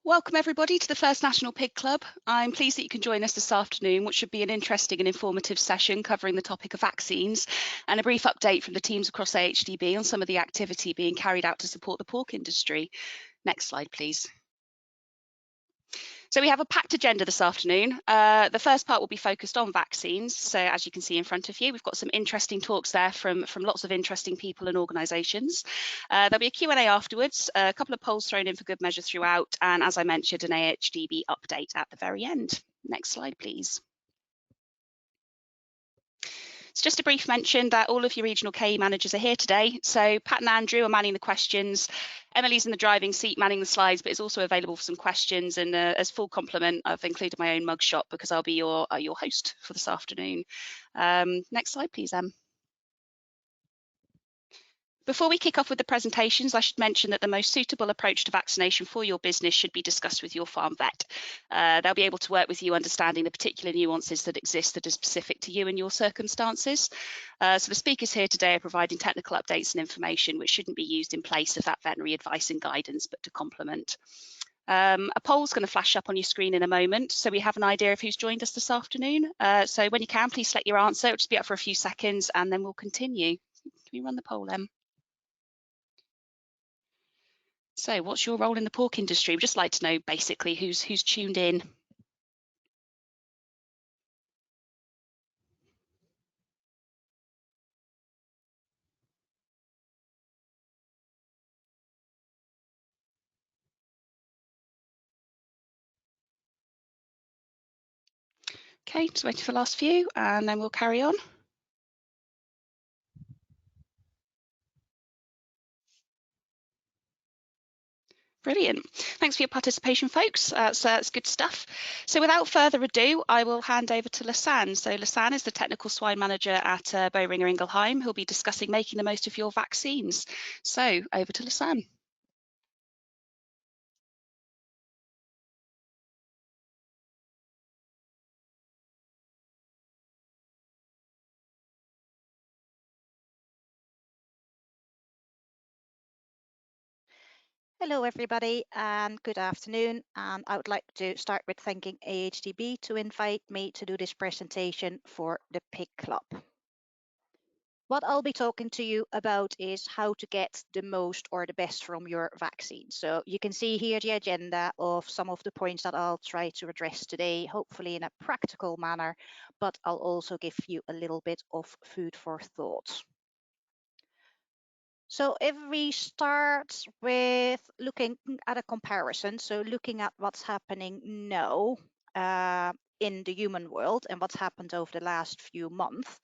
Welcome everybody to the First National Pig Club. I'm pleased that you can join us this afternoon, which should be an interesting and informative session covering the topic of vaccines and a brief update from the teams across AHDB on some of the activity being carried out to support the pork industry. Next slide, please. So we have a packed agenda this afternoon. The first part will be focused on vaccines. So as you can see in front of you, we've got some interesting talks there from lots of interesting people and organisations. There'll be a Q&A afterwards, a couple of polls thrown in for good measure throughout, and as I mentioned, an AHDB update at the very end. Next slide, please. So just a brief mention that all of your regional KE managers are here today. So Pat and Andrew are manning the questions. Emily's in the driving seat manning the slides, but is also available for some questions. And as full complement, I've included my own mugshot because I'll be your host for this afternoon. Next slide, please, Em. Before we kick off with the presentations, I should mention that the most suitable approach to vaccination for your business should be discussed with your farm vet. They'll be able to work with you understanding the particular nuances that exist that are specific to you and your circumstances. So the speakers here today are providing technical updates and information which shouldn't be used in place of that veterinary advice and guidance, but to complement. A poll's going to flash up on your screen in a moment, so we have an idea of who's joined us this afternoon. So when you can, please select your answer. It'll just be up for a few seconds and then we'll continue. Can we run the poll, Em? So what's your role in the pork industry? We'd just like to know basically who's tuned in. Okay, just waiting for the last few and then we'll carry on. Brilliant. Thanks for your participation, folks. That's good stuff. So without further ado, I will hand over to Lisanne. So Lisanne is the Technical Swine Manager at Boehringer Ingelheim, who'll be discussing making the most of your vaccines. So over to Lisanne. Hello everybody and good afternoon, and I would like to start with thanking AHDB to invite me to do this presentation for the Pig Club. What I'll be talking to you about is how to get the most or the best from your vaccine. So you can see here the agenda of some of the points that I'll try to address today, hopefully in a practical manner, but I'll also give you a little bit of food for thought. So if we start with looking at a comparison, so looking at what's happening now in the human world and what's happened over the last few months,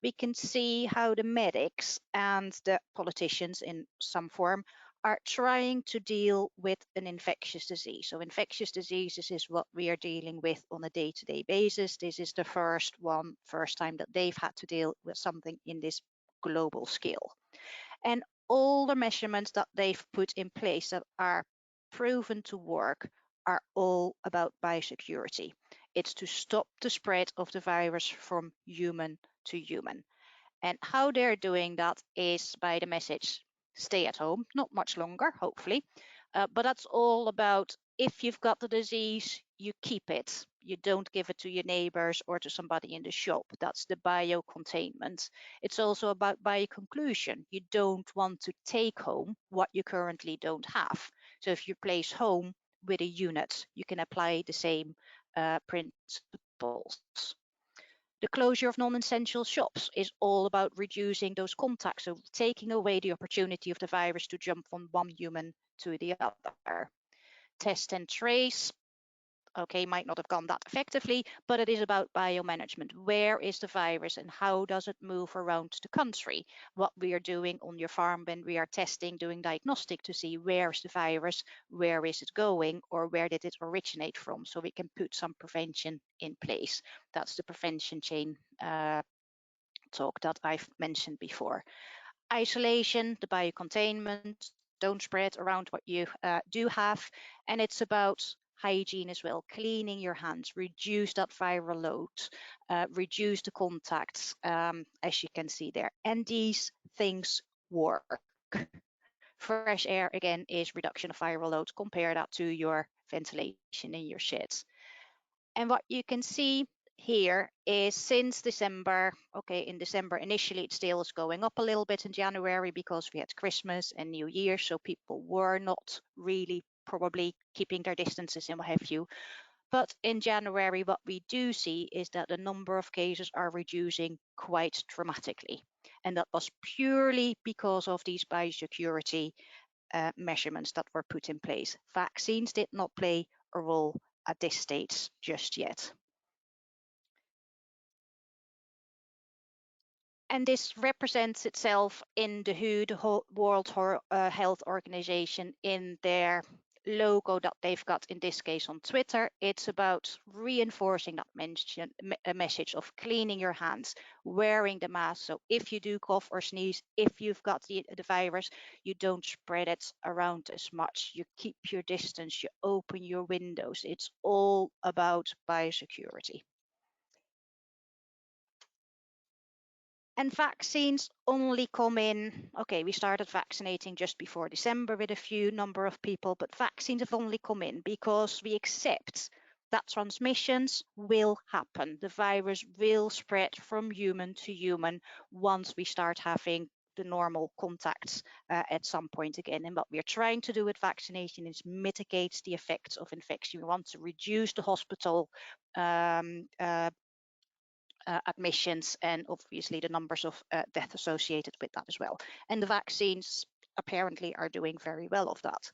we can see how the medics and the politicians in some form are trying to deal with an infectious disease. So infectious diseases is what we are dealing with on a day-to-day basis. This is the first time that they've had to deal with something in this global scale. And all the measurements that they've put in place that are proven to work are all about biosecurity. It's to stop the spread of the virus from human to human. And how they're doing that is by the message, stay at home, not much longer, hopefully. But that's all about if you've got the disease, you keep it. You don't give it to your neighbors or to somebody in the shop. That's the biocontainment. It's also about bioconclusion. You don't want to take home what you currently don't have. So if you place home with a unit, you can apply the same principles. The closure of non-essential shops is all about reducing those contacts, so taking away the opportunity of the virus to jump from one human to the other. Test and trace, okay, might not have gone that effectively, but it is about biomanagement. Where is the virus and how does it move around the country? What we are doing on your farm when we are testing, doing diagnostic to see where is the virus, where is it going, or where did it originate from, so we can put some prevention in place. That's the prevention chain talk that I've mentioned before. Isolation, the biocontainment, don't spread around what you do have, and it's about hygiene as well, cleaning your hands, reduce that viral load, reduce the contacts, as you can see there. And these things work. Fresh air, again, is reduction of viral load. Compare that to your ventilation in your sheds. And what you can see here is since December, okay, in December initially it still is going up a little bit in January because we had Christmas and New Year, so people were not really probably keeping their distances and what have you. But in January, what we do see is that the number of cases are reducing quite dramatically. And that was purely because of these biosecurity measurements that were put in place. Vaccines did not play a role at this stage just yet. And this represents itself in the WHO, the World Health Organization, in their logo that they've got in this case on Twitter. It's about reinforcing that message of cleaning your hands, wearing the mask. So if you do cough or sneeze, if you've got the virus, you don't spread it around as much. You keep your distance, you open your windows. It's all about biosecurity. And vaccines only come in, okay, we started vaccinating just before December with a few number of people, but vaccines have only come in because we accept that transmissions will happen. The virus will spread from human to human once we start having the normal contacts at some point again. And what we're trying to do with vaccination is mitigate the effects of infection. We want to reduce the hospital admissions and obviously the numbers of death associated with that as well. And the vaccines apparently are doing very well of that.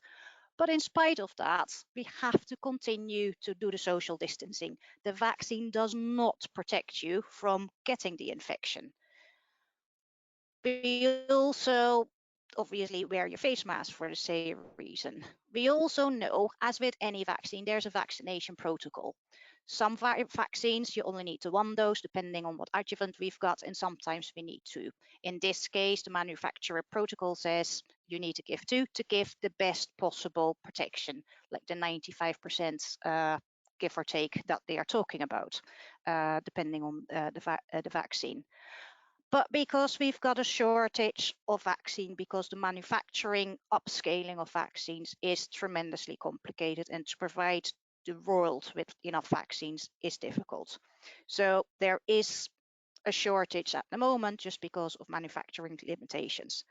But in spite of that, we have to continue to do the social distancing. The vaccine does not protect you from getting the infection. We also obviously wear your face mask for the same reason. We also know, as with any vaccine, there's a vaccination protocol. Some vaccines, you only need to 1 dose, depending on what adjuvant we've got, and sometimes we need 2. In this case, the manufacturer protocol says you need to give 2 to give the best possible protection, like the 95% give or take that they are talking about, depending on the vaccine. But because we've got a shortage of vaccine, because the manufacturing upscaling of vaccines is tremendously complicated, and to provide the world with enough vaccines is difficult. So there is a shortage at the moment just because of manufacturing limitations.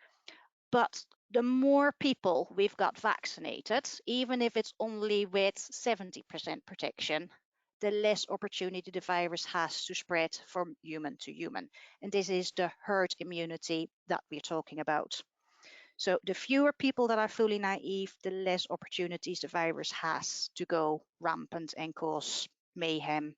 But the more people we've got vaccinated, even if it's only with 70% protection, the less opportunity the virus has to spread from human to human. And this is the herd immunity that we're talking about. So the fewer people that are fully naive, the less opportunities the virus has to go rampant and cause mayhem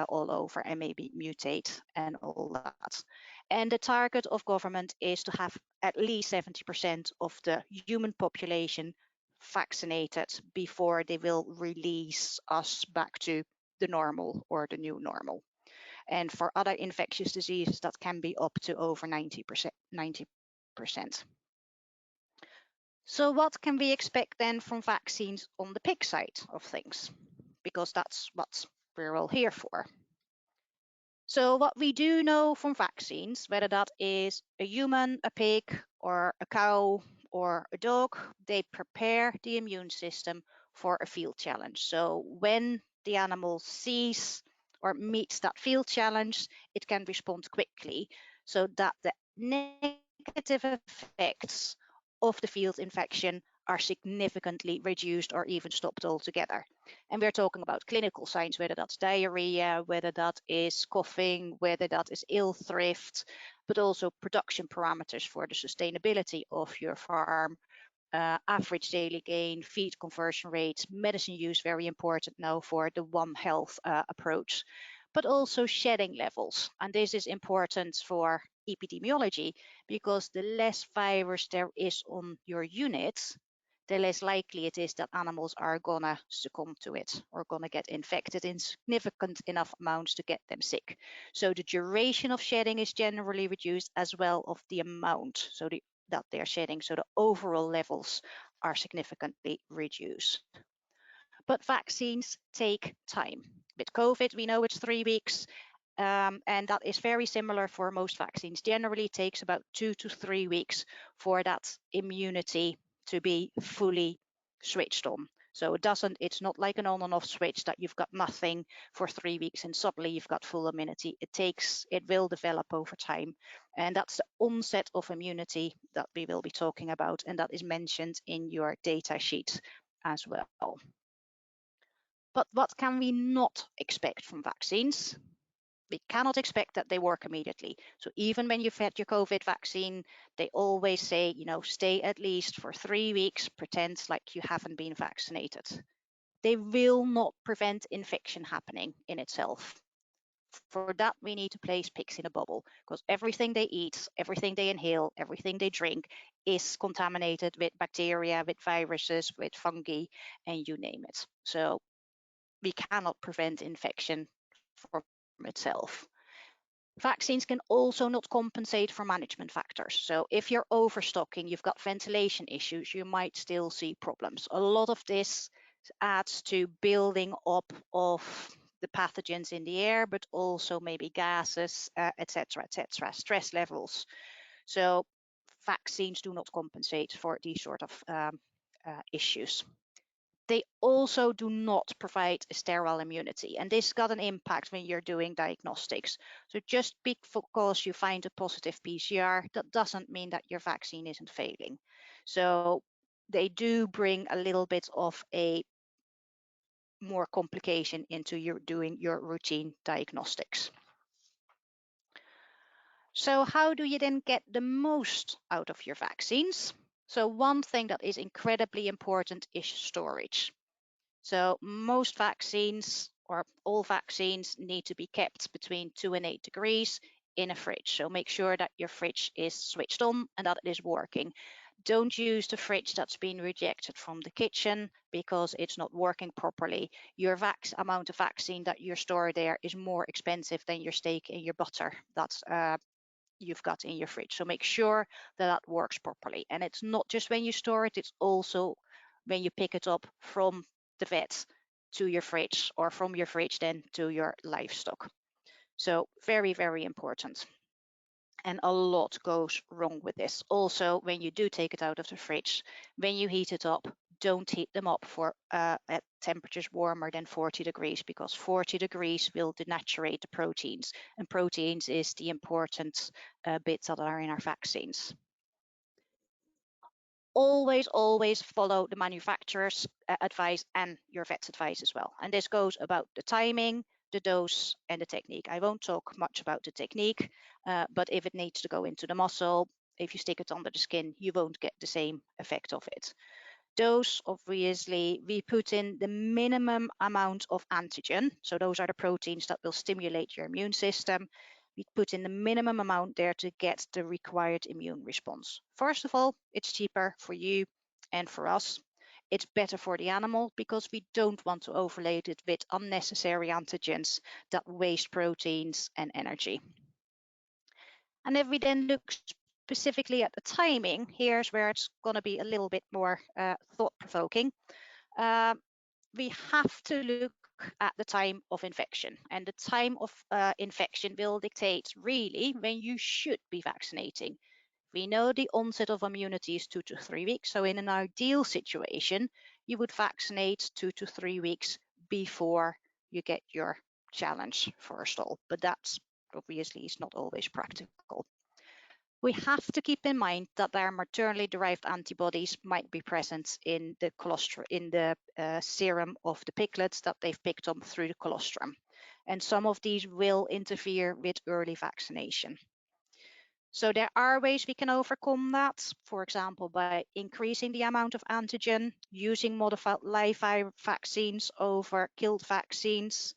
all over and maybe mutate and all that. And the target of government is to have at least 70% of the human population vaccinated before they will release us back to the normal or the new normal. And for other infectious diseases, that can be up to over 90%. So what can we expect then from vaccines on the pig side of things? Because that's what we're all here for. So what we do know from vaccines, whether that is a human, a pig, or a cow, or a dog, they prepare the immune system for a field challenge. So when the animal sees or meets that field challenge, it can respond quickly so that the negative effects of the field infection are significantly reduced or even stopped altogether. And we're talking about clinical signs, whether that's diarrhea, whether that is coughing, whether that is ill thrift, but also production parameters for the sustainability of your farm, average daily gain, feed conversion rates, medicine use, very important now for the One Health approach, but also shedding levels. And this is important for epidemiology because the less virus there is on your units, the less likely it is that animals are gonna succumb to it or gonna get infected in significant enough amounts to get them sick. So the duration of shedding is generally reduced as well of the amount that they're shedding. So the overall levels are significantly reduced. But vaccines take time. With COVID, we know it's 3 weeks. And that is very similar for most vaccines. Generally, it takes about 2 to 3 weeks for that immunity to be fully switched on. So it's not like an on and off switch that you've got nothing for 3 weeks and suddenly you've got full immunity. It will develop over time. And that's the onset of immunity that we will be talking about. And that is mentioned in your data sheet as well. But what can we not expect from vaccines? We cannot expect that they work immediately. So even when you've had your COVID vaccine, they always say, stay at least for 3 weeks, pretend like you haven't been vaccinated. They will not prevent infection happening in itself. For that, we need to place pigs in a bubble, because everything they eat, everything they inhale, everything they drink is contaminated with bacteria, with viruses, with fungi, and you name it. So we cannot prevent infection from itself. Vaccines can also not compensate for management factors. So if you're overstocking, you've got ventilation issues, you might still see problems. A lot of this adds to building up of the pathogens in the air, but also maybe gases, etc., stress levels. So vaccines do not compensate for these sort of issues. They also do not provide a sterile immunity, and this got an impact when you're doing diagnostics. So just because you find a positive PCR, that doesn't mean that your vaccine isn't failing. So they do bring a little bit of a more complication into your doing your routine diagnostics. So how do you then get the most out of your vaccines? So one thing that is incredibly important is storage. So most vaccines, or all vaccines, need to be kept between 2 and 8 degrees in a fridge. So make sure that your fridge is switched on and that it is working. Don't use the fridge that's been rejected from the kitchen because it's not working properly. Your amount of vaccine that you store there is more expensive than your steak and your butter that's you've got in your fridge. So make sure that that works properly. And it's not just when you store it, it's also when you pick it up from the vet to your fridge, or from your fridge then to your livestock. So very, very important. And a lot goes wrong with this. Also, when you do take it out of the fridge, when you heat it up, don't heat them up at temperatures warmer than 40 degrees, because 40 degrees will denaturate the proteins, and proteins is the important bits that are in our vaccines. Always follow the manufacturer's advice and your vet's advice as well. And this goes about the timing, the dose, and the technique. I won't talk much about the technique, but if it needs to go into the muscle, if you stick it under the skin, you won't get the same effect of it. Dose, obviously, we put in the minimum amount of antigen. So those are the proteins that will stimulate your immune system. We put in the minimum amount there to get the required immune response. First of all, it's cheaper for you and for us. It's better for the animal because we don't want to overload it with unnecessary antigens that waste proteins and energy. And if we then look specifically at the timing, here's where it's going to be a little bit more thought-provoking. We have to look at the time of infection, and the time of infection will dictate really when you should be vaccinating. We know the onset of immunity is 2 to 3 weeks, so in an ideal situation, you would vaccinate 2 to 3 weeks before you get your challenge first all, but that's obviously is not always practical. We have to keep in mind that their maternally derived antibodies might be present in the serum of the piglets that they've picked up through the colostrum. And some of these will interfere with early vaccination. So there are ways we can overcome that, for example, by increasing the amount of antigen, using modified live vaccines over killed vaccines.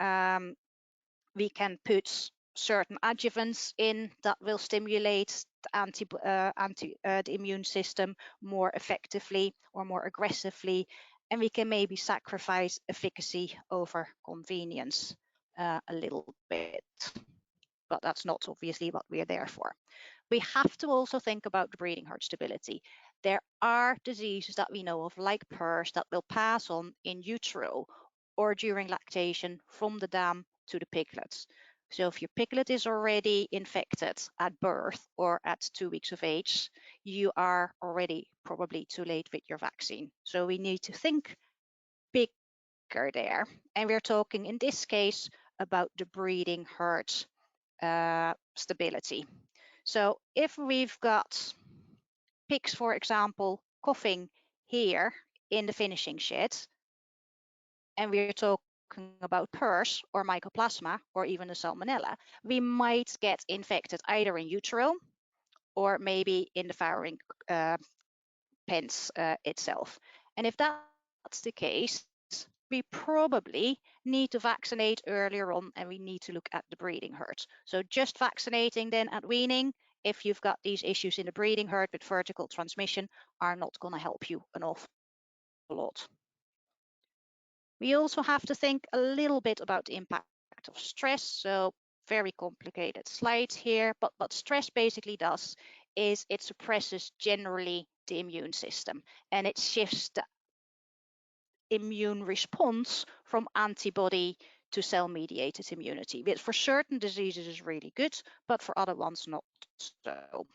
We can put certain adjuvants in that will stimulate the immune system more effectively or more aggressively, and we can maybe sacrifice efficacy over convenience a little bit, but that's not obviously what we're there for. We have to also think about the breeding herd stability. There are diseases that we know of, like PRRS, that will pass on in utero or during lactation from the dam to the piglets. So if your piglet is already infected at birth or at 2 weeks of age, you are already probably too late with your vaccine. So we need to think bigger there. And we're talking in this case about the breeding herd stability. So if we've got pigs, for example, coughing here in the finishing shed, and we're talking about PRRS or mycoplasma or even the salmonella, we might get infected either in utero or maybe in the farrowing pens itself. And if that's the case, we probably need to vaccinate earlier on, and we need to look at the breeding herd. So just vaccinating then at weaning, if you've got these issues in the breeding herd with vertical transmission, are not going to help you an awful lot. We also have to think a little bit about the impact of stress. So very complicated slide here, but what stress basically does is it suppresses generally the immune system, and it shifts the immune response from antibody to cell-mediated immunity, which for certain diseases is really good, but for other ones not so.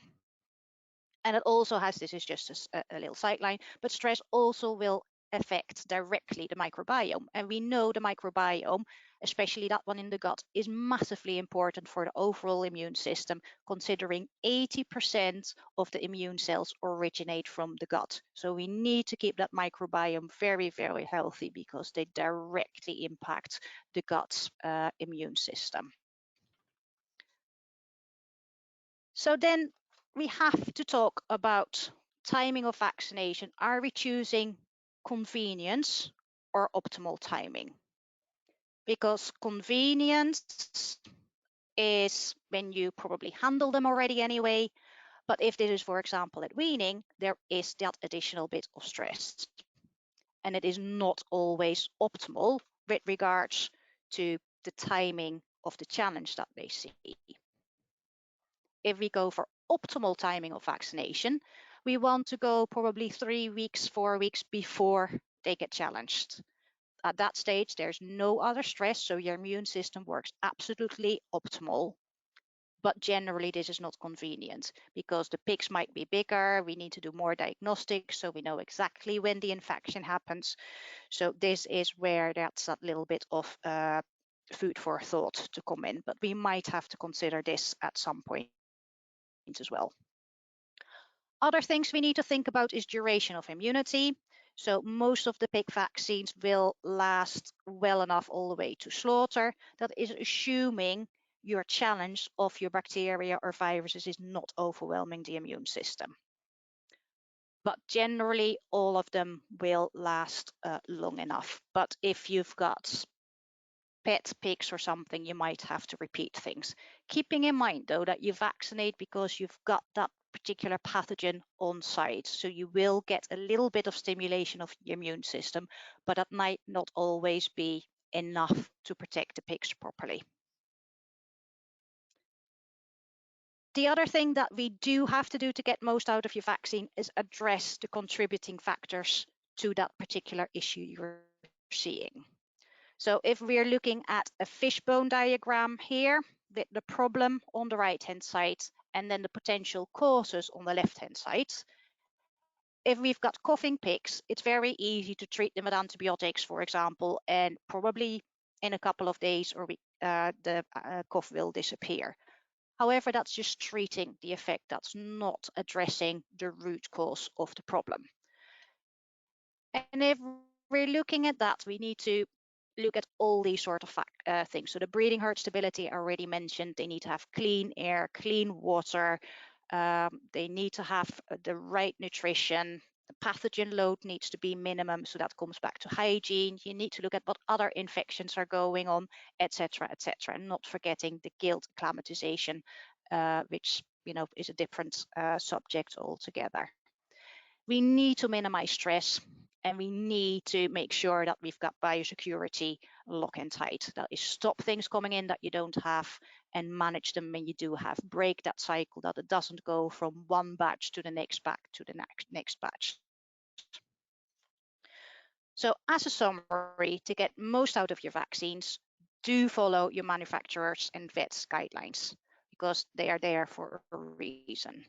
And it also has, this is just a little sideline, but stress also will affect directly the microbiome. And we know the microbiome, especially that one in the gut, is massively important for the overall immune system, considering 80% of the immune cells originate from the gut. So we need to keep that microbiome very, very healthy because they directly impact the gut's immune system. So then we have to talk about timing of vaccination. Are we choosing convenience or optimal timing? Because convenience is when you probably handle them already anyway. But if this is, for example, at weaning, there is that additional bit of stress. And it is not always optimal with regards to the timing of the challenge that they see. If we go for optimal timing of vaccination, we want to go probably 3 weeks, 4 weeks before they get challenged. At that stage, there's no other stress, so your immune system works absolutely optimal. But generally, this is not convenient because the pigs might be bigger. We need to do more diagnostics, so we know exactly when the infection happens. So this is where that's a little bit of food for thought to come in, but we might have to consider this at some point as well. Other things we need to think about is duration of immunity. So most of the pig vaccines will last well enough all the way to slaughter. That is assuming your challenge of your bacteria or viruses is not overwhelming the immune system. But generally, all of them will last long enough. But if you've got pet pigs or something, you might have to repeat things. Keeping in mind, though, that you vaccinate because you've got that particular pathogen on site. So you will get a little bit of stimulation of your immune system, but that might not always be enough to protect the pigs properly. The other thing that we do have to do to get most out of your vaccine is address the contributing factors to that particular issue you're seeing. So if we're looking at a fishbone diagram here, with the problem on the right-hand side and then the potential causes on the left-hand side, if we've got coughing pigs, it's very easy to treat them with antibiotics, for example, and probably in a couple of days or the cough will disappear. However, that's just treating the effect. That's not addressing the root cause of the problem. And if we're looking at that, we need to look at all these sort of things. So the breeding herd stability I already mentioned. They need to have clean air, clean water. They need to have the right nutrition. The pathogen load needs to be minimum. So that comes back to hygiene. You need to look at what other infections are going on, etc., etc. And not forgetting the gilt acclimatization, which is a different subject altogether. We need to minimize stress. And we need to make sure that we've got biosecurity lock and tight. That is, stop things coming in that you don't have and manage them when you do have. Break that cycle, that it doesn't go from one batch to the next batch to the next batch. So as a summary, to get most out of your vaccines, do follow your manufacturers and vets guidelines, because they are there for a reason.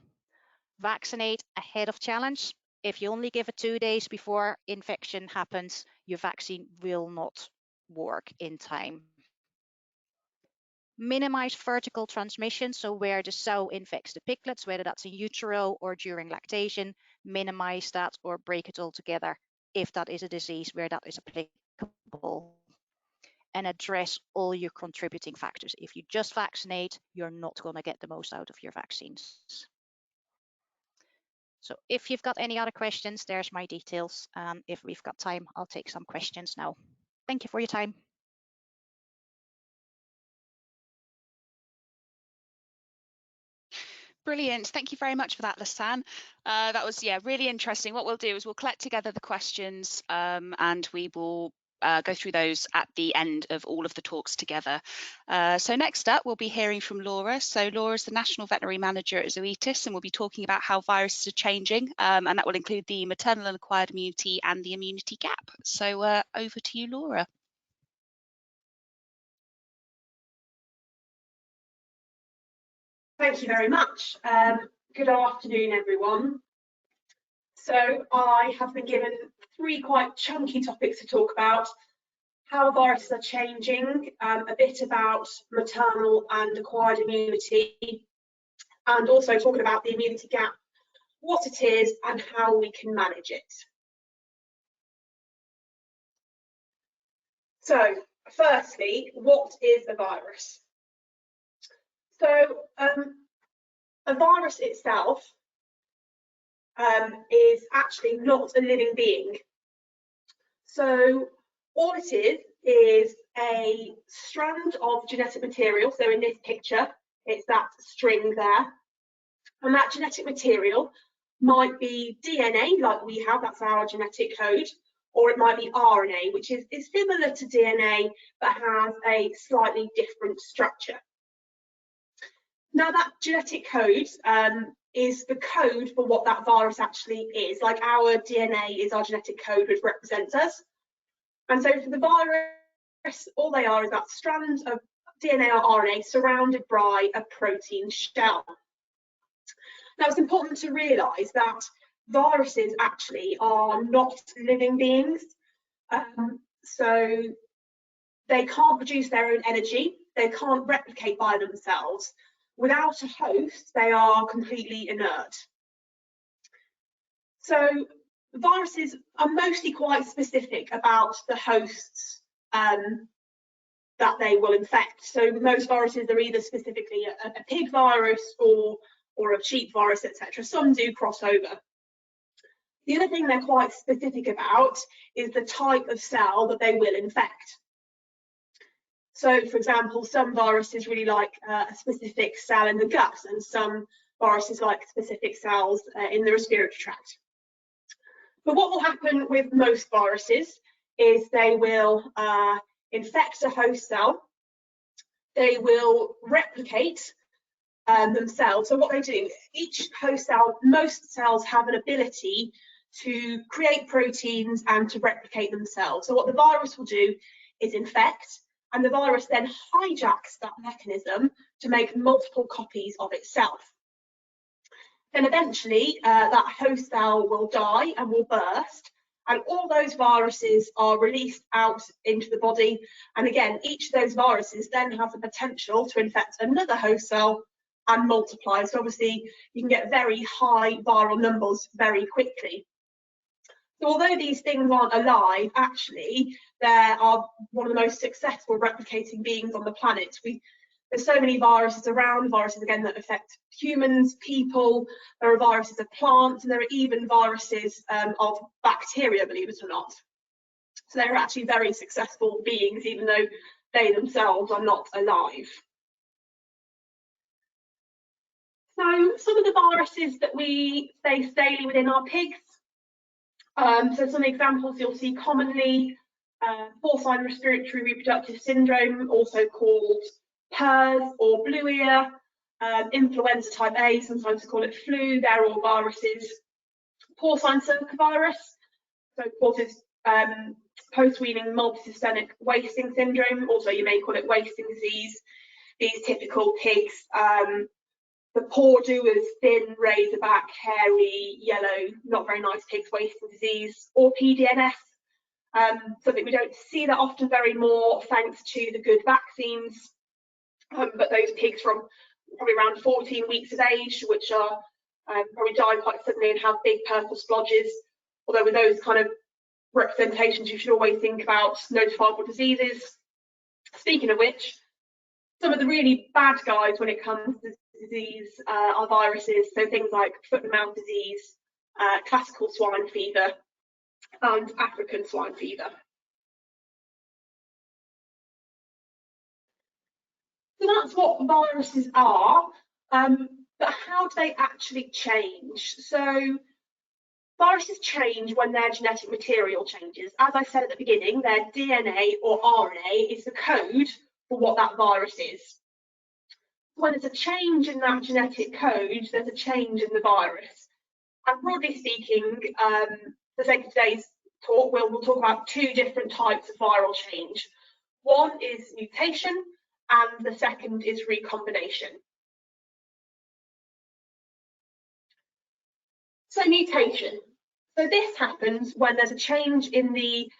Vaccinate ahead of challenge. If you only give it 2 days before infection happens, your vaccine will not work in time. Minimize vertical transmission, so where the sow infects the piglets, whether that's in utero or during lactation, minimize that or break it altogether if that is a disease where that is applicable. And address all your contributing factors. If you just vaccinate, you're not going to get the most out of your vaccines. So if you've got any other questions, there's my details. If we've got time, I'll take some questions now. Thank you for your time. Brilliant. Thank you very much for that, Lisanne. That was, really interesting. What we'll do is we'll collect together the questions and we will go through those at the end of all of the talks together. So next up, we'll be hearing from Laura. So Laura is the National Veterinary Manager at Zoetis, and we'll be talking about how viruses are changing, and that will include the maternal and acquired immunity and the immunity gap. So over to you, Laura. Thank you very much. Good afternoon, everyone. So I have been given 3 quite chunky topics to talk about: how viruses are changing, a bit about maternal and acquired immunity, and also talking about the immunity gap, what it is and how we can manage it. So firstly, what is a virus? So a virus itself is actually not a living being. So all it is a strand of genetic material. So in this picture, it's that string there. And that genetic material might be DNA, like we have, that's our genetic code, or it might be RNA, which is similar to DNA, but has a slightly different structure. Now that genetic code is the code for what that virus actually is. Like our DNA is our genetic code, which represents us. And so for the virus, all they are is that strand of DNA or RNA surrounded by a protein shell. Now it's important to realise that viruses actually are not living beings. So they can't produce their own energy. They can't replicate by themselves. Without a host, they are completely inert. So viruses are mostly quite specific about the hosts that they will infect. So most viruses are either specifically a pig virus or a sheep virus, etc. Some do cross over. The other thing they're quite specific about is the type of cell that they will infect. So, for example, some viruses really like a specific cell in the gut, and some viruses like specific cells in the respiratory tract. But what will happen with most viruses is they will infect a host cell. They will replicate themselves. So what they do, each host cell, most cells have an ability to create proteins and to replicate themselves. So what the virus will do is infect, and the virus then hijacks that mechanism to make multiple copies of itself. Then eventually that host cell will die and will burst, and all those viruses are released out into the body. And again, each of those viruses then has the potential to infect another host cell and multiply. So obviously you can get very high viral numbers very quickly. So although these things aren't alive, actually they are one of the most successful replicating beings on the planet. There's so many viruses around, viruses again that affect humans, people, there are viruses of plants, and there are even viruses of bacteria, believe it or not. So they're actually very successful beings, even though they themselves are not alive. So some of the viruses that we face daily within our pigs. So some examples you'll see commonly: porcine respiratory reproductive syndrome, also called PRRS or blue ear, influenza type A, sometimes we call it flu. They're all viruses. Porcine circovirus, so causes post-weaning multisystemic wasting syndrome, also you may call it wasting disease. These typical pigs, the paw doers, thin, razorback, hairy, yellow, not very nice pigs, wasting disease, or PDNS, something we don't see that often very more thanks to the good vaccines, but those pigs from probably around 14 weeks of age, which are probably die quite suddenly and have big purple splodges, although with those kind of representations you should always think about notifiable diseases. Speaking of which, some of the really bad guys when it comes to disease are viruses, so things like foot and mouth disease, classical swine fever, and African swine fever. So that's what viruses are, but how do they actually change? So viruses change when their genetic material changes. As I said at the beginning, their DNA or RNA is the code for what that virus is. When there's a change in that genetic code, there's a change in the virus. And broadly speaking, for the sake of today's talk, we'll talk about two different types of viral change. One is mutation, and the second is recombination. So mutation. So this happens when there's a change in the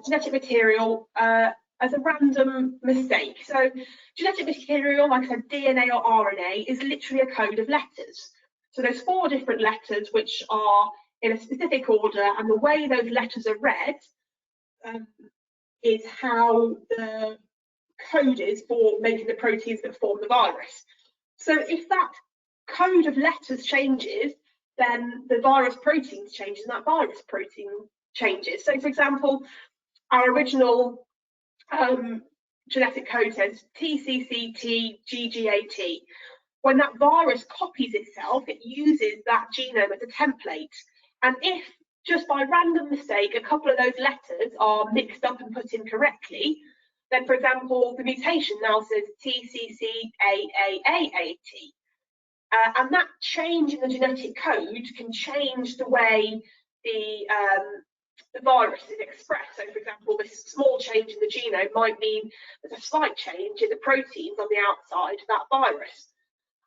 genetic material as a random mistake. So genetic material, like I said, DNA or RNA, is literally a code of letters. So there's 4 different letters which are in a specific order, and the way those letters are read is how the code is for making the proteins that form the virus. So if that code of letters changes, then the virus proteins changes, and that virus protein changes. So for example, our original genetic code says TCCT-GGAT. When that virus copies itself, it uses that genome as a template. And if just by random mistake a couple of those letters are mixed up and put in correctly, then for example, the mutation now says TCCAAAAT. And that change in the genetic code can change the way the virus is expressed. So for example, this small change in the genome might mean there's a slight change in the proteins on the outside of that virus.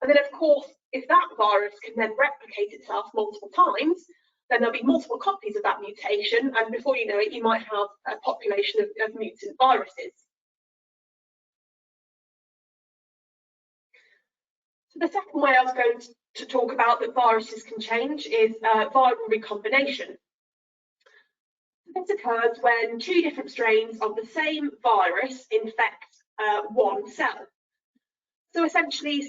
And then of course, if that virus can then replicate itself multiple times, then there'll be multiple copies of that mutation, and before you know it, you might have a population of mutant viruses. So the second way I was going to talk about that viruses can change is viral recombination. This occurs when 2 different strains of the same virus infect one cell. So essentially,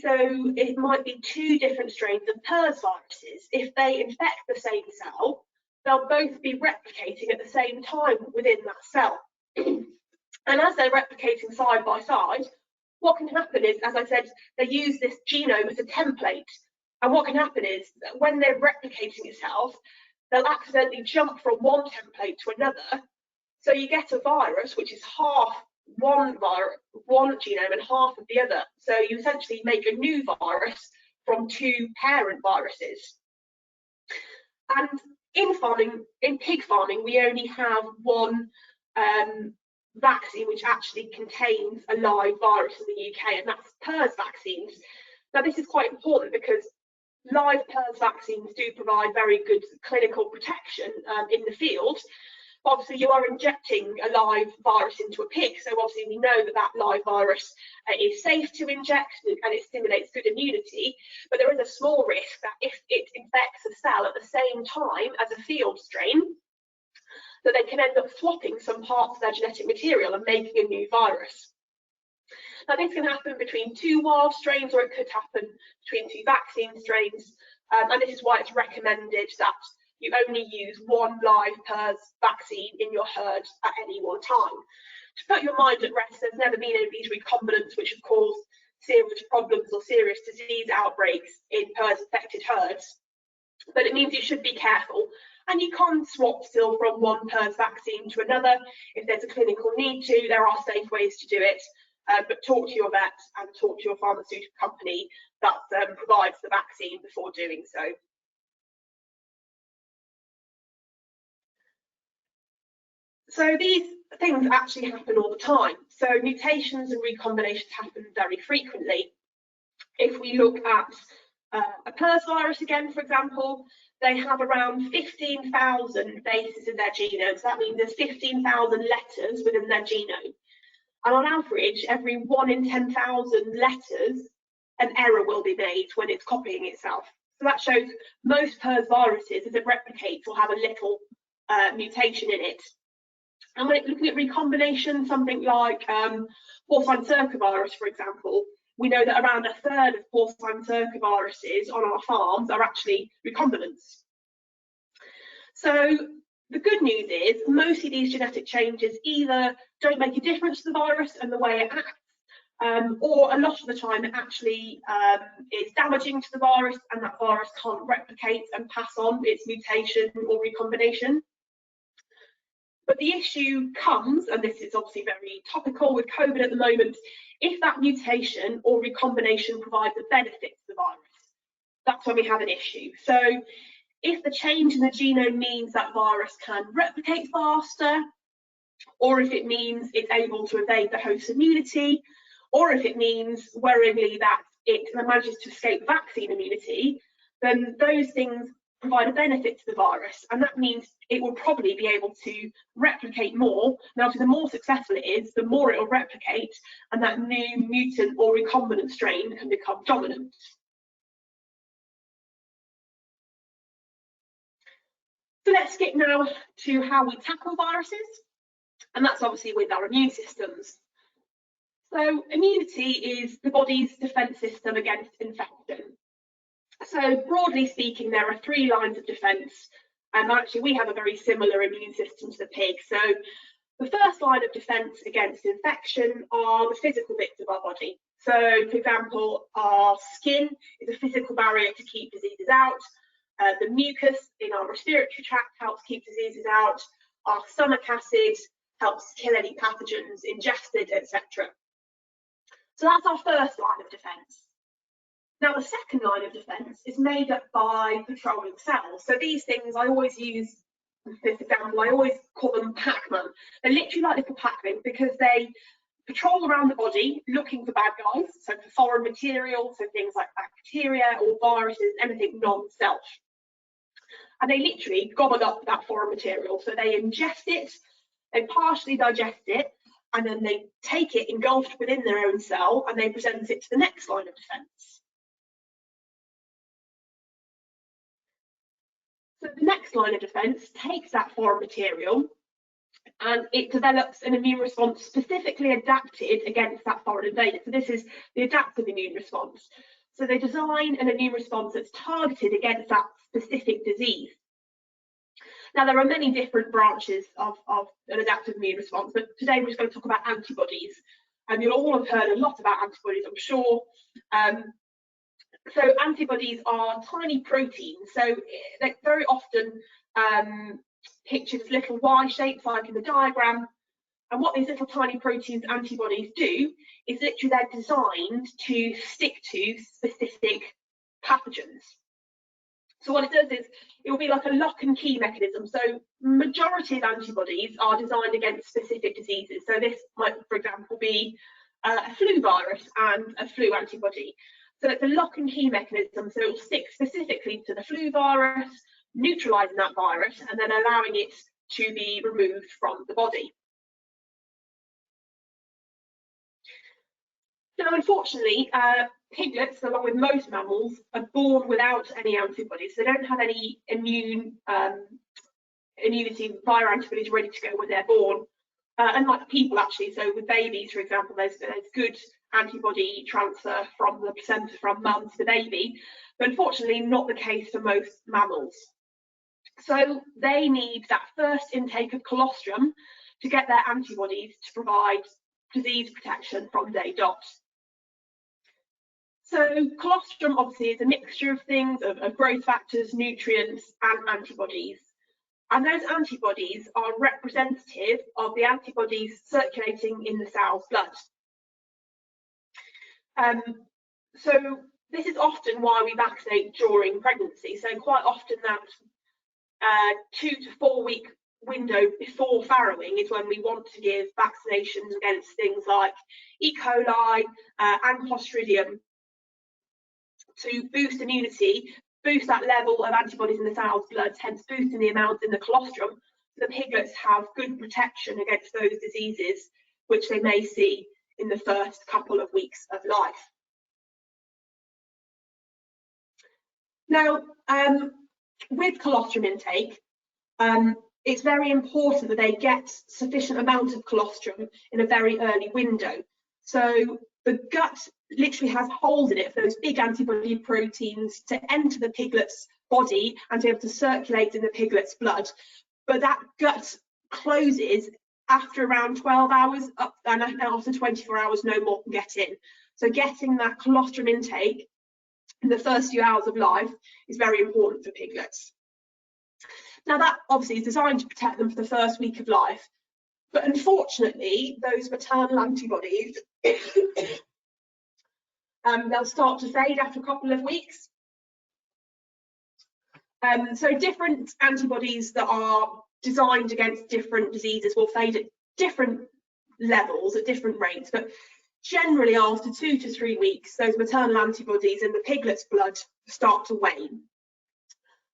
it might be 2 different strains of PRRS viruses. If they infect the same cell, they'll both be replicating at the same time within that cell. And as they're replicating side by side, what can happen is, as I said, they use this genome as a template. And what can happen is that when they're replicating itself, they'll accidentally jump from one template to another. So you get a virus which is half one genome and half of the other. So you essentially make a new virus from 2 parent viruses. And in pig farming, we only have one vaccine which actually contains a live virus in the UK, and that's PRRS vaccines. Now this is quite important because live PRRS vaccines do provide very good clinical protection in the field. Obviously, you are injecting a live virus into a pig, so obviously we know that that live virus is safe to inject and it stimulates good immunity, but there is a small risk that if it infects a cell at the same time as a field strain, that they can end up swapping some parts of their genetic material and making a new virus. Now this can happen between 2 wild strains, or it could happen between 2 vaccine strains, and this is why it's recommended that you only use one live PRRS vaccine in your herd at any one time. To put your mind at rest, there's never been any of these recombinants which have caused serious problems or serious disease outbreaks in PRRS infected herds, but it means you should be careful. And you can swap still from one PRRS vaccine to another if there's a clinical need to. There are safe ways to do it, but talk to your vet and talk to your pharmaceutical company that provides the vaccine before doing so. So these things actually happen all the time. So mutations and recombinations happen very frequently. If we look at a PRRS virus again, for example, they have around 15,000 bases in their genome. So that means there's 15,000 letters within their genome. And on average, every 1 in 10,000 letters, an error will be made when it's copying itself. So that shows most PRRS viruses, as it replicates, will have a little mutation in it. And when looking at recombination, something like porcine circovirus, for example, we know that around a third of porcine circoviruses on our farms are actually recombinants. So the good news is most of these genetic changes either don't make a difference to the virus and the way it acts, or a lot of the time it actually is damaging to the virus, and that virus can't replicate and pass on its mutation or recombination. But the issue comes, and this is obviously very topical with COVID at the moment, if that mutation or recombination provides a benefit to the virus, that's when we have an issue. So if the change in the genome means that virus can replicate faster, or if it means it's able to evade the host immunity, or if it means, worryingly, that it manages to escape vaccine immunity, then those things provide a benefit to the virus, and that means it will probably be able to replicate more. Now, the more successful it is, the more it will replicate, and that new mutant or recombinant strain can become dominant. So let's skip now to how we tackle viruses, and that's obviously with our immune systems. So immunity is the body's defense system against infection. So broadly speaking, there are 3 lines of defense, and actually we have a very similar immune system to the pig. So the first line of defense against infection are the physical bits of our body. So for example, our skin is a physical barrier to keep diseases out. The mucus in our respiratory tract helps keep diseases out. Our stomach acid helps kill any pathogens ingested, etc. So that's our first line of defense. Now, the second line of defense is made up by patrolling cells. So these things, I always use this example, I always call them Pac-Man. They're literally like little Pac-Men because they patrol around the body looking for bad guys, so for foreign material, so things like bacteria or viruses, anything non-self. And they literally gobble up that foreign material. So they ingest it, they partially digest it, and then they take it engulfed within their own cell and they present it to the next line of defense. So the next line of defense takes that foreign material and it develops an immune response specifically adapted against that foreign invader. So this is the adaptive immune response. So they design an immune response that's targeted against that specific disease. Now, there are many different branches of an adaptive immune response, but today we're just going to talk about antibodies. And you'll all have heard a lot about antibodies, I'm sure. So antibodies are tiny proteins. So they're very often pictured as little Y shapes, like in the diagram. And what these little tiny proteins antibodies do is literally they're designed to stick to specific pathogens. So what it does is it will be like a lock and key mechanism. So majority of antibodies are designed against specific diseases. So this might, for example, be a flu virus and a flu antibody. So it's a lock and key mechanism. So it will stick specifically to the flu virus, neutralizing that virus, and then allowing it to be removed from the body. Now, unfortunately, piglets, along with most mammals, are born without any antibodies. They don't have any immunity via antibodies ready to go when they're born, unlike people actually. So with babies, for example, there's good antibody transfer from the placenta from mum to the baby, but unfortunately not the case for most mammals. So they need that first intake of colostrum to get their antibodies to provide disease protection from day dot. So colostrum obviously is a mixture of things, of growth factors, nutrients and antibodies. And those antibodies are representative of the antibodies circulating in the cell's blood. So this is often why we vaccinate during pregnancy. So quite often that 2 to 4 week window before farrowing is when we want to give vaccinations against things like E. coli and Clostridium to boost immunity, boost that level of antibodies in the sow's blood, hence boosting the amount in the colostrum, so the piglets have good protection against those diseases which they may see in the first couple of weeks of life. Now, with colostrum intake, it's very important that they get sufficient amount of colostrum in a very early window. So the gut literally has holes in it for those big antibody proteins to enter the piglet's body and to be able to circulate in the piglet's blood. But that gut closes after around 12 hours, and after 24 hours, no more can get in. So getting that colostrum intake in the first few hours of life is very important for piglets. Now, that obviously is designed to protect them for the first week of life, but unfortunately, those maternal antibodies, they'll start to fade after a couple of weeks. So different antibodies that are designed against different diseases will fade at different levels, at different rates, but generally after 2 to 3 weeks, those maternal antibodies in the piglet's blood start to wane.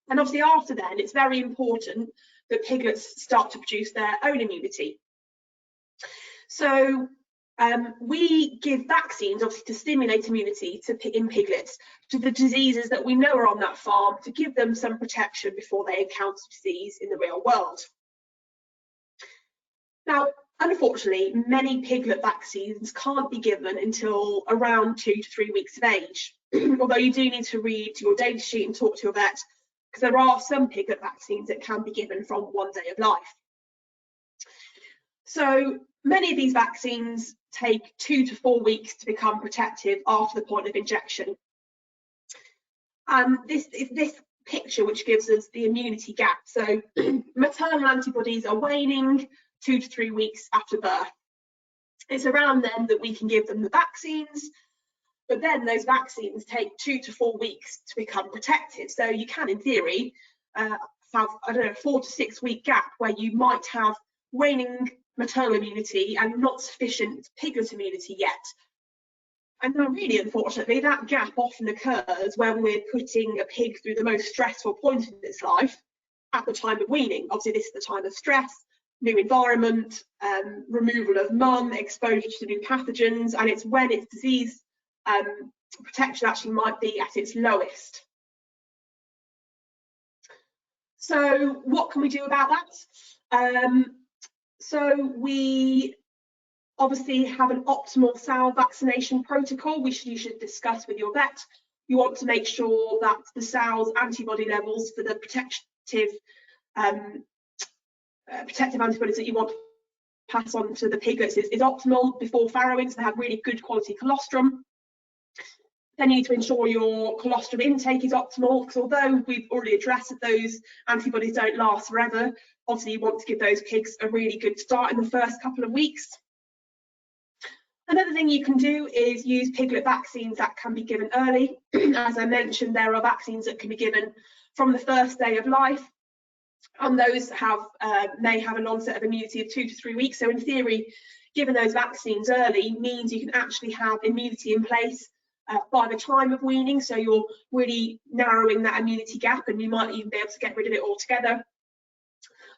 And obviously after then, it's very important that piglets start to produce their own immunity. So we give vaccines, obviously, to stimulate immunity in piglets to the diseases that we know are on that farm, to give them some protection before they encounter disease in the real world. Now, unfortunately, many piglet vaccines can't be given until around 2 to 3 weeks of age, although you do need to read your data sheet and talk to your vet, because there are some piglet vaccines that can be given from 1 day of life. So many of these vaccines take 2 to 4 weeks to become protective after the point of injection. And this picture which gives us the immunity gap. So maternal antibodies are waning 2 to 3 weeks after birth. It's around then that we can give them the vaccines, but then those vaccines take 2 to 4 weeks to become protective. So you can, in theory, have, I don't know, 4 to 6 week gap where you might have waning maternal immunity and not sufficient piglet immunity yet. And now, really, unfortunately, that gap often occurs when we're putting a pig through the most stressful point in its life at the time of weaning. Obviously, this is the time of stress, new environment, removal of mum, exposure to new pathogens, and it's when its disease protection actually might be at its lowest. So what can we do about that? So we obviously have an optimal sow vaccination protocol, which you should discuss with your vet. You want to make sure that the sow's antibody levels for the protective antibodies that you want to pass on to the piglets is optimal before farrowing, so they have really good quality colostrum. Then you need to ensure your colostrum intake is optimal, because although we've already addressed that those antibodies don't last forever, obviously you want to give those pigs a really good start in the first couple of weeks. Another thing you can do is use piglet vaccines that can be given early. As I mentioned, there are vaccines that can be given from the first day of life, and those may have an onset of immunity of 2 to 3 weeks. So in theory, giving those vaccines early means you can actually have immunity in place by the time of weaning, so you're really narrowing that immunity gap, and you might even be able to get rid of it altogether.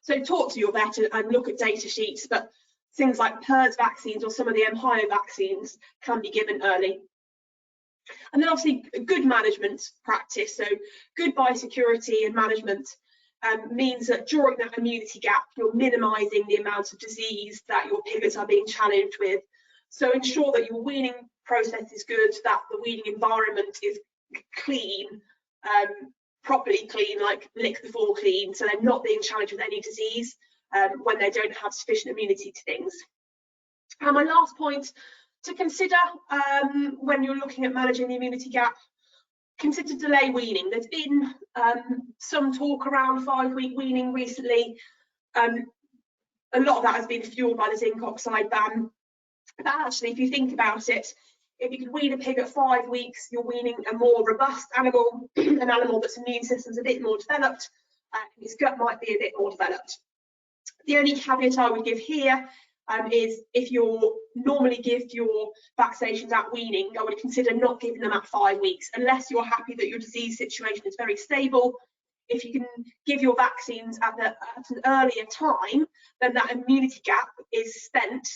So talk to your vet and look at data sheets, but things like PERS vaccines or some of the Ohio vaccines can be given early. And then obviously good management practice, so good biosecurity and management means that during that immunity gap, you're minimising the amount of disease that your piglets are being challenged with. So ensure that your weaning process is good, that the weaning environment is clean, properly clean, like lick before clean, so they're not being challenged with any disease when they don't have sufficient immunity to things. And my last point to consider when you're looking at managing the immunity gap, consider delay weaning. There's been some talk around 5-week weaning recently. A lot of that has been fueled by the zinc oxide ban. But actually, if you think about it, if you can wean a pig at 5 weeks, you're weaning a more robust animal, an animal that's immune system's a bit more developed, his gut might be a bit more developed. The only caveat I would give here is if you normally give your vaccinations at weaning, I would consider not giving them at 5 weeks, unless you're happy that your disease situation is very stable. If you can give your vaccines at an earlier time, then that immunity gap is spent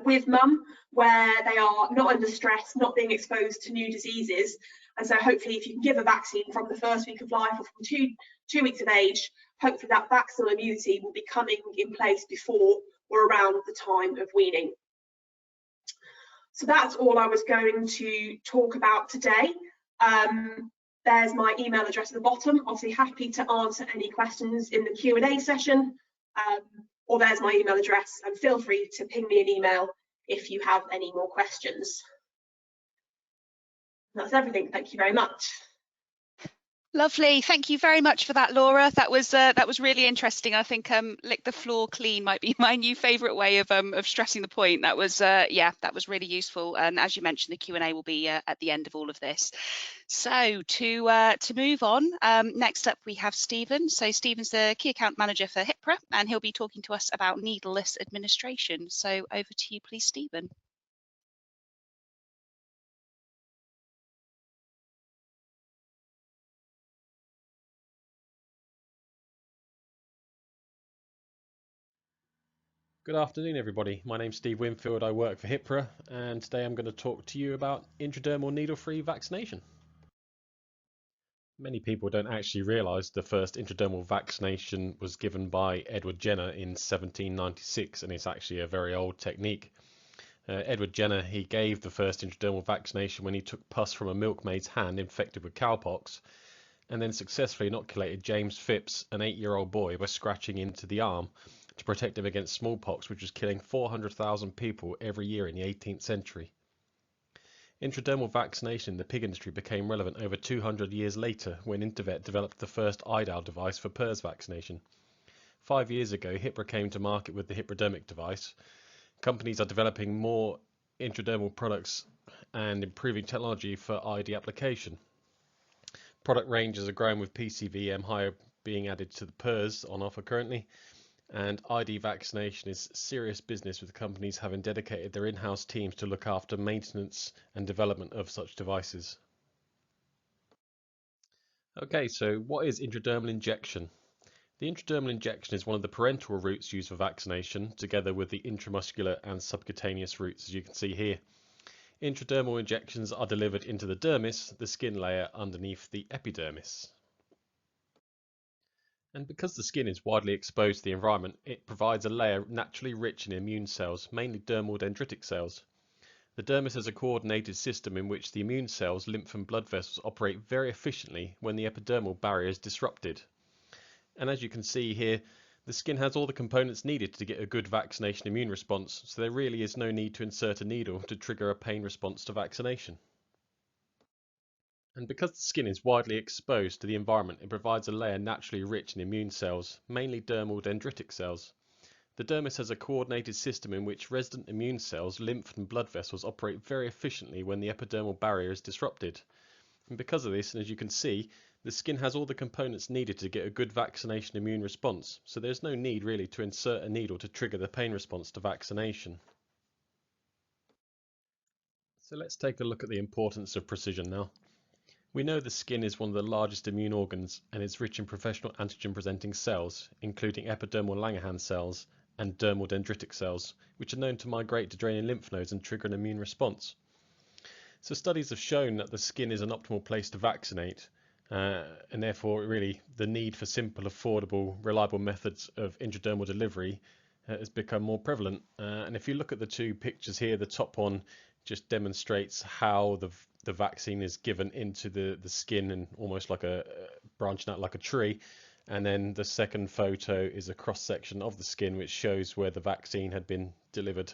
with mum, where they are not under stress, not being exposed to new diseases. And so hopefully if you can give a vaccine from the first week of life or from two weeks of age, hopefully that vaccinal immunity will be coming in place before or around the time of weaning. So that's all I was going to talk about today. There's my email address at the bottom. Obviously happy to answer any questions in the Q&A session, or there's my email address, and feel free to ping me an email if you have any more questions. That's everything. Thank you very much. Lovely. Thank you very much for that, Laura. That was really interesting. I think lick the floor clean might be my new favourite way of stressing the point. That was yeah, that was really useful. And as you mentioned, the Q&A will be at the end of all of this. So to move on, next up we have Stephen. So Stephen's the key account manager for HIPRA, and he'll be talking to us about needleless administration. So over to you, please, Stephen. Good afternoon, everybody. My name's Steve Winfield. I work for HIPRA, and today I'm going to talk to you about intradermal needle-free vaccination. Many people don't actually realise the first intradermal vaccination was given by Edward Jenner in 1796, and it's actually a very old technique. Edward Jenner, he gave the first intradermal vaccination when he took pus from a milkmaid's hand infected with cowpox, and then successfully inoculated James Phipps, an 8-year-old boy, by scratching into the arm to protect him against smallpox, which was killing 400,000 people every year in the 18th century. Intradermal vaccination in the pig industry became relevant over 200 years later when Intervet developed the first IDAL device for PRRS vaccination. 5 years ago, HIPRA came to market with the HIPRAdermic device. Companies are developing more intradermal products and improving technology for ID application. Product ranges are growing, with PCV M-High being added to the PRRS on offer currently. And ID vaccination is serious business, with companies having dedicated their in-house teams to look after maintenance and development of such devices. Okay, so what is intradermal injection? The intradermal injection is one of the parenteral routes used for vaccination, together with the intramuscular and subcutaneous routes, as you can see here. Intradermal injections are delivered into the dermis, the skin layer underneath the epidermis. And because the skin is widely exposed to the environment, it provides a layer naturally rich in immune cells, mainly dermal dendritic cells. The dermis has a coordinated system in which the immune cells, lymph and blood vessels operate very efficiently when the epidermal barrier is disrupted. And as you can see here, the skin has all the components needed to get a good vaccination immune response, so there really is no need to insert a needle to trigger a pain response to vaccination. And because the skin is widely exposed to the environment, it provides a layer naturally rich in immune cells, mainly dermal dendritic cells. The dermis has a coordinated system in which resident immune cells, lymph and blood vessels operate very efficiently when the epidermal barrier is disrupted. And because of this, and as you can see, the skin has all the components needed to get a good vaccination immune response, so there's no need really to insert a needle to trigger the pain response to vaccination. So let's take a look at the importance of precision now. We know the skin is one of the largest immune organs and is rich in professional antigen-presenting cells, including epidermal Langerhans cells and dermal dendritic cells, which are known to migrate to draining lymph nodes and trigger an immune response. So studies have shown that the skin is an optimal place to vaccinate, and therefore really the need for simple, affordable, reliable methods of intradermal delivery has become more prevalent. And if you look at the two pictures here, the top one just demonstrates how the vaccine is given into the skin and almost like branching out like a tree. And then the second photo is a cross section of the skin which shows where the vaccine had been delivered.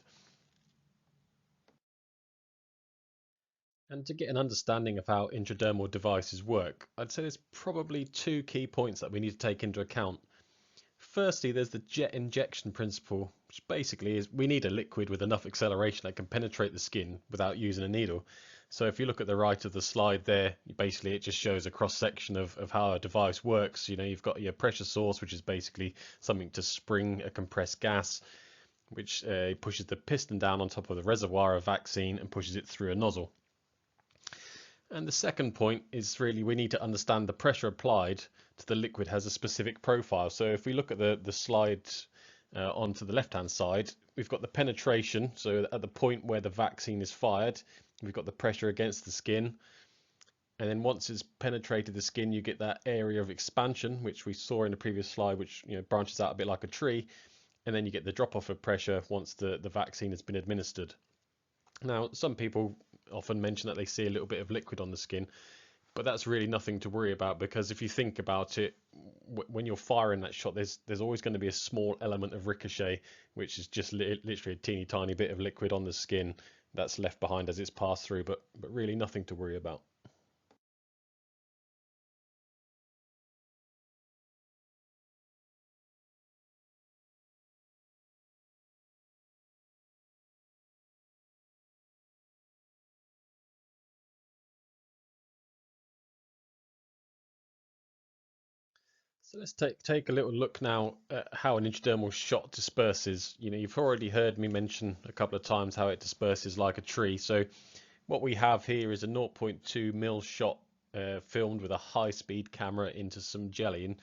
And to get an understanding of how intradermal devices work, I'd say there's probably two key points that we need to take into account. firstly, there's the jet injection principle, which basically is we need a liquid with enough acceleration that can penetrate the skin without using a needle. So if you look at the right of the slide there, basically it just shows a cross section of how a device works. You know, you've got your pressure source, which is basically something to spring a compressed gas, which pushes the piston down on top of the reservoir of vaccine and pushes it through a nozzle. And the second point is really we need to understand the pressure applied to the liquid has a specific profile. So if we look at the slide onto the left hand side, we've got the penetration. So at the point where the vaccine is fired, we've got the pressure against the skin. And then once it's penetrated the skin, you get that area of expansion, which we saw in the previous slide, which branches out a bit like a tree. And then you get the drop off of pressure once the vaccine has been administered. Now, some people often mention that they see a little bit of liquid on the skin, but that's really nothing to worry about, because if you think about it, when you're firing that shot, there's always going to be a small element of ricochet, which is just literally a teeny tiny bit of liquid on the skin that's left behind as it's passed through, but really nothing to worry about. So let's take a little look now at how an intradermal shot disperses. You've already heard me mention a couple of times how it disperses like a tree. So what we have here is a 0.2 mil shot filmed with a high-speed camera into some jelly, and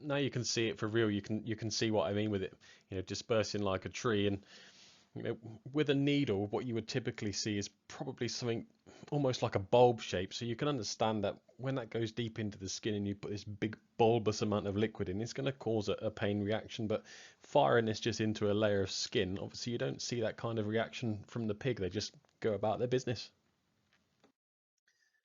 now you can see it for real. You can see what I mean with it, dispersing like a tree. And with a needle, what you would typically see is probably something almost like a bulb shape. So you can understand that when that goes deep into the skin and you put this big bulbous amount of liquid in, it's going to cause a pain reaction. But firing this just into a layer of skin, obviously you don't see that kind of reaction from the pig. They just go about their business.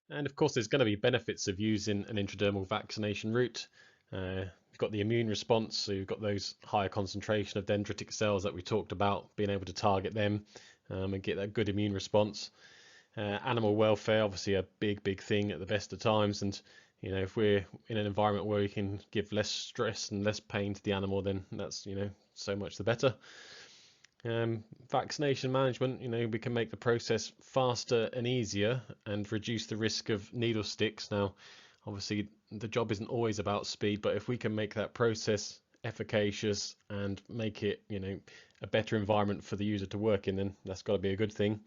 And of course, there's going to be benefits of using an intradermal vaccination route. You've got the immune response, so you've got those higher concentration of dendritic cells that we talked about, being able to target them and get that good immune response. Animal welfare, obviously a big thing at the best of times, and if we're in an environment where we can give less stress and less pain to the animal, then that's so much the better. Vaccination management, we can make the process faster and easier and reduce the risk of needle sticks. Now, obviously, the job isn't always about speed, but if we can make that process efficacious and make it, a better environment for the user to work in, then that's got to be a good thing.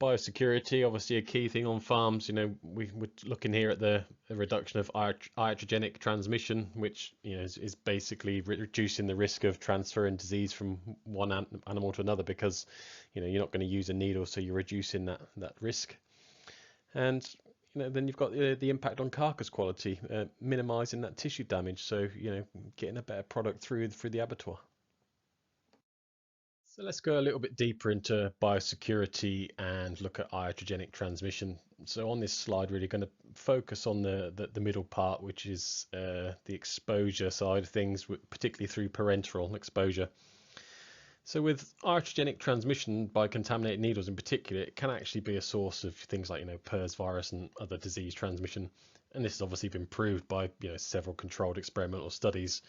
Biosecurity, obviously a key thing on farms. We're looking here at the reduction of iatrogenic transmission, which is basically reducing the risk of transferring disease from one animal to another, because you're not going to use a needle, so you're reducing that risk. And then you've got the impact on carcass quality, minimizing that tissue damage, so getting a better product through the abattoir. So let's go a little bit deeper into biosecurity and look at iatrogenic transmission. So on this slide, really going to focus on the middle part, which is the exposure side of things, particularly through parenteral exposure. So with iatrogenic transmission by contaminated needles in particular, it can actually be a source of things like PRRS virus and other disease transmission. And this has obviously been proved by several controlled experimental studies.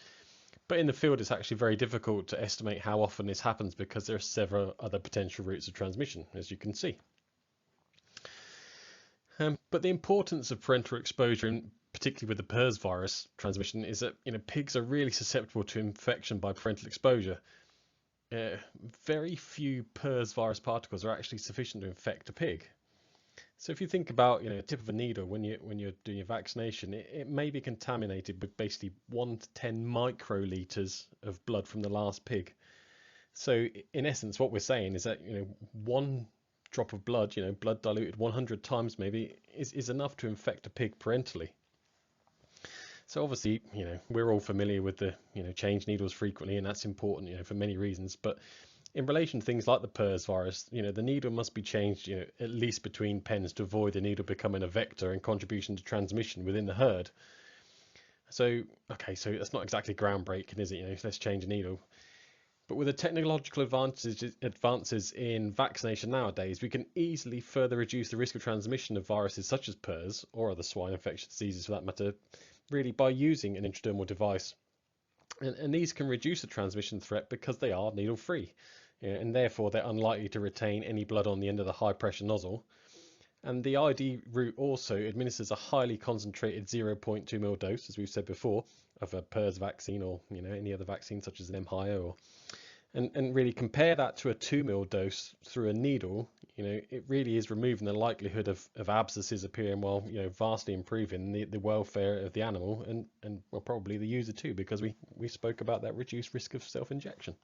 But in the field, it's actually very difficult to estimate how often this happens, because there are several other potential routes of transmission, as you can see. But the importance of parenteral exposure, and particularly with the PRRS virus transmission, is that pigs are really susceptible to infection by parental exposure. Very few PRRS virus particles are actually sufficient to infect a pig. So if you think about a tip of a needle when you're doing your vaccination, it may be contaminated with basically 1 to 10 microliters of blood from the last pig. So in essence, what we're saying is that one drop of blood, blood diluted 100 times maybe, is enough to infect a pig parentally. So obviously, we're all familiar with the change needles frequently, and that's important for many reasons. But in relation to things like the PRRS virus, the needle must be changed, at least between pens, to avoid the needle becoming a vector and contribution to transmission within the herd. So, okay, so that's not exactly groundbreaking, is it? Let's change a needle. But with the technological advances in vaccination nowadays, we can easily further reduce the risk of transmission of viruses such as PRRS or other swine infectious diseases for that matter, really by using an intradermal device. And these can reduce the transmission threat because they are needle free, and therefore they're unlikely to retain any blood on the end of the high pressure nozzle. And the ID route also administers a highly concentrated 0.2 ml dose, as we've said before, of a PRRS vaccine, or any other vaccine such as an MHIO, and really compare that to a 2 ml dose through a needle. It really is removing the likelihood of abscesses appearing, while vastly improving the welfare of the animal and well, probably the user too, because we spoke about that reduced risk of self-injection.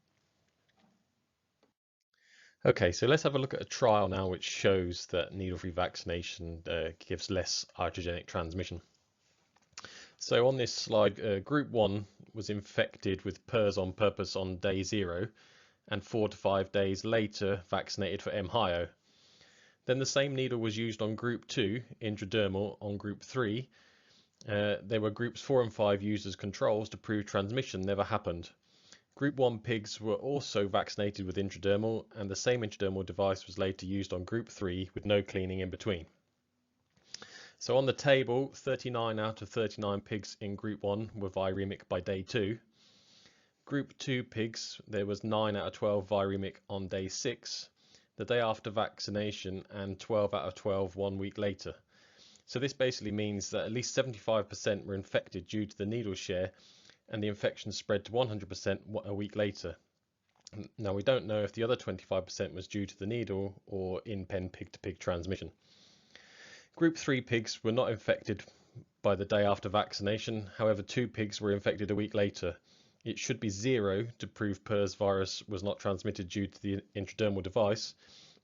Okay, so let's have a look at a trial now which shows that needle-free vaccination gives less iatrogenic transmission. So on this slide, group 1 was infected with PRRS on purpose on day 0, and 4 to 5 days later vaccinated for MHIO. Then the same needle was used on group 2, intradermal, on group 3. There were groups 4 and 5 used as controls to prove transmission never happened. Group 1 pigs were also vaccinated with intradermal, and the same intradermal device was later used on group 3 with no cleaning in between. So on the table, 39 out of 39 pigs in group 1 were viremic by day 2. Group 2 pigs, there was 9 out of 12 viremic on day 6, the day after vaccination, and 12 out of 12 1 week later. So this basically means that at least 75% were infected due to the needle share, and the infection spread to 100% a week later. Now we don't know if the other 25% was due to the needle or in-pen pig-to-pig transmission. Group 3 pigs were not infected by the day after vaccination, however 2 pigs were infected a week later. It should be 0 to prove PRRS virus was not transmitted due to the intradermal device,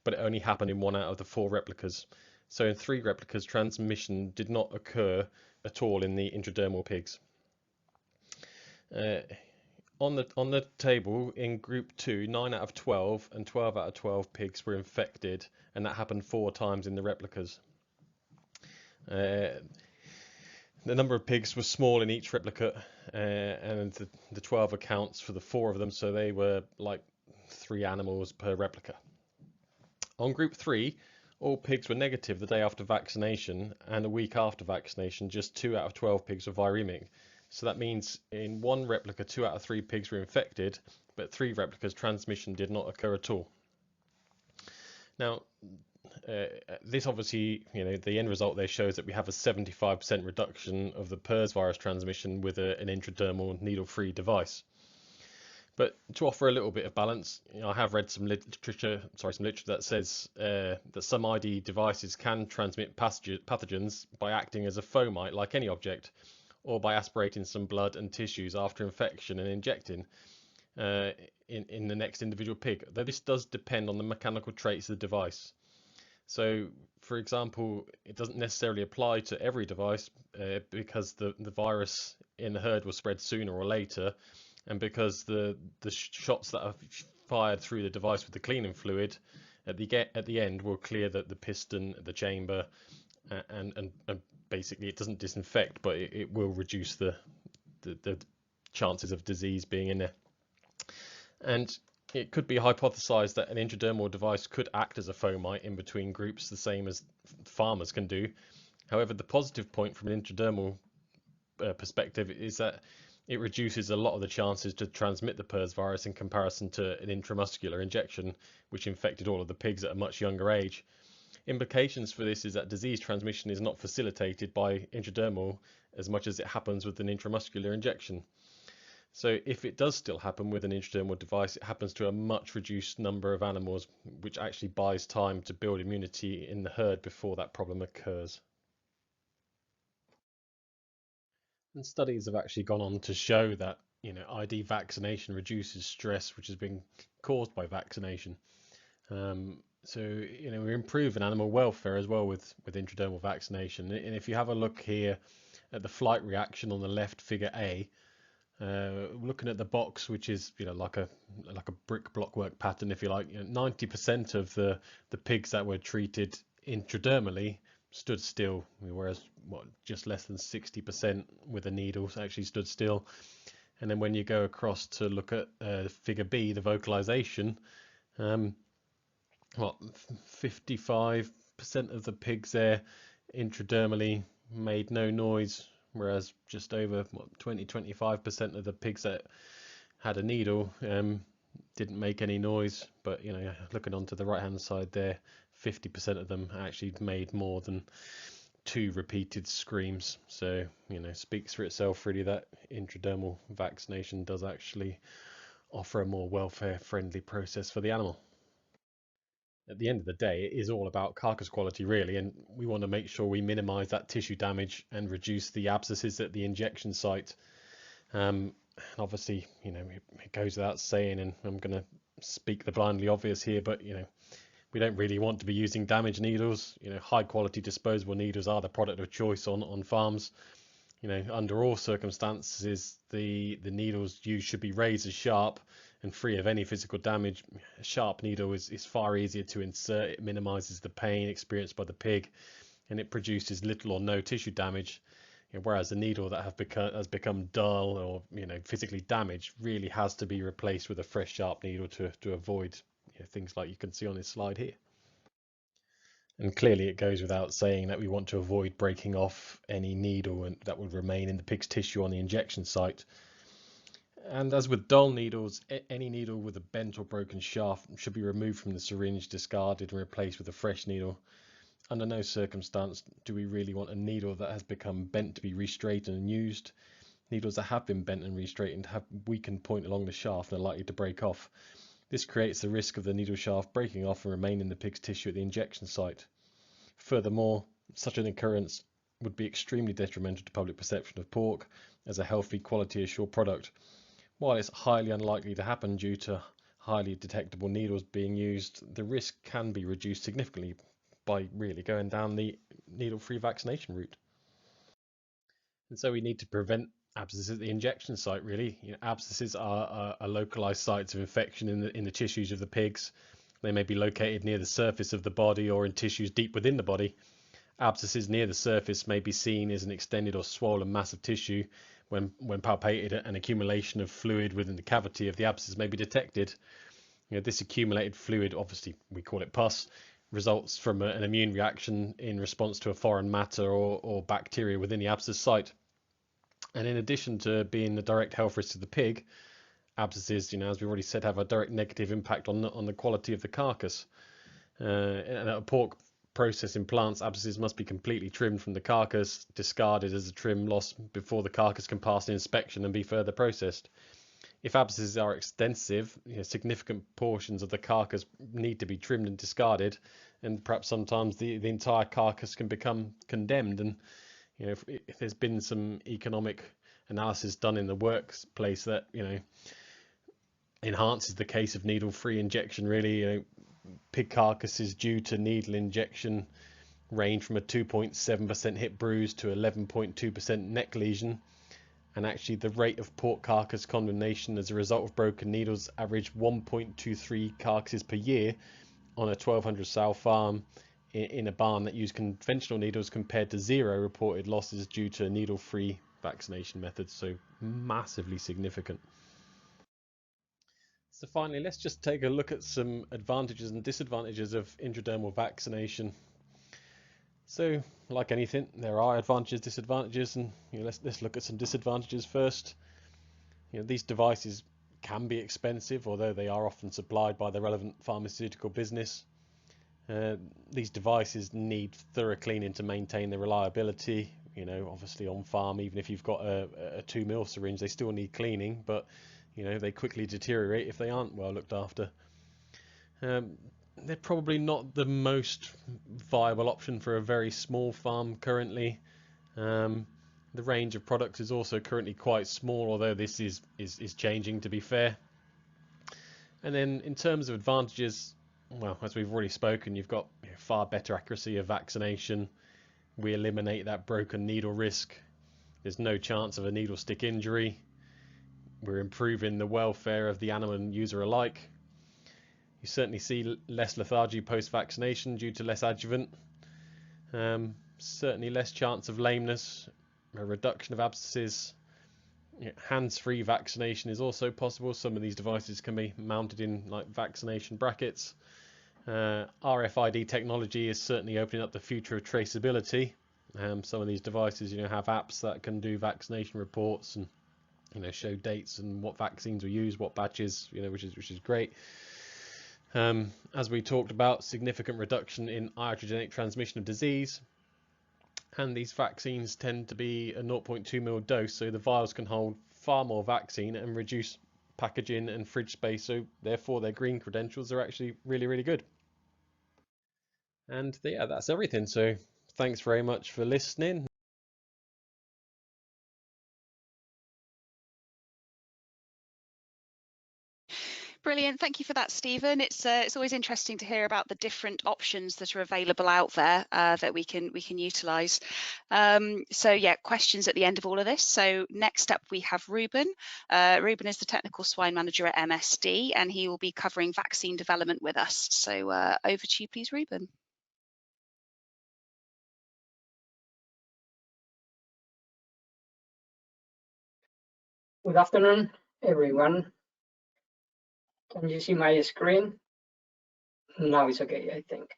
but it only happened in 1 out of the 4 replicas. So in 3 replicas, transmission did not occur at all in the intradermal pigs. On the table, in group 2, 9 out of 12 and 12 out of 12 pigs were infected, and that happened 4 times in the replicas. The number of pigs was small in each replica, and the 12 accounts for the 4 of them, so they were like 3 animals per replica. On group 3, all pigs were negative the day after vaccination, and a week after vaccination, just 2 out of 12 pigs were viremic. So that means in 1 replica, 2 out of 3 pigs were infected, but 3 replicas transmission did not occur at all. Now, this obviously, the end result there shows that we have a 75% reduction of the PRRS virus transmission with an intradermal needle-free device. But to offer a little bit of balance, I have read some literature that says that some ID devices can transmit pathogens by acting as a fomite, like any object, or by aspirating some blood and tissues after infection and injecting in the next individual pig, though this does depend on the mechanical traits of the device. So, for example, it doesn't necessarily apply to every device because the virus in the herd will spread sooner or later, and because the shots that are fired through the device with the cleaning fluid at the end will clear the piston, the chamber, and basically it doesn't disinfect, but it will reduce the chances of disease being in there. And it could be hypothesized that an intradermal device could act as a fomite in between groups, the same as farmers can do. However, the positive point from an intradermal perspective is that it reduces a lot of the chances to transmit the PRRS virus in comparison to an intramuscular injection, which infected all of the pigs at a much younger age. Implications for this is that disease transmission is not facilitated by intradermal as much as it happens with an intramuscular injection. So if it does still happen with an intradermal device, it happens to a much reduced number of animals, which actually buys time to build immunity in the herd before that problem occurs. And studies have actually gone on to show that ID vaccination reduces stress which has been caused by vaccination. So we're improving animal welfare as well with intradermal vaccination. And if you have a look here at the flight reaction on the left, figure A, looking at the box, which is like a brick blockwork pattern, if you like, 90% of the pigs that were treated intradermally stood still, whereas just less than 60% with the needles actually stood still. And then when you go across to look at figure B, the vocalization, 55% of the pigs there intradermally made no noise, whereas just over 20-25% of the pigs that had a needle didn't make any noise. But looking onto the right hand side there, 50% of them actually made more than 2 repeated screams. So speaks for itself really that intradermal vaccination does actually offer a more welfare friendly process for the animal. At the end of the day, it is all about carcass quality really, and we want to make sure we minimize that tissue damage and reduce the abscesses at the injection site. Obviously, it goes without saying, and I'm going to speak the blindly obvious here, but we don't really want to be using damaged needles. High quality disposable needles are the product of choice on farms. Under all circumstances, the needles used should be razor sharp and free of any physical damage. A sharp needle is far easier to insert. It minimizes the pain experienced by the pig, and it produces little or no tissue damage. Whereas a needle that has become dull or physically damaged really has to be replaced with a fresh sharp needle to avoid things like you can see on this slide here. And clearly it goes without saying that we want to avoid breaking off any needle that would remain in the pig's tissue on the injection site. And as with dull needles, any needle with a bent or broken shaft should be removed from the syringe, discarded, and replaced with a fresh needle. Under no circumstance do we really want a needle that has become bent to be re-straightened and used. Needles that have been bent and re-straightened have weakened point along the shaft and are likely to break off. This creates the risk of the needle shaft breaking off and remaining in the pig's tissue at the injection site. Furthermore, such an occurrence would be extremely detrimental to public perception of pork as a healthy, quality assured product. While it's highly unlikely to happen due to highly detectable needles being used, the risk can be reduced significantly by really going down the needle-free vaccination route. And so we need to prevent abscesses at the injection site really. Abscesses are localized sites of infection in the tissues of the pigs. They may be located near the surface of the body or in tissues deep within the body. Abscesses near the surface may be seen as an extended or swollen mass of tissue. When palpated, an accumulation of fluid within the cavity of the abscess may be detected. This accumulated fluid, obviously we call it pus, results from an immune reaction in response to a foreign matter or bacteria within the abscess site. And in addition to being the direct health risk to the pig, abscesses, as we've already said, have a direct negative impact on the quality of the carcass. And at a pork processing plants, abscesses must be completely trimmed from the carcass, discarded as a trim loss before the carcass can pass the inspection and be further processed. If abscesses are extensive, significant portions of the carcass need to be trimmed and discarded, and perhaps sometimes the entire carcass can become condemned. And if there's been some economic analysis done in the workplace that enhances the case of needle-free injection really, pig carcasses due to needle injection range from a 2.7% hip bruise to 11.2% neck lesion, and actually the rate of pork carcass condemnation as a result of broken needles averaged 1.23 carcasses per year on a 1200 sow farm in a barn that used conventional needles, compared to 0 reported losses due to needle-free vaccination methods. So massively significant. So finally, let's just take a look at some advantages and disadvantages of intradermal vaccination. So, like anything, there are advantages, disadvantages, and let's look at some disadvantages first. These devices can be expensive, although they are often supplied by the relevant pharmaceutical business. These devices need thorough cleaning to maintain their reliability. Obviously on farm, even if you've got a 2 ml syringe, they still need cleaning, but they quickly deteriorate if they aren't well looked after. They're probably not the most viable option for a very small farm currently. The range of products is also currently quite small, although this is changing, to be fair. And then in terms of advantages, well, as we've already spoken, you've got far better accuracy of vaccination. We eliminate that broken needle risk. There's no chance of a needle stick injury. We're improving the welfare of the animal and user alike. You certainly see less lethargy post-vaccination due to less adjuvant. Certainly less chance of lameness, a reduction of abscesses. Hands-free vaccination is also possible. Some of these devices can be mounted in like vaccination brackets. RFID technology is certainly opening up the future of traceability. Some of these devices, have apps that can do vaccination reports and show dates and what vaccines were used, what batches, which is great. As we talked about, significant reduction in iatrogenic transmission of disease, and these vaccines tend to be a 0.2 ml dose, so the vials can hold far more vaccine and reduce packaging and fridge space, so therefore their green credentials are actually really, really good. And yeah, that's everything. So thanks very much for listening. Brilliant. Thank you for that, Stephen. It's always interesting to hear about the different options that are available out there that we can utilise. So yeah, questions at the end of all of this. So next up we have Ruben. Ruben is the technical swine manager at MSD, and he will be covering vaccine development with us. So over to you, please, Ruben. Good afternoon, everyone. Can you see my screen? Now it's okay, I think.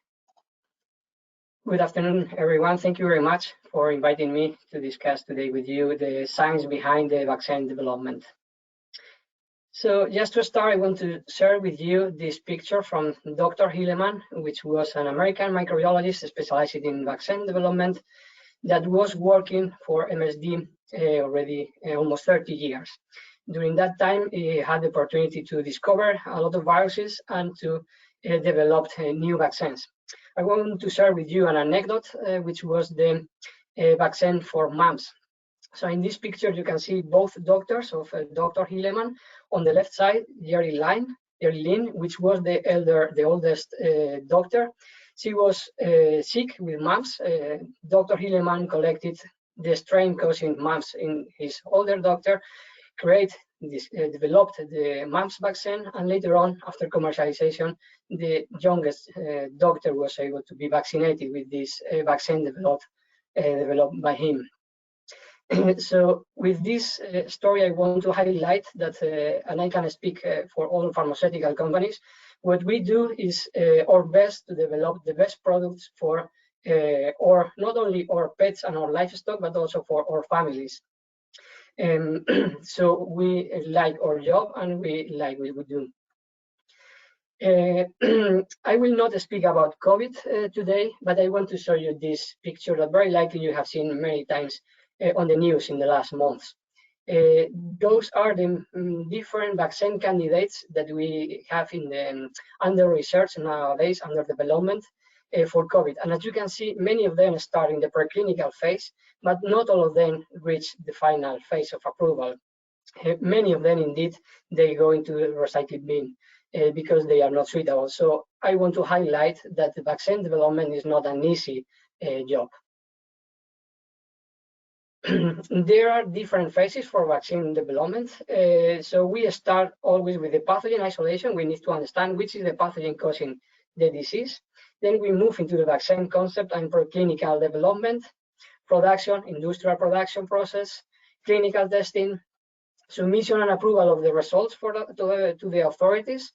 Good afternoon, everyone. Thank you very much for inviting me to discuss today with you the science behind the vaccine development. So just to start, I want to share with you this picture from Dr. Hilleman, which was an American microbiologist specialized in vaccine development that was working for MSD already almost 30 years. During that time, he had the opportunity to discover a lot of viruses and to develop new vaccines. I want to share with you an anecdote, which was the vaccine for mumps. So in this picture, you can see both doctors of Dr. Hilleman. On the left side, Jerry Lynn, which was the oldest doctor. She was sick with mumps. Dr. Hilleman collected the strain causing mumps in his older doctor, developed the mumps vaccine, and later on, after commercialization, the youngest doctor was able to be vaccinated with this vaccine developed by him. So with this story, I want to highlight that, and I can speak for all pharmaceutical companies, what we do is our best to develop the best products for or not only our pets and our livestock, but also for our families. So we like our job and we like what we do. I will not speak about COVID today, but I want to show you this picture that very likely you have seen many times on the news in the last months. Those are the different vaccine candidates that we have in the under research nowadays, under development for COVID. And as you can see, many of them start in the preclinical phase, but not all of them reach the final phase of approval. Many of them, indeed, they go into the recycling bin because they are not suitable. So I want to highlight that the vaccine development is not an easy job. There are different phases for vaccine development. So we start always with the pathogen isolation. We need to understand which is the pathogen causing the disease. Then we move into the vaccine concept and preclinical development, production, industrial production process, clinical testing, submission and approval of the results to the authorities,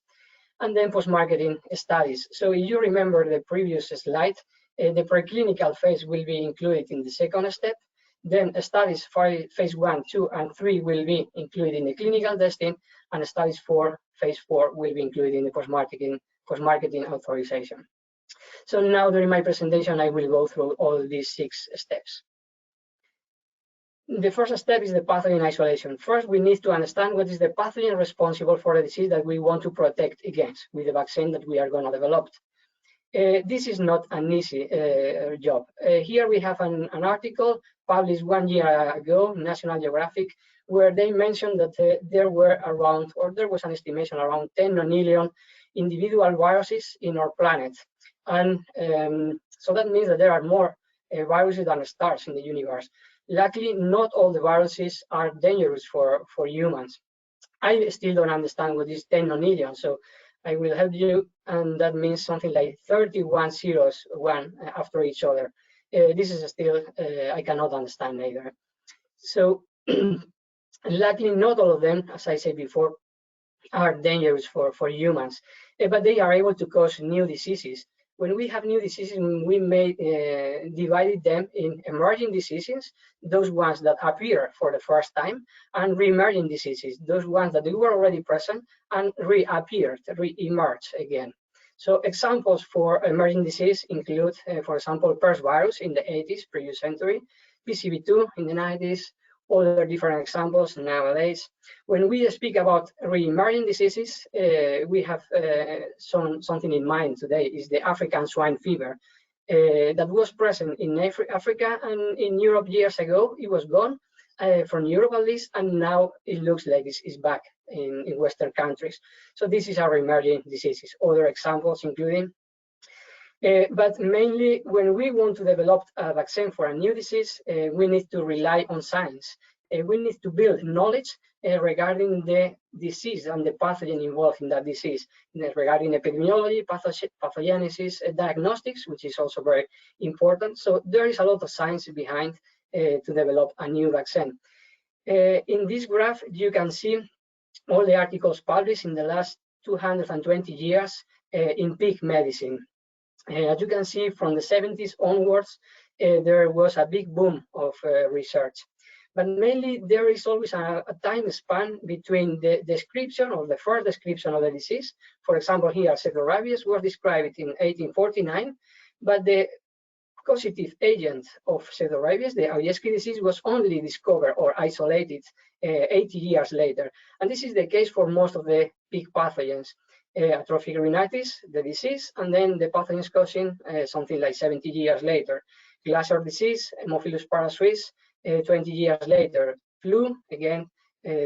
and then post-marketing studies. So if you remember the previous slide, the preclinical phase will be included in the second step. Then studies for phase 1, 2, and 3 will be included in the clinical testing, and studies for phase 4 will be included in the post-marketing authorization. So now during my presentation, I will go through all these 6 steps. The first step is the pathogen isolation. First, we need to understand what is the pathogen responsible for the disease that we want to protect against with the vaccine that we are going to develop. This is not an easy job. Here we have an article published 1 year ago, National Geographic, where they mentioned that there was an estimation around 10 million individual viruses in our planet. And so that means that there are more viruses than stars in the universe. Luckily, not all the viruses are dangerous for humans. I still don't understand what is 10 million, so I will help you, and that means something like 31 zeros, one after each other. This is still, I cannot understand either. So, luckily, not all of them, as I said before, are dangerous for humans, but they are able to cause new diseases. when we have new diseases, we may divide them in emerging diseases, those ones that appear for the first time, and re-emerging diseases, those ones that were already present and reappeared, re-emerge again. So examples for emerging disease include, for example, PRRS virus in the 80s, previous century, PCV2 in the 90s, other different examples nowadays. When we speak about re-emerging diseases, we have something in mind today, is the African swine fever that was present in Africa and in Europe years ago. It was gone from Europe at least, and now it looks like it's back in Western countries. So this is our emerging diseases. Other examples including but mainly, when we want to develop a vaccine for a new disease, we need to rely on science. We need to build knowledge regarding the disease and the pathogen involved in that disease, regarding epidemiology, pathogenesis, diagnostics, which is also very important. So there is a lot of science behind to develop a new vaccine. In this graph, you can see all the articles published in the last 220 years in pig medicine. As you can see, from the 70s onwards, there was a big boom of research. But mainly, there is always a time span between the description or the first description of the disease. For example, here, pseudorabies was described in 1849, but the causative agent of pseudorabies, the Aujeszki disease, was only discovered or isolated 80 years later. And this is the case for most of the pig pathogens. Atrophic rhinitis, the disease, and then the pathogens causing something like 70 years later. Glacier disease, Haemophilus parasuis, 20 years later. Flu, again,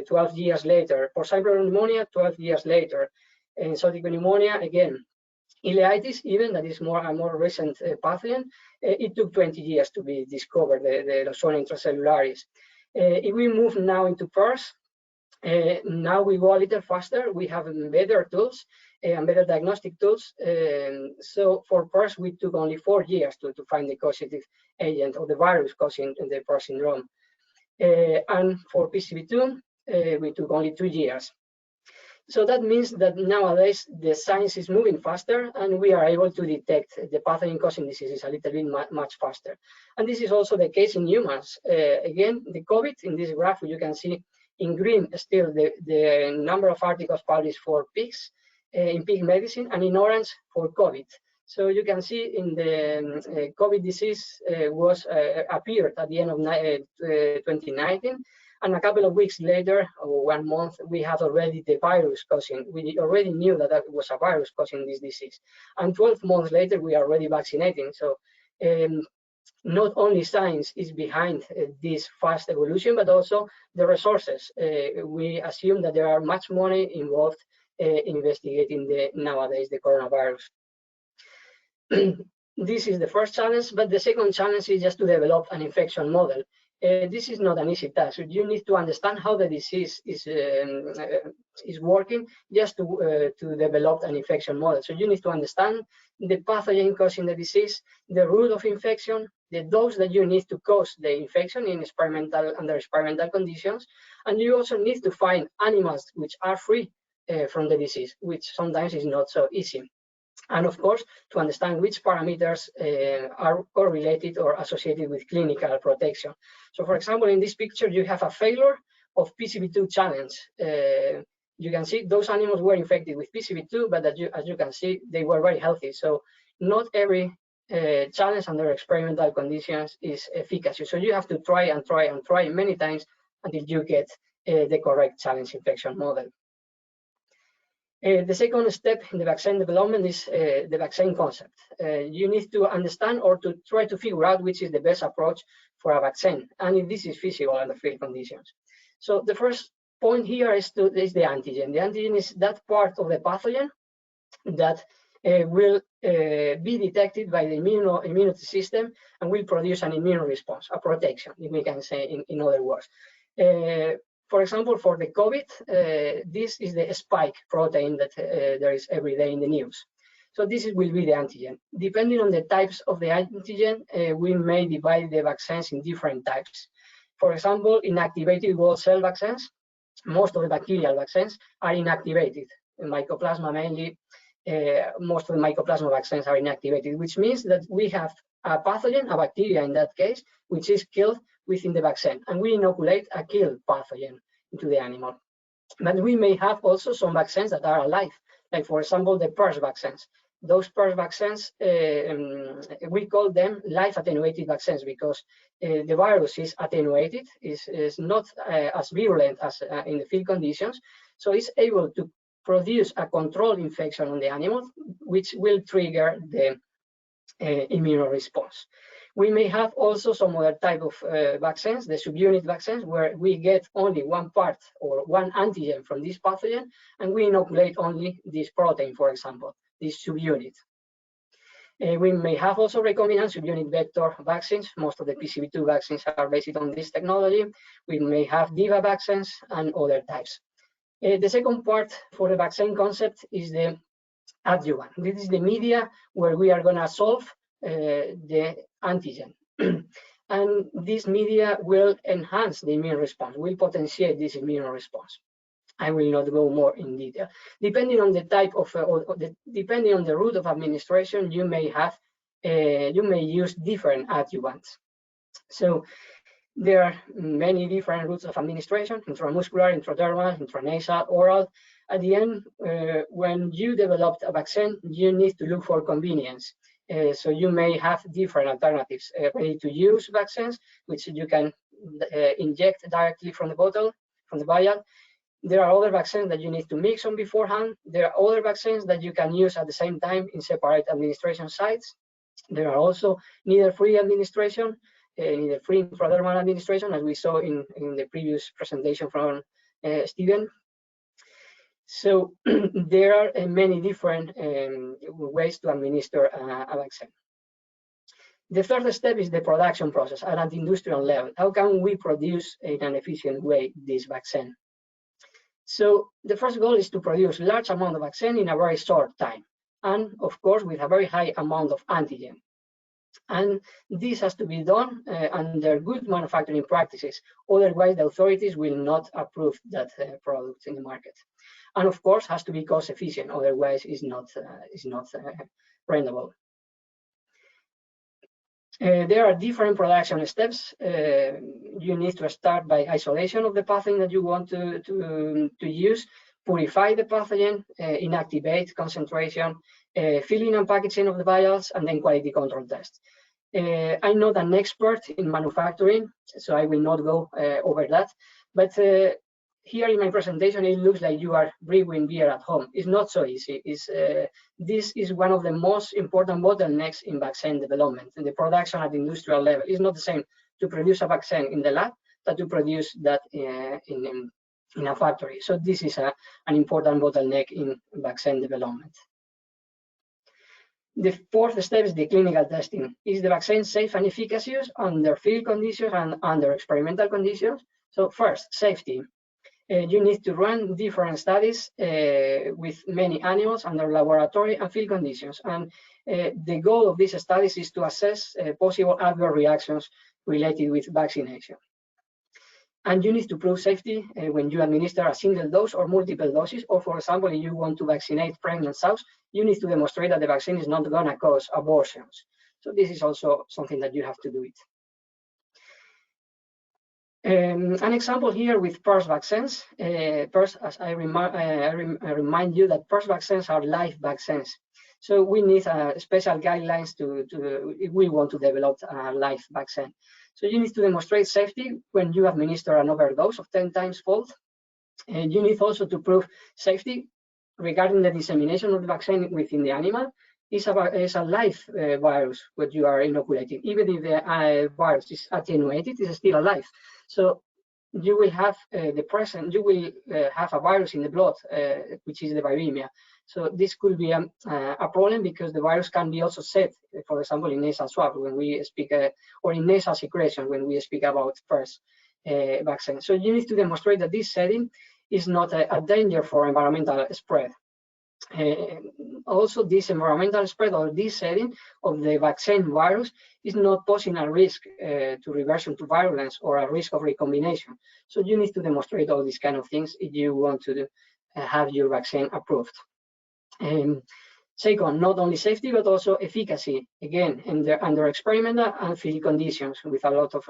12 years later. Porcine pneumonia, 12 years later. Exotic pneumonia, again. Ileitis, even, that is a more recent pathogen, it took 20 years to be discovered, the Lawsonia intracellularis. If we move now into PRRS, now we go a little faster. We have better tools and better diagnostic tools. So for PRRS, we took only 4 years to find the causative agent of the virus causing the PRRS syndrome. And for PCV2, we took only 2 years. So that means that nowadays the science is moving faster and we are able to detect the pathogen causing diseases a little bit much faster. And this is also the case in humans. Again, the COVID, in this graph, you can see in green still the number of articles published for pigs in pig medicine, and in orange for COVID. So you can see in the COVID disease appeared at the end of 2019, and a couple of weeks later, or 1 month, we had already the virus causing. We already knew that it was a virus causing this disease, and 12 months later, we are already vaccinating. So not only science is behind this fast evolution, but also the resources. We assume that there are much money involved investigating nowadays the coronavirus. This is the first challenge, but the second challenge is just to develop an infection model. This is not an easy task. You need to understand how the disease is working just to develop an infection model. So you need to understand the pathogen causing the disease, the route of infection, the dose that you need to cause the infection in under experimental conditions, and you also need to find animals which are free from the disease, which sometimes is not so easy. And of course, to understand which parameters are correlated or associated with clinical protection. So for example, in this picture, you have a failure of PCV2 challenge. You can see those animals were infected with PCV2, but as you can see, they were very healthy. So not every challenge under experimental conditions is efficacy. So you have to try and try and try many times until you get the correct challenge infection model. The second step in the vaccine development is the vaccine concept. You need to understand or to try to figure out which is the best approach for a vaccine, and if this is feasible under field conditions. So the first point here is the antigen. The antigen is that part of the pathogen that will be detected by the immunity system and will produce an immune response, a protection, if we can say in other words. For example, for the COVID, this is the spike protein that there is every day in the news. So this will be the antigen. Depending on the types of the antigen, we may divide the vaccines in different types. For example, inactivated wall cell vaccines, most of the bacterial vaccines are inactivated, Mycoplasma mainly, most of the mycoplasma vaccines are inactivated, which means that we have a pathogen, a bacteria in that case, which is killed within the vaccine, and we inoculate a killed pathogen into the animal. But we may have also some vaccines that are alive, like for example the PRRS vaccines. Those PRRS vaccines, we call them live attenuated vaccines because the virus is attenuated, is not as virulent as in the field conditions, so it's able to produce a controlled infection on the animal, which will trigger the immune response. We may have also some other type of vaccines, the subunit vaccines, where we get only one part or one antigen from this pathogen, and we inoculate only this protein, for example, this subunit. We may have also recombinant subunit vector vaccines. Most of the PCV2 vaccines are based on this technology. We may have DIVA vaccines and other types. The second part for the vaccine concept is the adjuvant. This is the media where we are going to solve the antigen. And this media will enhance the immune response, will potentiate this immune response. I will not go more in detail. Depending on the type of, depending on the route of administration, you may have, you may use different adjuvants. So there are many different routes of administration: intramuscular, intradermal, intranasal, oral. At the end, when you develop a vaccine, you need to look for convenience. So you may have different alternatives: ready-to-use vaccines, which you can inject directly from the bottle, from the vial. There are other vaccines that you need to mix on beforehand. There are other vaccines that you can use at the same time in separate administration sites. There are also needle-free administration, needle-free intradermal administration, as we saw in the previous presentation from Steven. So there are many different ways to administer a vaccine. The third step is the production process at an industrial level. How can we produce in an efficient way this vaccine? So the first goal is to produce large amount of vaccine in a very short time, and of course with a very high amount of antigen. And this has to be done under good manufacturing practices. Otherwise, the authorities will not approve that product in the market. And of course, has to be cost efficient. Otherwise, it's not rentable. There are different production steps. You need to start by isolation of the pathogen that you want to use, purify the pathogen, inactivate concentration, filling and packaging of the vials, and then quality control test. I'm not an expert in manufacturing, so I will not go over that. But here in my presentation, it looks like you are brewing beer at home. It's not so easy. This is one of the most important bottlenecks in vaccine development. And the production at the industrial level is not the same to produce a vaccine in the lab than to produce that in a factory. So this is an important bottleneck in vaccine development. The fourth step is the clinical testing. Is the vaccine safe and efficacious under field conditions and under experimental conditions? So first, safety. You need to run different studies with many animals under laboratory and field conditions. And the goal of these studies is to assess possible adverse reactions related with vaccination. And you need to prove safety when you administer a single dose or multiple doses, or for example, if you want to vaccinate pregnant sows, you need to demonstrate that the vaccine is not going to cause abortions. So this is also something that you have to do it. An example here with PRRS vaccines. PRRS, as I remind you that PRRS vaccines are live vaccines. So we need special guidelines if we want to develop a live vaccine. So you need to demonstrate safety when you administer an overdose of 10 times fold. And you need also to prove safety regarding the dissemination of the vaccine within the animal. It's a live virus what you are inoculating. Even if the virus is attenuated, it's still alive. So you will have you will have a virus in the blood, which is the viremia. So this could be a problem because the virus can be also set, for example, in nasal swab when we speak, or in nasal secretion when we speak about PRRS vaccine. So you need to demonstrate that this setting is not a danger for environmental spread. Also, this environmental spread or this setting of the vaccine virus is not posing a risk to reversion to virulence or a risk of recombination. So you need to demonstrate all these kind of things if you want to have your vaccine approved. Second, not only safety, but also efficacy, again, under experimental and field conditions with a lot of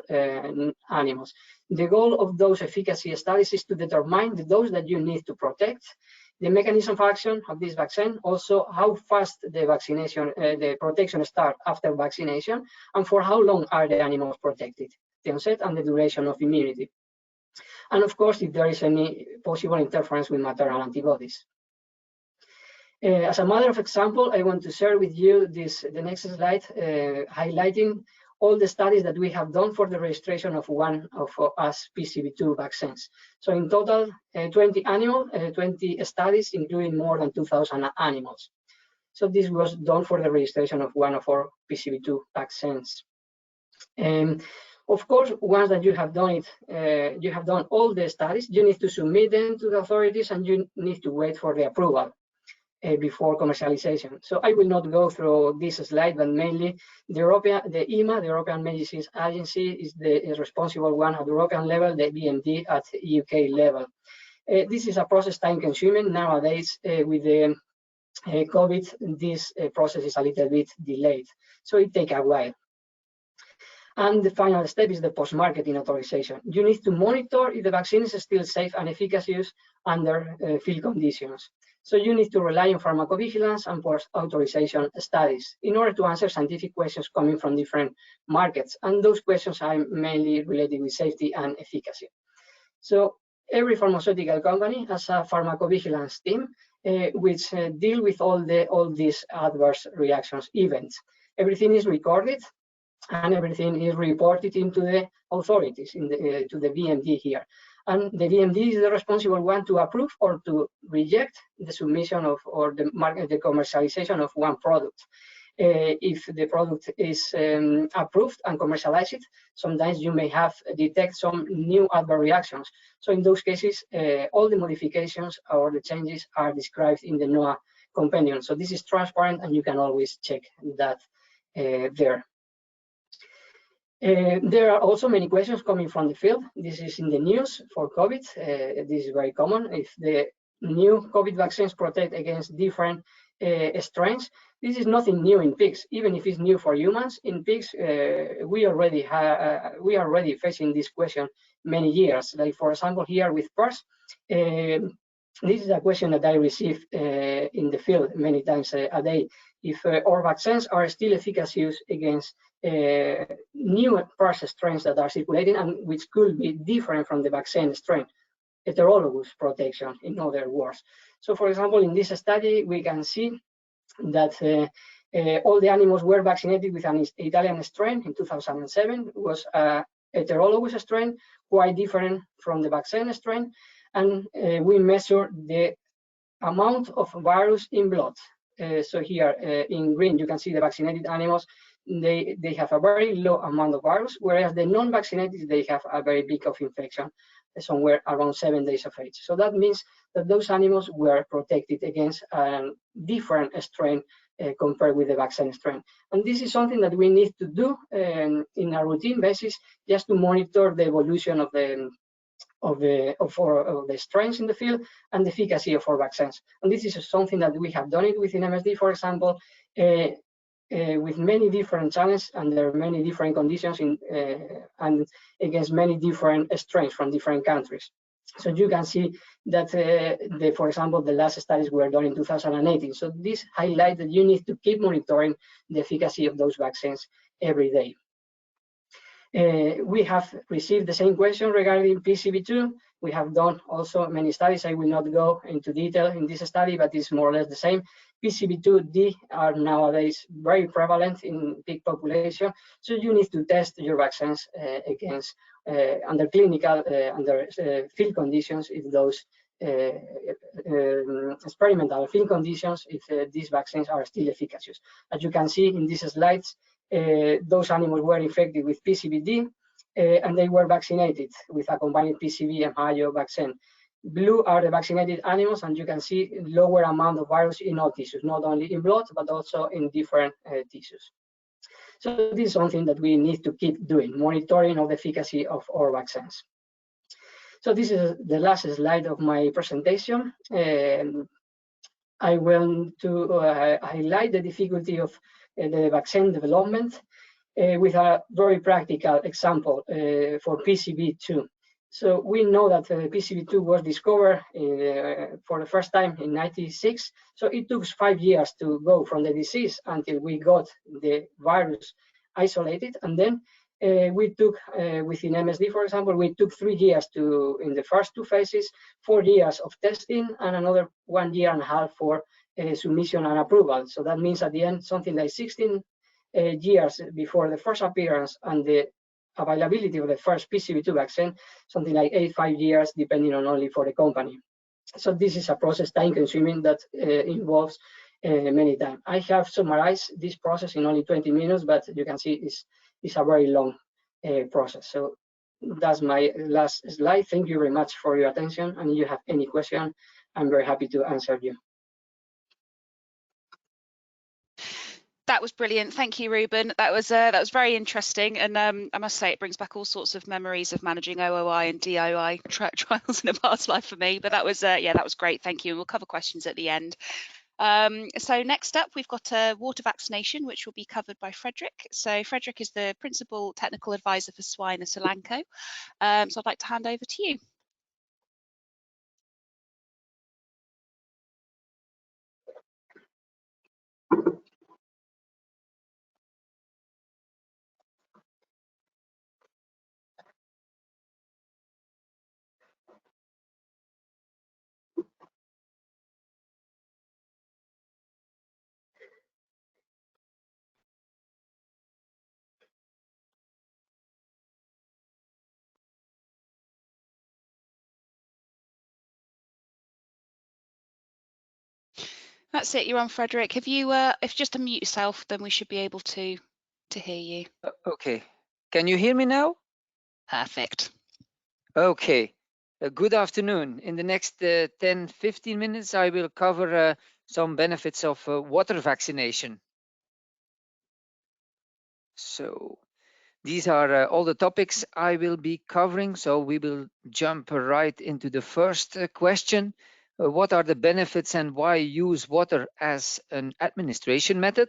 animals. The goal of those efficacy studies is to determine the dose that you need to protect, the mechanism of action of this vaccine, also how fast the vaccination, the protection starts after vaccination, and for how long are the animals protected, the onset and the duration of immunity. And of course, if there is any possible interference with maternal antibodies. As a matter of example, I want to share with you the next slide, highlighting all the studies that we have done for the registration of one of us PCV2 vaccines. So in total, 20 studies, including more than 2,000 animals. So this was done for the registration of one of our PCV2 vaccines. Of course, once that you have done it, you have done all the studies, you need to submit them to the authorities and you need to wait for the approval before commercialization. So I will not go through this slide, but mainly the EMA, the European Medicines Agency, is the responsible one at the European level, the BMD at UK level. This is a process time consuming. Nowadays, with the COVID, this process is a little bit delayed. So it takes a while. And the final step is the post-marketing authorization. You need to monitor if the vaccine is still safe and efficacious under field conditions. So you need to rely on pharmacovigilance and post-authorization studies in order to answer scientific questions coming from different markets. And those questions are mainly related with safety and efficacy. So every pharmaceutical company has a pharmacovigilance team which deal with all these adverse reactions events. Everything is recorded and everything is reported into the authorities, to the BMD here. And the BMD is the responsible one to approve or to reject the submission of or the commercialization of one product. If the product is approved and commercialized, sometimes you may detect some new adverse reactions. So in those cases, all the modifications or the changes are described in the NOAA companion. So this is transparent and you can always check that there. There are also many questions coming from the field. This is in the news for COVID. This is very common. If the new COVID vaccines protect against different strains, this is nothing new in pigs. Even if it's new for humans, in pigs we are already facing this question many years. Like for example, here with PRRS, this is a question that I receive in the field many times a day. If our vaccines are still efficacious against new PRRS strains that are circulating and which could be different from the vaccine strain, heterologous protection, in other words. So, for example, in this study, we can see that all the animals were vaccinated with an Italian strain in 2007. It was a heterologous strain, quite different from the vaccine strain, and we measure the amount of virus in blood. So here in green, you can see the vaccinated animals. They have a very low amount of virus, whereas the non-vaccinated, they have a very big of infection, somewhere around 7 days of age. So that means that those animals were protected against a different strain compared with the vaccine strain. And this is something that we need to do in a routine basis, just to monitor the evolution of the strains in the field and the efficacy of our vaccines. And this is something that we have done it within MSD, for example, with many different channels under many different conditions and against many different strains from different countries. So you can see that, for example, the last studies were done in 2018. So this highlights that you need to keep monitoring the efficacy of those vaccines every day. We have received the same question regarding PCV2. We have done also many studies. I will not go into detail in this study, but it's more or less the same. PCV2D are nowadays very prevalent in pig population, so you need to test your vaccines against under clinical, under field conditions, if those experimental field conditions, if these vaccines are still efficacious. As you can see in these slides, those animals were infected with PCVD and they were vaccinated with a combined PCV and HIO vaccine. Blue are the vaccinated animals, and you can see lower amount of virus in all tissues, not only in blood, but also in different tissues. So this is something that we need to keep doing, monitoring of the efficacy of our vaccines. So this is the last slide of my presentation. I want to highlight the difficulty of the vaccine development with a very practical example for PCV2. So we know that PCV2 was discovered for the first time in 1996. So it took 5 years to go from the disease until we got the virus isolated. And then we took, within MSD, for example, we took 3 years in the first 2 phases, 4 years of testing, and another 1.5 years for submission and approval. So that means at the end, something like 16 years before the first appearance and the availability of the first PCV2 vaccine, something like 5 years, depending on only for the company. So this is a process time-consuming that involves many times. I have summarized this process in only 20 minutes, but you can see it's a very long process. So that's my last slide. Thank you very much for your attention. And if you have any question, I'm very happy to answer you. That was brilliant. Thank you, Ruben. That was very interesting, and I must say it brings back all sorts of memories of managing OOI and DOI trials in a past life for me. But that was yeah, that was great. Thank you. And we'll cover questions at the end. So next up, we've got water vaccination, which will be covered by Frederick. So Frederick is the principal technical advisor for swine at Elanco. So I'd like to hand over to you. That's it. You're on, Frederick. If you if just unmute yourself, then we should be able to hear you. Okay. Can you hear me now? Perfect. Okay. Good afternoon. In the next 10-15 minutes, I will cover some benefits of water vaccination. So these are all the topics I will be covering. So we will jump right into the first question. What are the benefits and why use water as an administration method?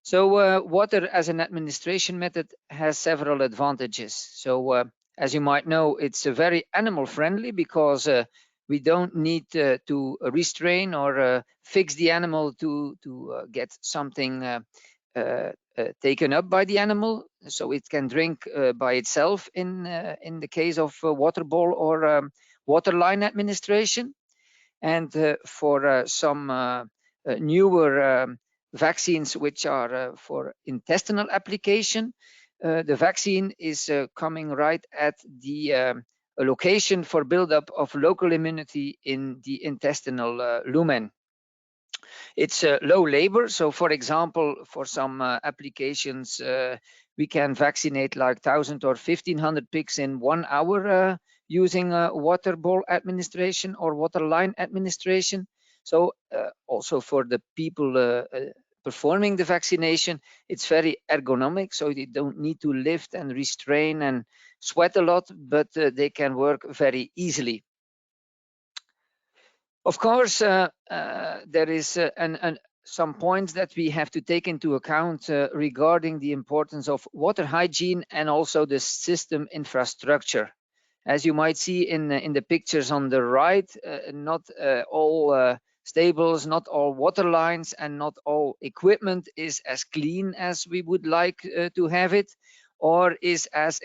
So water as an administration method has several advantages. So as you might know, it's very animal friendly because we don't need to restrain or fix the animal to get something taken up by the animal. So it can drink by itself in the case of water bowl or water line administration. And for some newer vaccines which are for intestinal application, the vaccine is coming right at the location for buildup of local immunity in the intestinal lumen. It's low labor, so for example, for some applications, we can vaccinate like 1,000 or 1,500 pigs in 1 hour using water bowl administration or water line administration. So also for the people performing the vaccination, it's very ergonomic, so they don't need to lift and restrain and sweat a lot, but they can work very easily. Of course, there is some points that we have to take into account regarding the importance of water hygiene and also the system infrastructure. As you might see in the pictures on the right, not all stables, not all water lines, and not all equipment is as clean as we would like to have it, or is as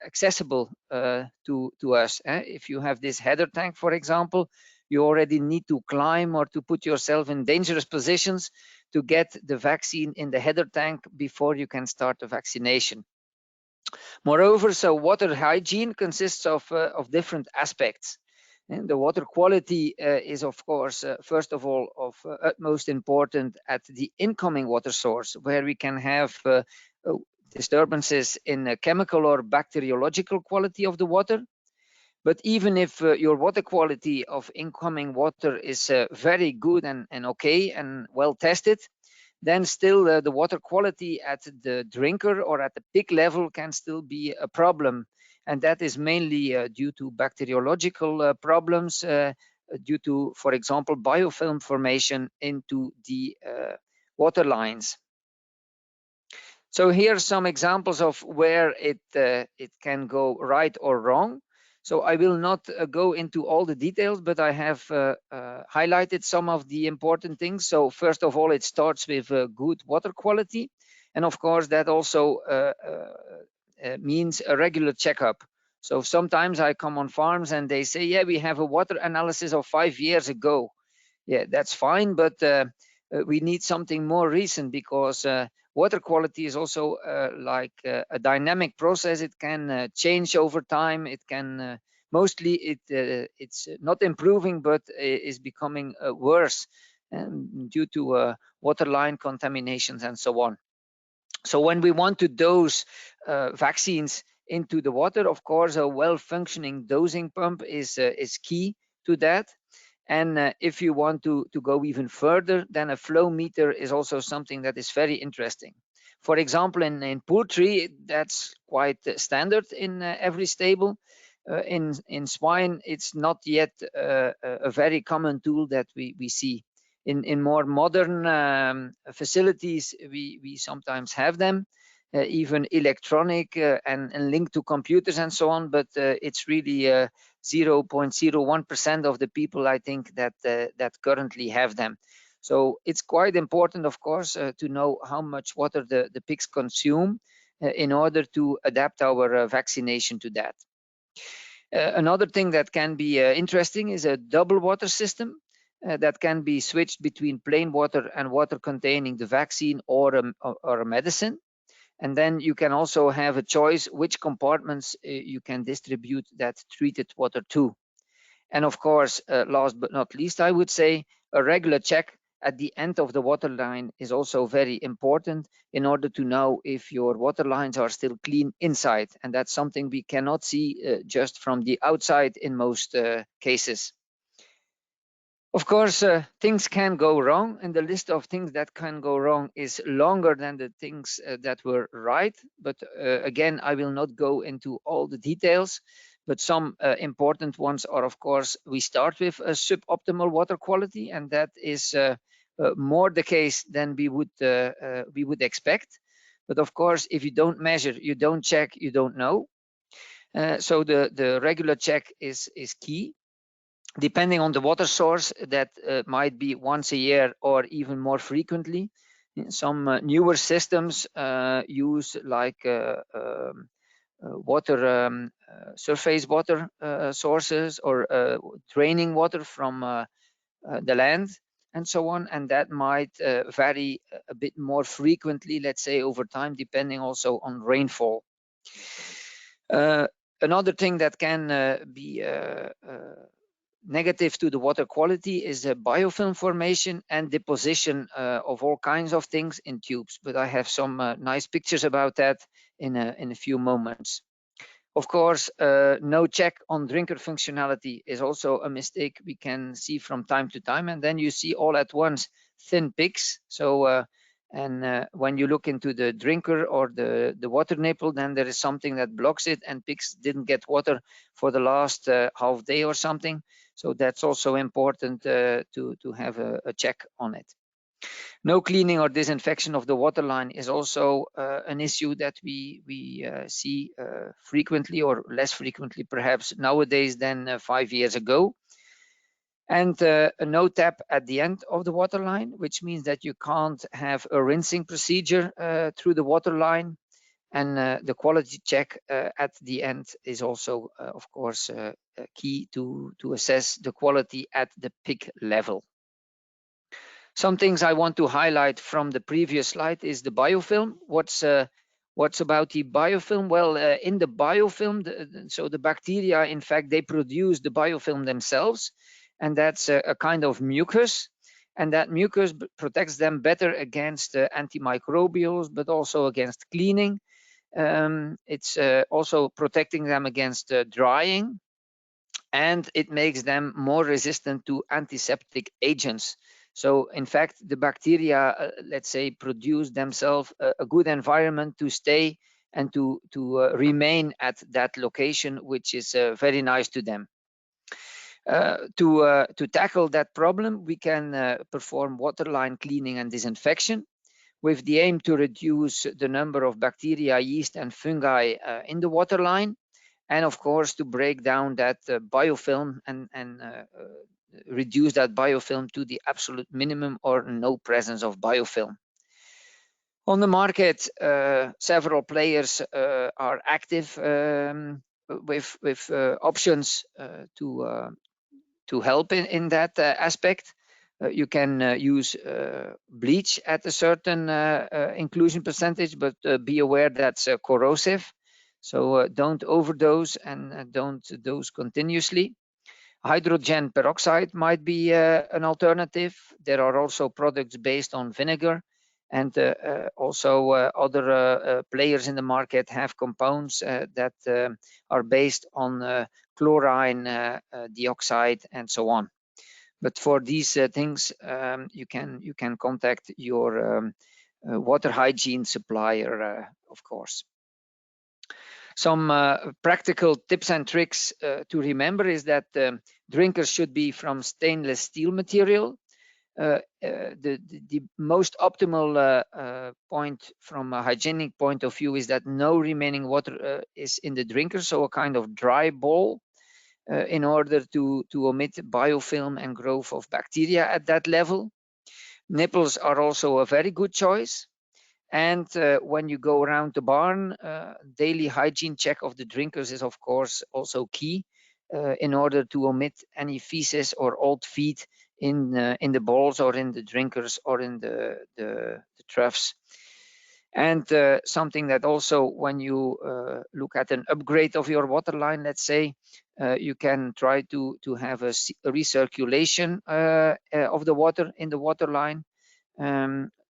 accessible to us. If you have this header tank, for example, you already need to climb or to put yourself in dangerous positions to get the vaccine in the header tank before you can start the vaccination. Moreover, so water hygiene consists of different aspects. And the water quality is, of course, first of all, of utmost important at the incoming water source, where we can have disturbances in the chemical or bacteriological quality of the water. But even if your water quality of incoming water is very good and okay and well tested, then still the water quality at the drinker or at the pig level can still be a problem. And that is mainly due to bacteriological problems, due to, for example, biofilm formation into the water lines. So here are some examples of where it can go right or wrong. So I will not go into all the details, but I have highlighted some of the important things. So first of all, it starts with good water quality. And of course, that also means a regular checkup. So sometimes I come on farms and they say, yeah, we have a water analysis of 5 years ago. Yeah, that's fine, but we need something more recent, because water quality is also like a dynamic process. It can change over time. It can mostly it's not improving, but is becoming worse due to waterline contaminations and so on. So when we want to dose vaccines into the water, of course, a well-functioning dosing pump is key to that. And if you want to go even further, then a flow meter is also something that is very interesting. For example, in poultry, that's quite standard in every stable. In swine, it's not yet a very common tool that we see. In more modern facilities, we sometimes have them, even electronic and linked to computers and so on, but it's really 0.01% of the people, I think, that currently have them. So it's quite important, of course, to know how much water the pigs consume in order to adapt our vaccination to that. Another thing that can be interesting is a double water system that can be switched between plain water and water containing the vaccine or a medicine. And then you can also have a choice which compartments you can distribute that treated water to. And of course, last but not least, I would say a regular check at the end of the water line is also very important in order to know if your water lines are still clean inside. And that's something we cannot see just from the outside in most cases. Of course, things can go wrong, and the list of things that can go wrong is longer than the things that were right. But again, I will not go into all the details, but some important ones are, of course, we start with a suboptimal water quality, and that is more the case than we would expect. But of course, if you don't measure, you don't check, you don't know. So the regular check is key. Depending on the water source, that might be once a year or even more frequently. Some newer systems use like water surface water sources or draining water from the land and so on, and that might vary a bit more frequently, let's say, over time, depending also on rainfall. Another thing that can be negative to the water quality is biofilm formation and deposition of all kinds of things in tubes. But I have some nice pictures about that in a few moments. Of course, no check on drinker functionality is also a mistake we can see from time to time. And then you see all at once thin pigs. So when you look into the drinker or the water nipple, then there is something that blocks it, and pigs didn't get water for the last half day or something. So that's also important to have a check on it. No cleaning or disinfection of the water line is also an issue that we see frequently, or less frequently perhaps nowadays than 5 years ago. And a no tap at the end of the water line, which means that you can't have a rinsing procedure through the water line. And the quality check at the end is also, of course, key to assess the quality at the pig level. Some things I want to highlight from the previous slide is the biofilm. What's about the biofilm? Well, in the biofilm, so the bacteria, in fact, they produce the biofilm themselves, and that's a kind of mucus. And that mucus protects them better against antimicrobials, but also against cleaning. It's also protecting them against drying, and it makes them more resistant to antiseptic agents. So in fact, the bacteria, let's say, produce themselves a good environment to stay and to remain at that location, which is very nice to them. To tackle that problem, we can perform waterline cleaning and disinfection with the aim to reduce the number of bacteria, yeast, and fungi in the waterline, and of course to break down that biofilm and reduce that biofilm to the absolute minimum or no presence of biofilm. On the market, several players are active with options to help in that aspect. You can use bleach at a certain inclusion percentage, but be aware that's corrosive. So don't overdose and don't dose continuously. Hydrogen peroxide might be an alternative. There are also products based on vinegar, and also other players in the market have compounds that are based on chlorine dioxide and so on. But for these things, you can contact your water hygiene supplier, of course. Some practical tips and tricks to remember is that drinkers should be from stainless steel material. The most optimal point from a hygienic point of view is that no remaining water is in the drinker, so a kind of dry bowl in order to omit biofilm and growth of bacteria at that level. Nipples are also a very good choice. And when you go around the barn, daily hygiene check of the drinkers is of course also key in order to omit any feces or old feet in the bowls or in the drinkers or in the troughs. And something that also, when you look at an upgrade of your water line, let's say, you can try to have a recirculation of the water in the water line.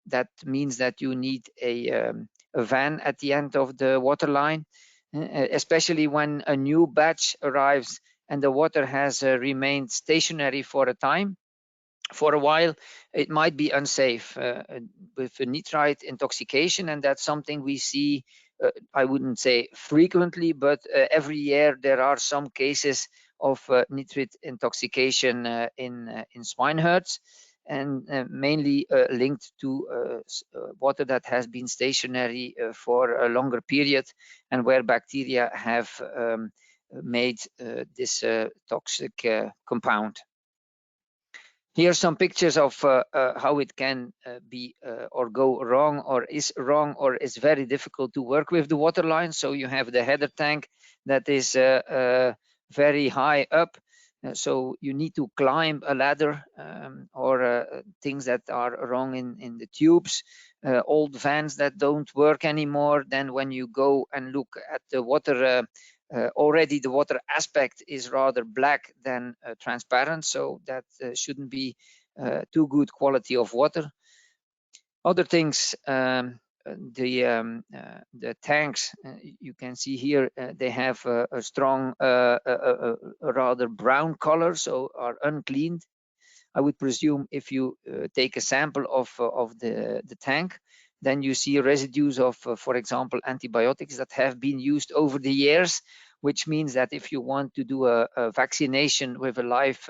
That means that you need a van at the end of the water line, especially when a new batch arrives and the water has remained stationary for a while. It might be unsafe with nitrite intoxication, and that's something we see, I wouldn't say frequently, but every year there are some cases of nitrate intoxication in swine herds, and mainly linked to water that has been stationary for a longer period and where bacteria have made this toxic compound. Here are some pictures of how it can be or go wrong, or is very difficult to work with the water line. So you have the header tank that is very high up. So you need to climb a ladder or things that are wrong in the tubes, old vans that don't work anymore. Then when you go and look at the water, already the water aspect is rather black than transparent, so that shouldn't be too good quality of water. Other things, the tanks, you can see here, they have a strong, a rather brown color, so are uncleaned. I would presume if you take a sample of the tank, then you see residues of, for example, antibiotics that have been used over the years, which means that if you want to do a vaccination with a live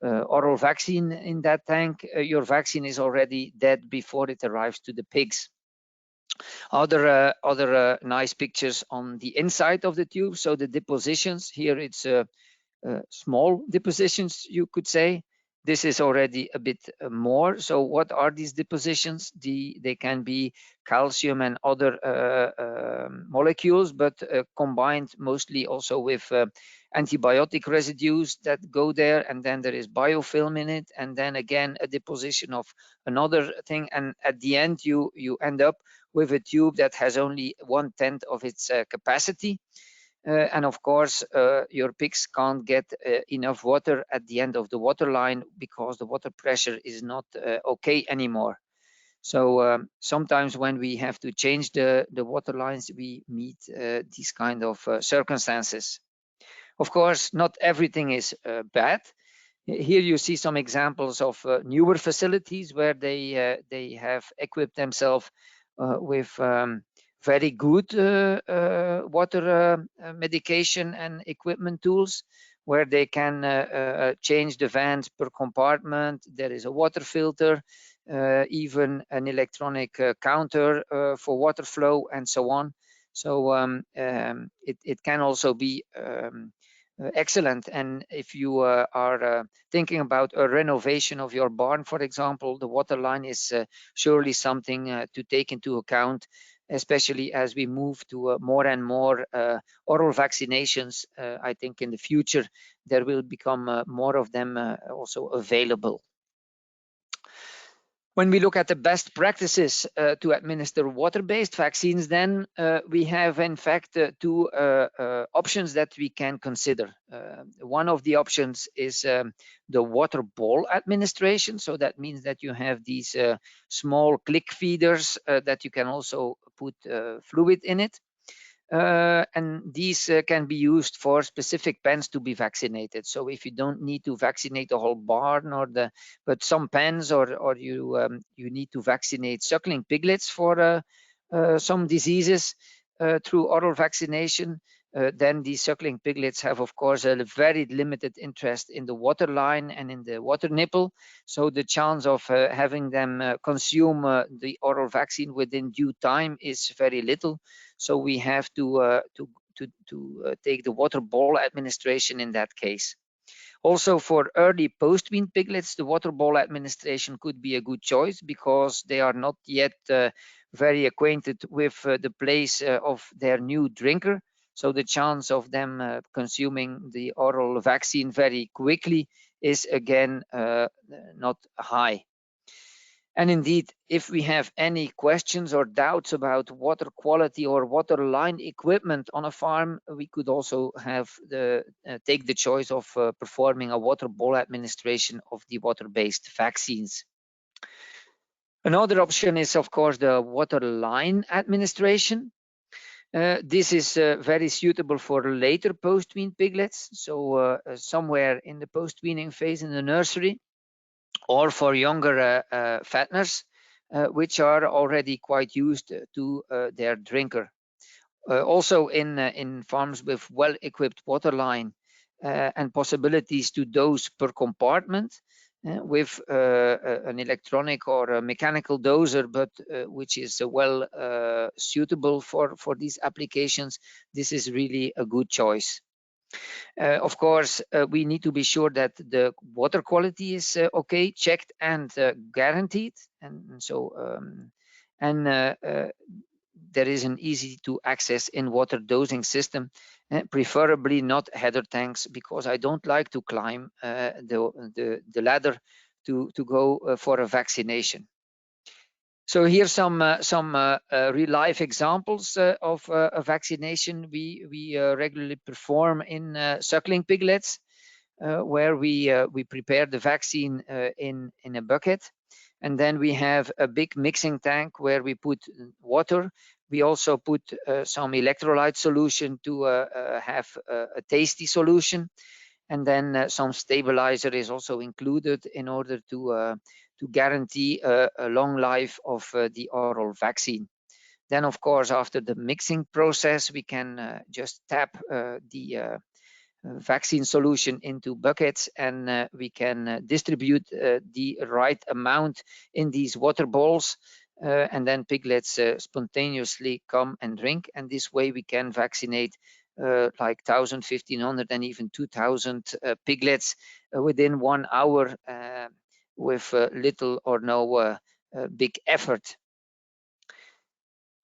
oral vaccine in that tank, your vaccine is already dead before it arrives to the pigs. Other nice pictures on the inside of the tube. So the depositions here, it's small depositions, you could say. This is already a bit more. So what are these depositions? They can be calcium and other molecules, but combined mostly also with antibiotic residues that go there, and then there is biofilm in it, and then again a deposition of another thing, and at the end you end up with a tube that has only 1/10 of its capacity. And of course, your pigs can't get enough water at the end of the water line because the water pressure is not okay anymore. So sometimes when we have to change the water lines, we meet these kind of circumstances. Of course, not everything is bad. Here you see some examples of newer facilities where they have equipped themselves with very good water medication and equipment tools, where they can change the vents per compartment. There is a water filter, even an electronic counter for water flow, and so on. So it can also be excellent. And if you are thinking about a renovation of your barn, for example, the water line is surely something to take into account, especially as we move to more and more oral vaccinations. I think in the future there will become more of them also available. When we look at the best practices to administer water-based vaccines, then we have in fact two options that we can consider. One of the options is the water ball administration. So that means that you have these small click feeders that you can also put fluid in it. And these can be used for specific pens to be vaccinated. So if you don't need to vaccinate the whole barn, but some pens, or you need to vaccinate suckling piglets for some diseases through oral vaccination, then these suckling piglets have, of course, a very limited interest in the water line and in the water nipple. So the chance of having them consume the oral vaccine within due time is very little. So we have to take the water ball administration in that case. Also, for early post-wean piglets, the water ball administration could be a good choice because they are not yet very acquainted with the place of their new drinker. So the chance of them consuming the oral vaccine very quickly is again not high. And indeed, if we have any questions or doubts about water quality or water line equipment on a farm, we could also have take the choice of performing a water ball administration of the water-based vaccines. Another option is, of course, the water line administration. This is very suitable for later post-wean piglets, so somewhere in the post-weaning phase in the nursery, or for younger fatteners, which are already quite used to their drinker. Also in farms with well-equipped water line and possibilities to dose per compartment, with an electronic or a mechanical doser, but which is well suitable for these applications, this is really a good choice. Of course, we need to be sure that the water quality is okay, checked and guaranteed, and so there is an easy to access in-water dosing system, preferably not header tanks, because I don't like to climb the ladder to go for a vaccination. So here's some real-life examples of a vaccination we regularly perform in suckling piglets, where we prepare the vaccine in a bucket, and then we have a big mixing tank where we put water. We also put some electrolyte solution to have a tasty solution, and then some stabilizer is also included in order to guarantee a long life of the oral vaccine. Then, of course, after the mixing process, we can just tap the vaccine solution into buckets, and we can distribute the right amount in these water balls, and then piglets spontaneously come and drink, and this way we can vaccinate like 1,000, 1,500, and even 2,000 piglets within 1 hour with little or no big effort.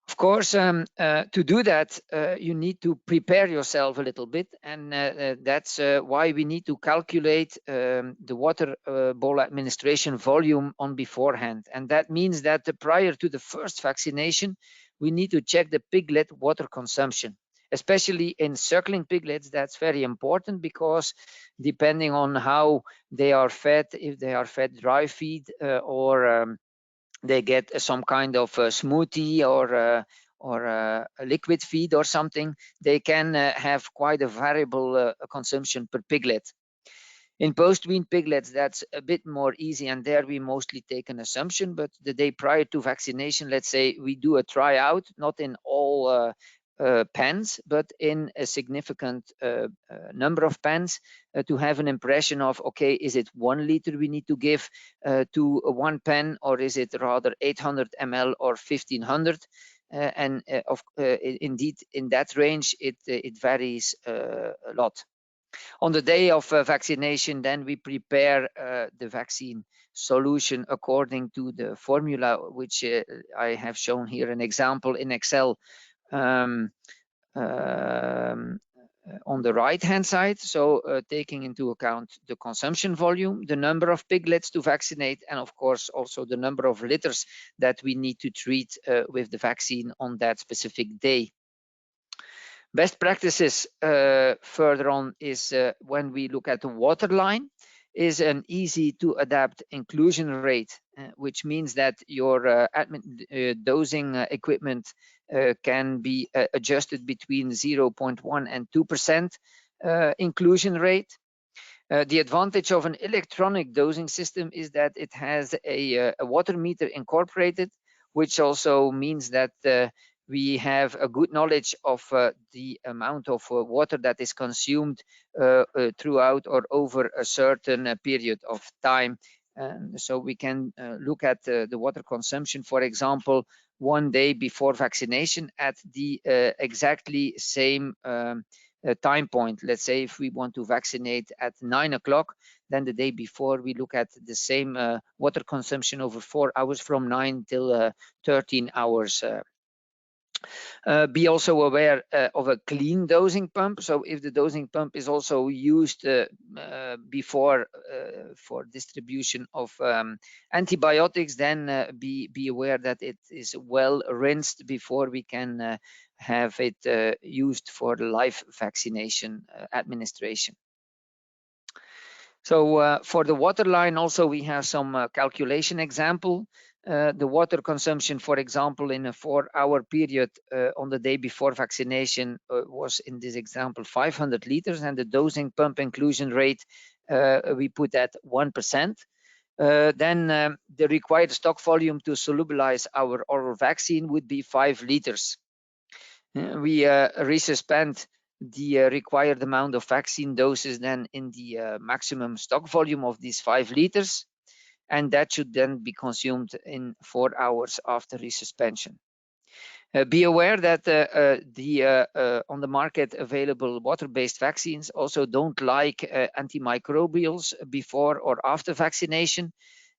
Of course, to do that, you need to prepare yourself a little bit, and that's why we need to calculate the water ball administration volume on beforehand. And that means that prior to the first vaccination, we need to check the piglet water consumption. Especially in suckling piglets, that's very important, because depending on how they are fed, if they are fed dry feed or they get some kind of smoothie or a liquid feed or something, they can have quite a variable consumption per piglet. In post-wean piglets, that's a bit more easy, and there we mostly take an assumption. But the day prior to vaccination, let's say we do a tryout, not in all pens, but in a significant number of pens to have an impression of, okay, is it 1 liter we need to give to one pen, or is it rather 800 ml or 1500? Indeed, in that range, it varies a lot. On the day of vaccination, then we prepare the vaccine solution according to the formula, which I have shown here an example in Excel on the right hand side. So taking into account the consumption volume, the number of piglets to vaccinate, and of course also the number of liters that we need to treat with the vaccine on that specific day. Best practices further on is when we look at the water line, is an easy to adapt inclusion rate, which means that your dosing equipment can be adjusted between 0.1 and 2% inclusion rate. The advantage of an electronic dosing system is that it has a water meter incorporated, which also means that we have a good knowledge of the amount of water that is consumed throughout or over a certain period of time. So we can look at the water consumption, for example, 1 day before vaccination at the exactly same time point. Let's say if we want to vaccinate at 9 o'clock, then the day before we look at the same water consumption over 4 hours from 9 till 13 hours. Be also aware of a clean dosing pump. So if the dosing pump is also used before for distribution of antibiotics, then be aware that it is well rinsed before we can have it used for live vaccination administration. So for the water line also we have some calculation example. The water consumption, for example, in a 4-hour period on the day before vaccination was in this example 500 liters, and the dosing pump inclusion rate we put at 1%. Then the required stock volume to solubilize our oral vaccine would be 5 liters. We resuspend the required amount of vaccine doses then in the maximum stock volume of these 5 liters, and that should then be consumed in 4 hours after resuspension. Be aware that on the market available water-based vaccines also don't like antimicrobials before or after vaccination,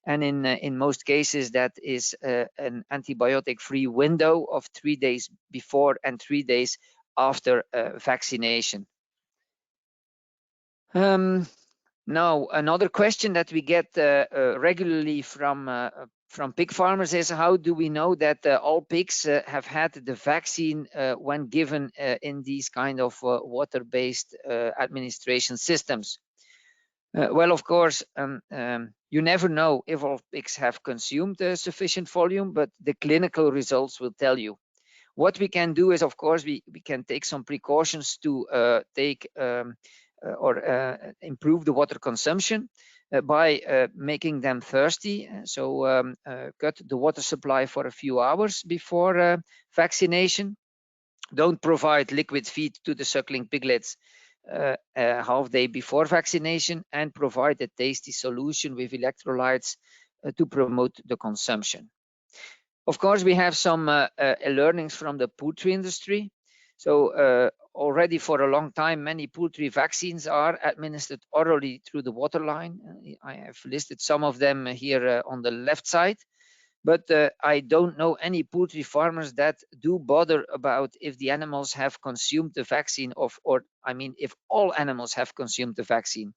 and in most cases that is an antibiotic-free window of 3 days before and 3 days after vaccination. Now, another question that we get regularly from pig farmers is, how do we know that all pigs have had the vaccine when given in these kind of water-based administration systems? Well, of course, you never know if all pigs have consumed sufficient volume, but the clinical results will tell you. What we can do is, of course, we can take some precautions to improve the water consumption by making them thirsty. So cut the water supply for a few hours before vaccination. Don't provide liquid feed to the suckling piglets half day before vaccination, and provide a tasty solution with electrolytes to promote the consumption. Of course, we have some learnings from the poultry industry. So already for a long time, many poultry vaccines are administered orally through the water line. I have listed some of them here on the left side, but I don't know any poultry farmers that do bother about if the animals have consumed the vaccine if all animals have consumed the vaccine.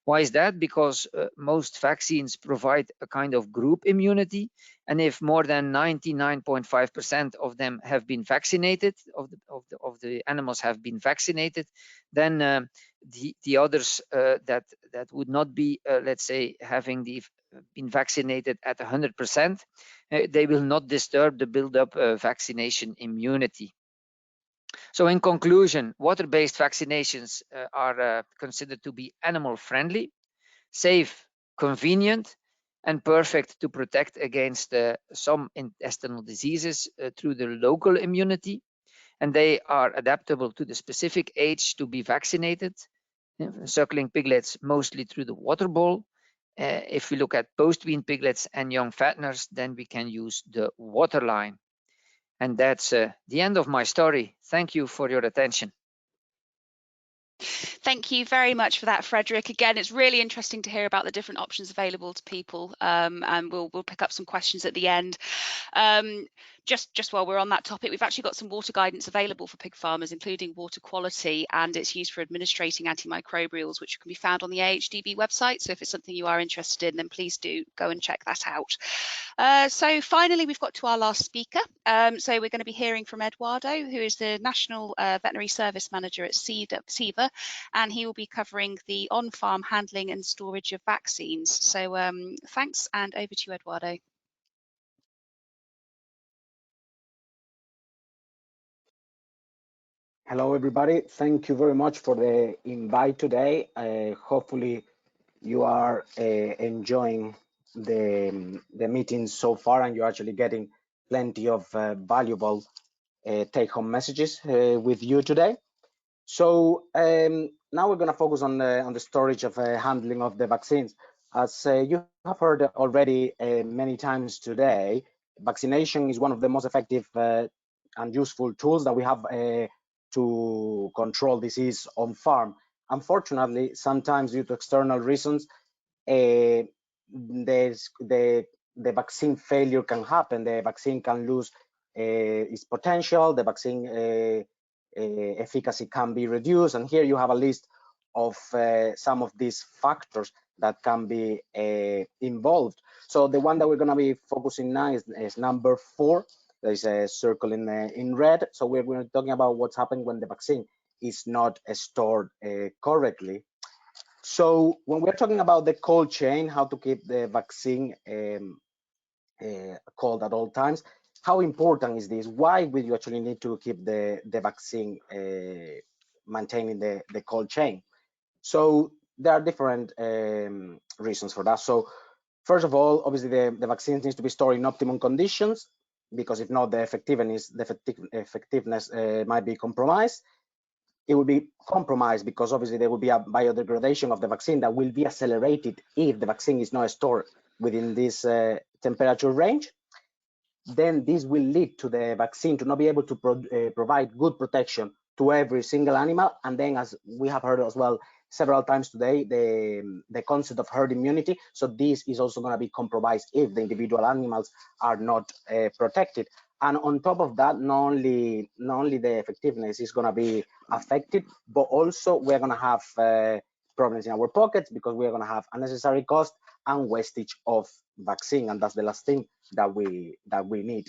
Why is that? Because most vaccines provide a kind of group immunity, and if more than 99.5% of them have been vaccinated, of the animals have been vaccinated, then the others that would not be, let's say, having been vaccinated at 100%, they will not disturb the build-up vaccination immunity. So in conclusion, water-based vaccinations are considered to be animal-friendly, safe, convenient, and perfect to protect against some intestinal diseases through the local immunity. and they are adaptable to the specific age to be vaccinated. Suckling piglets mostly through the water bowl. If we look at post-wean piglets and young fatteners, then we can use the water line. And that's the end of my story. Thank you for your attention. Thank you very much for that, Frederick. Again, it's really interesting to hear about the different options available to people, and we'll pick up some questions at the end. Just while we're on that topic, we've actually got some water guidance available for pig farmers, including water quality, and it's used for administrating antimicrobials, which can be found on the AHDB website. So if it's something you are interested in, then please do go and check that out. So finally, we've got to our last speaker. So we're going to be hearing from Eduardo, who is the National Veterinary Service Manager at Ceva, and he will be covering the on-farm handling and storage of vaccines. So thanks, and over to you, Eduardo. Hello, everybody. Thank you very much for the invite today. Hopefully you are enjoying the meeting so far, and you're actually getting plenty of valuable take-home messages with you today. So now we're going to focus on the storage of handling of the vaccines. As you have heard already many times today, vaccination is one of the most effective and useful tools that we have to control disease on farm. Unfortunately, sometimes due to external reasons, the vaccine failure can happen. The vaccine can lose its potential. The vaccine efficacy can be reduced. And here you have a list of some of these factors that can be involved. So the one that we're going to be focusing now is number 4. There is a circle in red. So we're talking about what's happening when the vaccine is not stored correctly. So when we're talking about the cold chain, how to keep the vaccine cold at all times, how important is this? Why will you actually need to keep the vaccine maintaining the cold chain? So there are different reasons for that. So first of all, obviously the vaccine needs to be stored in optimum conditions, because if not, the effectiveness might be compromised. It will be compromised because obviously there will be a biodegradation of the vaccine that will be accelerated if the vaccine is not stored within this temperature range. Then this will lead to the vaccine to not be able to provide good protection to every single animal. And then, as we have heard as well several times today, the concept of herd immunity. So this is also going to be compromised if the individual animals are not protected. And on top of that, not only the effectiveness is going to be affected, but also we're going to have problems in our pockets, because we're going to have unnecessary cost and wastage of vaccine, and that's the last thing that we need.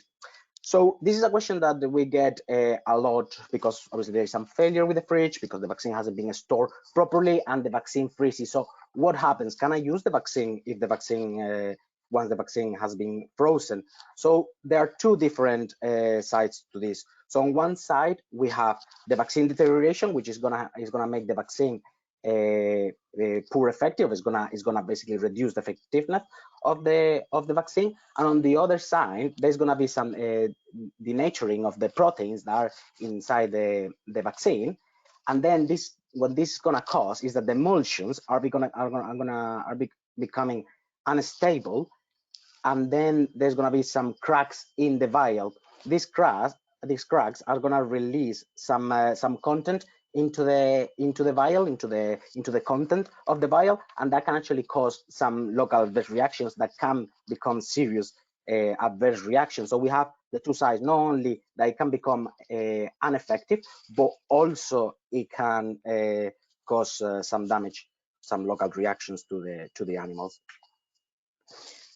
So this is a question that we get a lot, because obviously there is some failure with the fridge because the vaccine hasn't been stored properly and the vaccine freezes. So what happens? Can I use the vaccine if the vaccine once the vaccine has been frozen? So there are two different sides to this. So on one side we have the vaccine deterioration, which is gonna make the vaccine poor effective. It's gonna basically reduce the effectiveness of the vaccine. And on the other side, there's gonna be some denaturing of the proteins that are inside the vaccine. And then what this is gonna cause is that the emulsions are becoming unstable, and then there's gonna be some cracks in the vial. These cracks are gonna release some content into the vial, into the content of the vial, and that can actually cause some local adverse reactions that can become serious adverse reactions. So we have the two sides. Not only that it can become ineffective, but also it can cause some damage, some local reactions to the animals.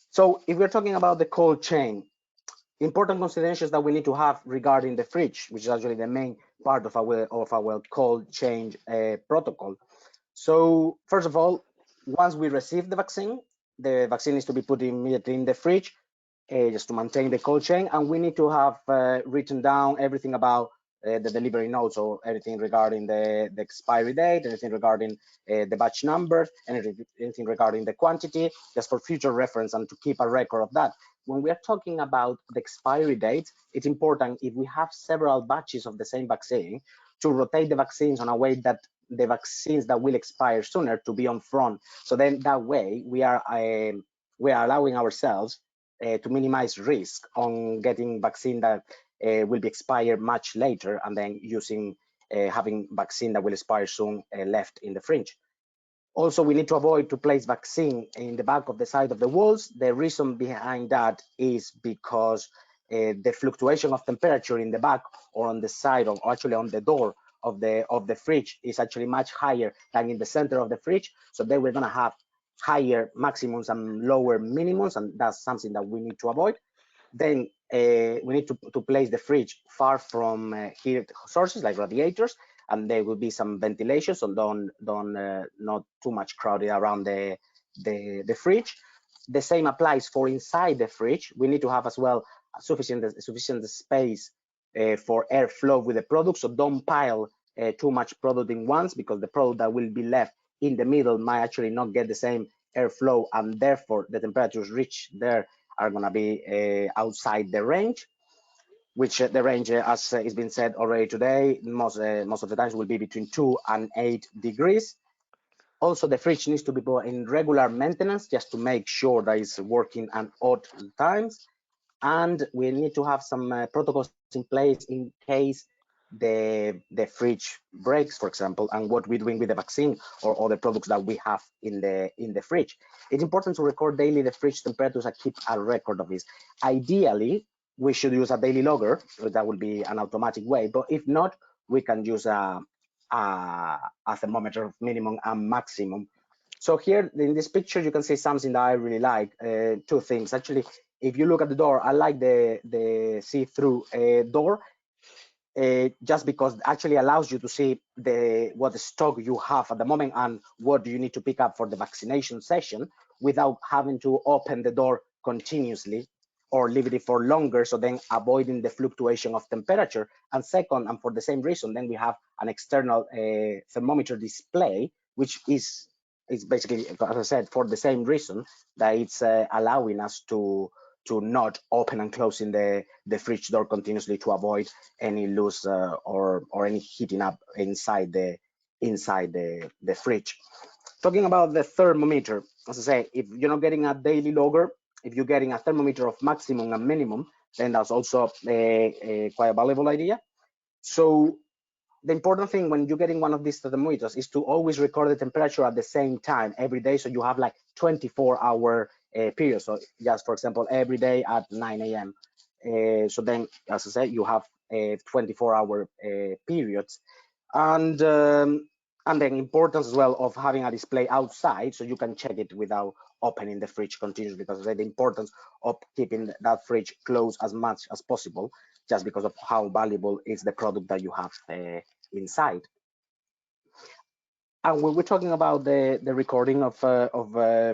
So if we're talking about the cold chain, important considerations that we need to have regarding the fridge, which is actually the main part of our cold chain protocol. So first of all, once we receive the vaccine needs to be put immediately in the fridge, just to maintain the cold chain, and we need to have written down everything about the delivery notes, or everything regarding the expiry date, anything regarding the batch numbers, anything regarding the quantity, just for future reference and to keep a record of that. when we are talking about the expiry date, it's important if we have several batches of the same vaccine to rotate the vaccines on a way that the vaccines that will expire sooner to be on front. So then that way we are allowing ourselves to minimize risk on getting vaccine that will be expired much later, and then having vaccine that will expire soon left in the fridge. Also, we need to avoid to place vaccine in the back of the side of the walls. The reason behind that is because the fluctuation of temperature in the back or on the side, or actually on the door of the fridge, is actually much higher than in the center of the fridge. So then we're gonna have higher maximums and lower minimums, and that's something that we need to avoid. Then we need to place the fridge far from heat sources like radiators, and there will be some ventilation, so don't not too much crowded around the fridge. The same applies for inside the fridge. We need to have as well sufficient space for airflow with the product, so don't pile too much product in once, because the product that will be left in the middle might actually not get the same airflow, and therefore the temperatures reached there are going to be outside the range, which the range, as has been said already today, most of the times will be between 2 and 8 degrees. Also, the fridge needs to be put in regular maintenance just to make sure that it's working at odd times. And we need to have some protocols in place in case the fridge breaks, for example, and what we're doing with the vaccine or other products that we have in the fridge. It's important to record daily the fridge temperatures and keep a record of this. Ideally, we should use a daily logger. That will be an automatic way, but if not, we can use a thermometer of minimum and maximum. So here in this picture, you can see something that I really like. Two things actually. If you look at the door, I like the see-through door, just because it actually allows you to see what the stock you have at the moment and what do you need to pick up for the vaccination session without having to open the door continuously or leave it for longer, so then avoiding the fluctuation of temperature. And second, and for the same reason, then we have an external thermometer display, which is basically, as I said, for the same reason, that it's allowing us to not open and closing the fridge door continuously to avoid any loose or any heating up inside the fridge. Talking about the thermometer, as I say, if you're not getting a daily logger, if you're getting a thermometer of maximum and minimum, then that's also quite a valuable idea. So the important thing when you're getting one of these thermometers is to always record the temperature at the same time every day, so you have like 24-hour period. So just for example, every day at 9 a.m. So then, as I said, you have 24-hour periods, and then importance as well of having a display outside so you can check it without opening the fridge continuously, because the importance of keeping that fridge closed as much as possible, just because of how valuable is the product that you have inside. And when we're talking about the recording of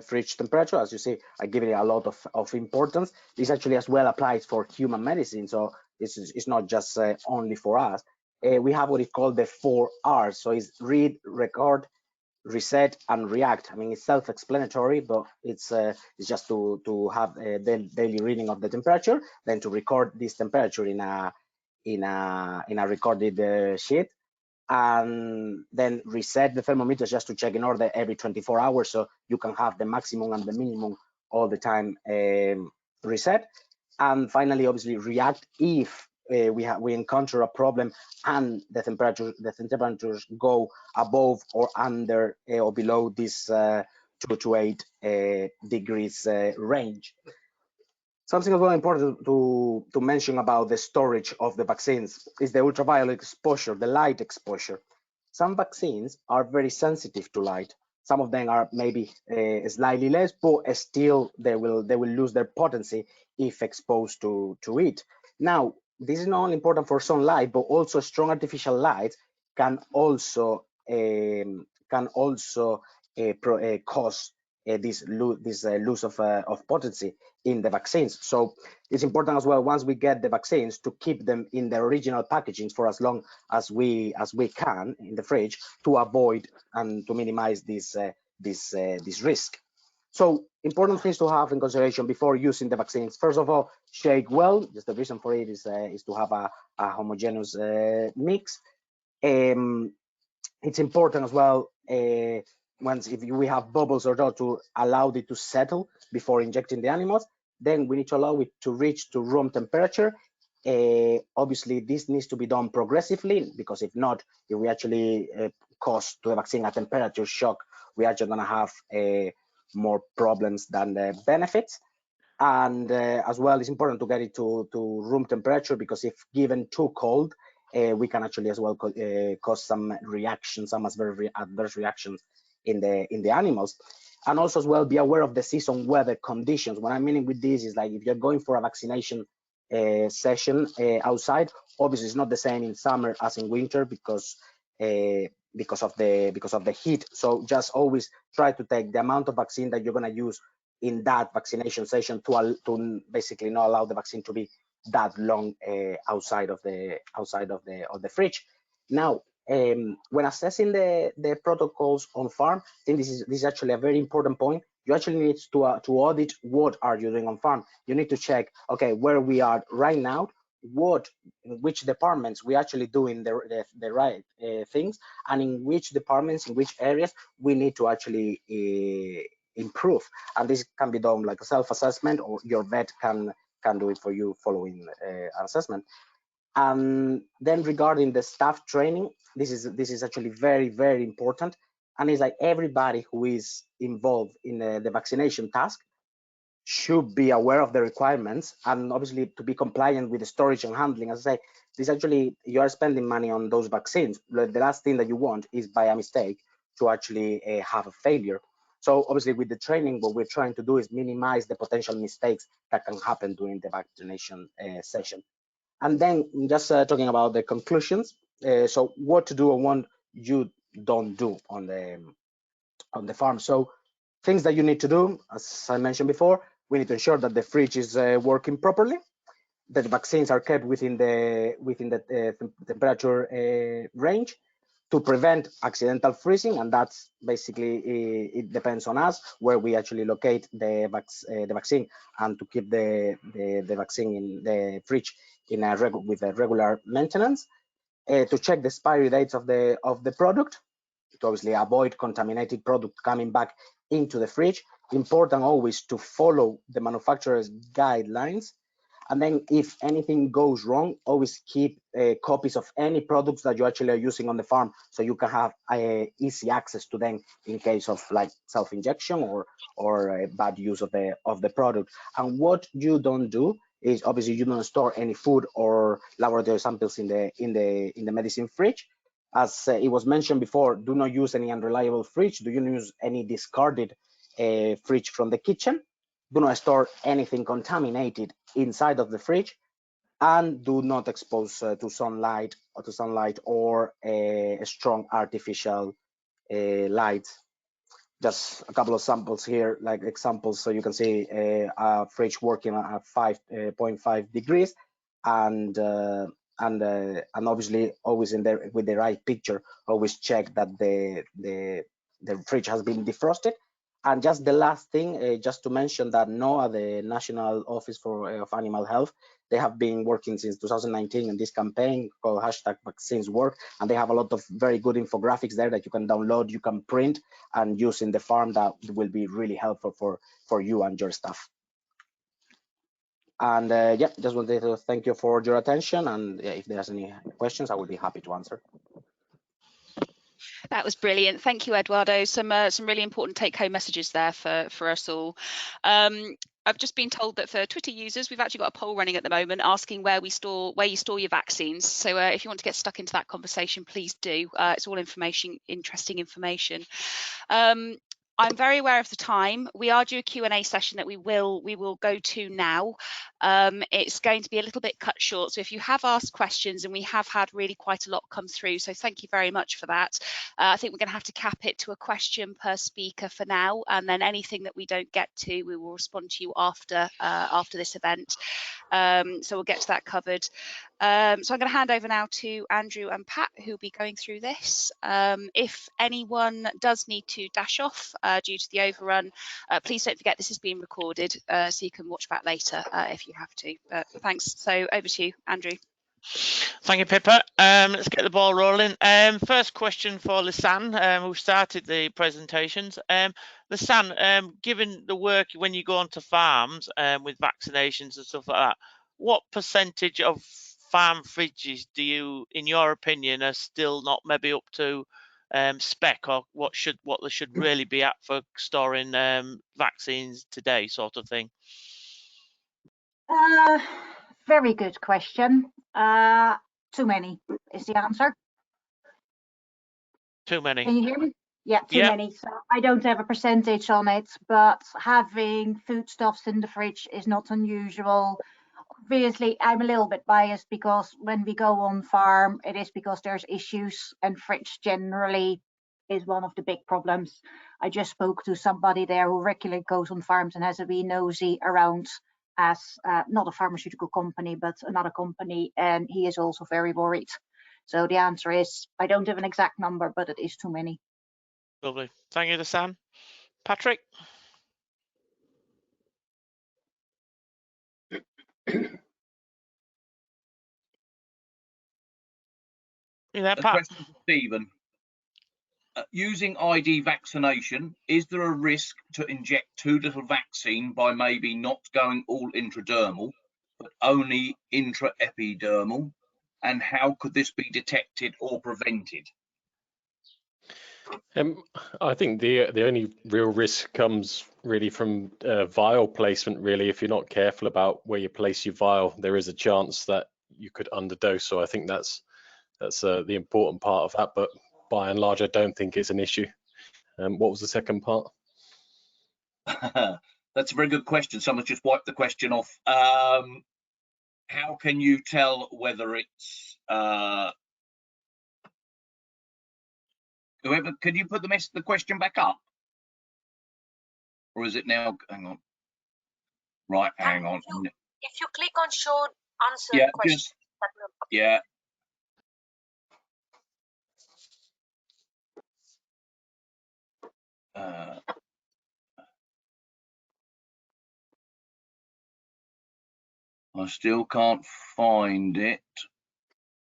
fridge temperature, as you see, I give it a lot of importance. This actually as well applies for human medicine, so it's not just only for us. We have what is called the 4 R's. So it's read, record, reset, and react. I mean, it's self-explanatory, but it's just to have the daily reading of the temperature, then to record this temperature in a recorded sheet, and then reset the thermometer just to check in order every 24 hours, so you can have the maximum and the minimum all the time reset. And finally, obviously, react if we encounter a problem and the temperatures go above or under or below this 2 to 8 degrees range. Something as well important to mention about the storage of the vaccines is the ultraviolet exposure, the light exposure. Some vaccines are very sensitive to light. Some of them are maybe slightly less, but still they will lose their potency if exposed to it. Now, this is not only important for sunlight, but also strong artificial light can also cause this loss of potency in the vaccines. So it's important as well, once we get the vaccines, to keep them in the original packaging for as long as we can in the fridge, to avoid and to minimize this risk. So important things to have in consideration before using the vaccines. First of all, shake well. Just the reason for it is to have a homogeneous mix. It's important as well once if we have bubbles or not to allow it to settle before injecting the animals. Then we need to allow it to reach to room temperature. Obviously, this needs to be done progressively because if not, if we actually cause to the vaccine a temperature shock, we are actually going to have more problems than the benefits. And as well, it's important to get it to room temperature because if given too cold, we can actually as well cause some reactions, some adverse reactions in the animals. And also as well, be aware of the season weather conditions. What I'm meaning with this is like if you're going for a vaccination session outside, obviously it's not the same in summer as in winter because of the heat. So just always try to take the amount of vaccine that you're going to use in that vaccination session to basically not allow the vaccine to be that long outside of the fridge. Now, when assessing the protocols on farm, I think this is actually a very important point. You actually need to audit what are you doing on farm. You need to check, okay, where we are right now, which departments we actually doing the right things, and in which departments, in which areas we need to actually improve. And this can be done like a self-assessment, or your vet can do it for you following an assessment. And then regarding the staff training, this is actually very, very important. And it's like everybody who is involved in the vaccination task should be aware of the requirements and obviously to be compliant with the storage and handling. As I say, this actually, you are spending money on those vaccines. The last thing that you want is by a mistake to actually have a failure. So obviously with the training, what we're trying to do is minimize the potential mistakes that can happen during the vaccination session. And then just talking about the conclusions. So what to do and what you don't do on the farm. So things that you need to do, as I mentioned before, we need to ensure that the fridge is working properly, that the vaccines are kept within the temperature range to prevent accidental freezing, and that's basically it depends on us where we actually locate the vaccine, and to keep the vaccine in the fridge with a regular maintenance, to check the expiry dates of the product, to obviously avoid contaminated product coming back into the fridge. Important always to follow the manufacturer's guidelines. And then if anything goes wrong, always keep copies of any products that you actually are using on the farm, so you can have easy access to them in case of like self-injection or bad use of the product. And what you don't do is obviously you don't store any food or laboratory samples in the medicine fridge. As it was mentioned before, do not use any unreliable fridge. Do you use any discarded fridge from the kitchen? Do not store anything contaminated inside of the fridge, and do not expose to sunlight or a strong artificial light. Just a couple of samples here, like examples, so you can see a fridge working at 5.5 degrees, and obviously always in there with the right picture. Always check that the fridge has been defrosted. And just the last thing, just to mention that NOAA, the National Office of Animal Health, they have been working since 2019 in this campaign called #VaccinesWork, and they have a lot of very good infographics there that you can download, you can print and use in the farm, that will be really helpful for you and your staff. And yeah, just wanted to thank you for your attention, and if there's any questions, I will be happy to answer. That was brilliant. Thank you, Eduardo. Some really important take-home messages there for us all. I've just been told that for Twitter users, we've actually got a poll running at the moment asking where you store your vaccines. So if you want to get stuck into that conversation, please do. It's all interesting information. I'm very aware of the time. We are due a Q&A session that we will go to now. It's going to be a little bit cut short. So if you have asked questions, and we have had really quite a lot come through, so thank you very much for that. I think we're going to have to cap it to a question per speaker for now, and then anything that we don't get to, we will respond to you after this event. So we'll get to that covered. So I'm going to hand over now to Andrew and Pat, who will be going through this. If anyone does need to dash off due to the overrun, please don't forget this is being recorded, so you can watch back later if you have to. But thanks. So over to you, Andrew. Thank you, Pippa. Let's get the ball rolling. First question for Lisanne, who started the presentations. Lisanne, given the work when you go onto farms with vaccinations and stuff like that, what percentage of farm fridges do you, in your opinion, are still not maybe up to spec, or what they should really be at for storing vaccines today, sort of thing? Very good question. Too many is the answer. Too many. Can you hear me? Yeah, too Yep. many. So I don't have a percentage on it, but having foodstuffs in the fridge is not unusual. Obviously, I'm a little bit biased because when we go on farm, it is because there's issues, and fridge generally is one of the big problems. I just spoke to somebody there who regularly goes on farms and has a wee nosy around as not a pharmaceutical company, but another company, and he is also very worried. So the answer is, I don't have an exact number, but it is too many. Lovely. Thank you, Lisanne. Patrick? You there, A Pat? question for Stephen. Using ID vaccination, is there a risk to inject too little vaccine by maybe not going all intradermal, but only intraepidermal? And how could this be detected or prevented? I think the only real risk comes really from vial placement. Really, if you're not careful about where you place your vial, there is a chance that you could underdose. So I think that's the important part of that. But by and large, I don't think it's an issue. What was the second part? That's a very good question. Someone's just wiped the question off. How can you tell whether it's whoever? Can you put the question back up, or is it now? Hang on. Right, hang on. If you click on show answer Yeah, question, just yeah. I still can't find it.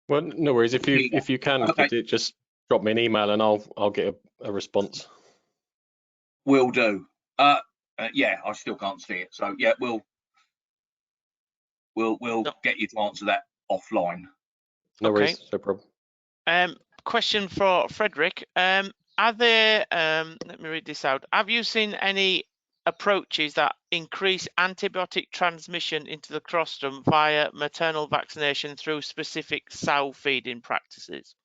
Well, no worries. If you can, okay. could you just drop me an email and I'll get a response. Will do. Yeah, I still can't see it. So yeah, we'll get you to answer that offline. No worries, no problem. Question for Frederick. Are there, let me read this out. Have you seen any approaches that increase antibiotic transmission into the colostrum via maternal vaccination through specific sow feeding practices?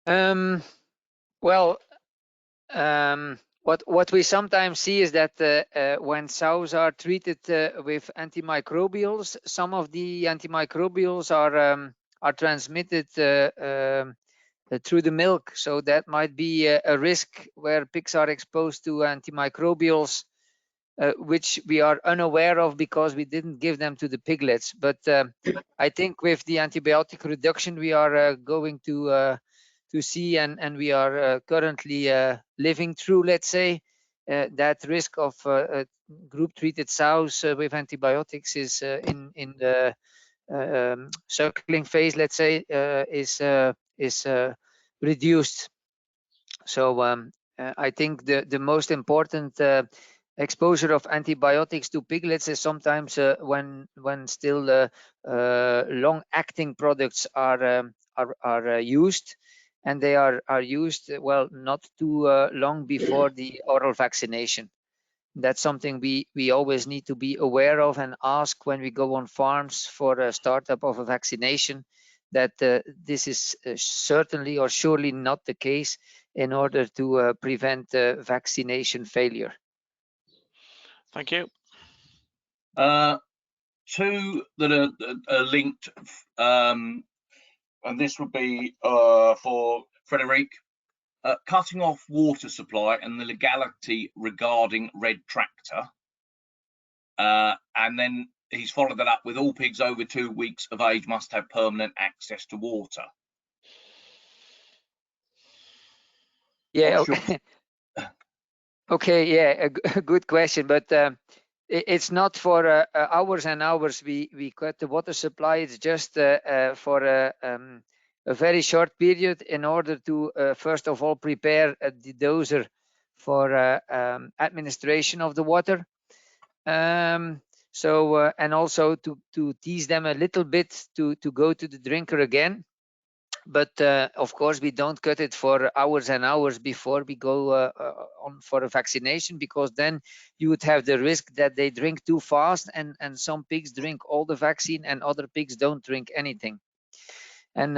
Well, what we sometimes see is that when sows are treated with antimicrobials, some of the antimicrobials are transmitted through the milk. So that might be a risk where pigs are exposed to antimicrobials, which we are unaware of because we didn't give them to the piglets. But I think with the antibiotic reduction we are going to see, and we are currently living through, let's say, that risk of group treated sows with antibiotics is in the suckling phase, let's say, is reduced. So I think the most important exposure of antibiotics to piglets is sometimes when still long-acting products are used, and they are used, well, not too long before the oral vaccination. That's something we always need to be aware of and ask when we go on farms for a startup of a vaccination, that this is certainly or surely not the case, in order to prevent vaccination failure. Thank you. Two that are linked, and this would be for Frederic. Cutting off water supply and the legality regarding red tractor. And then he's followed that up with all pigs over 2 weeks of age must have permanent access to water. Yeah. What's Okay. your- Okay. Yeah. A good question, but it's not for hours and hours. We cut the water supply. It's just for a very short period in order to first of all prepare the doser for administration of the water. So and also to tease them a little bit to go to the drinker again. But of course, we don't cut it for hours and hours before we go on for a vaccination, because then you would have the risk that they drink too fast, and some pigs drink all the vaccine and other pigs don't drink anything. And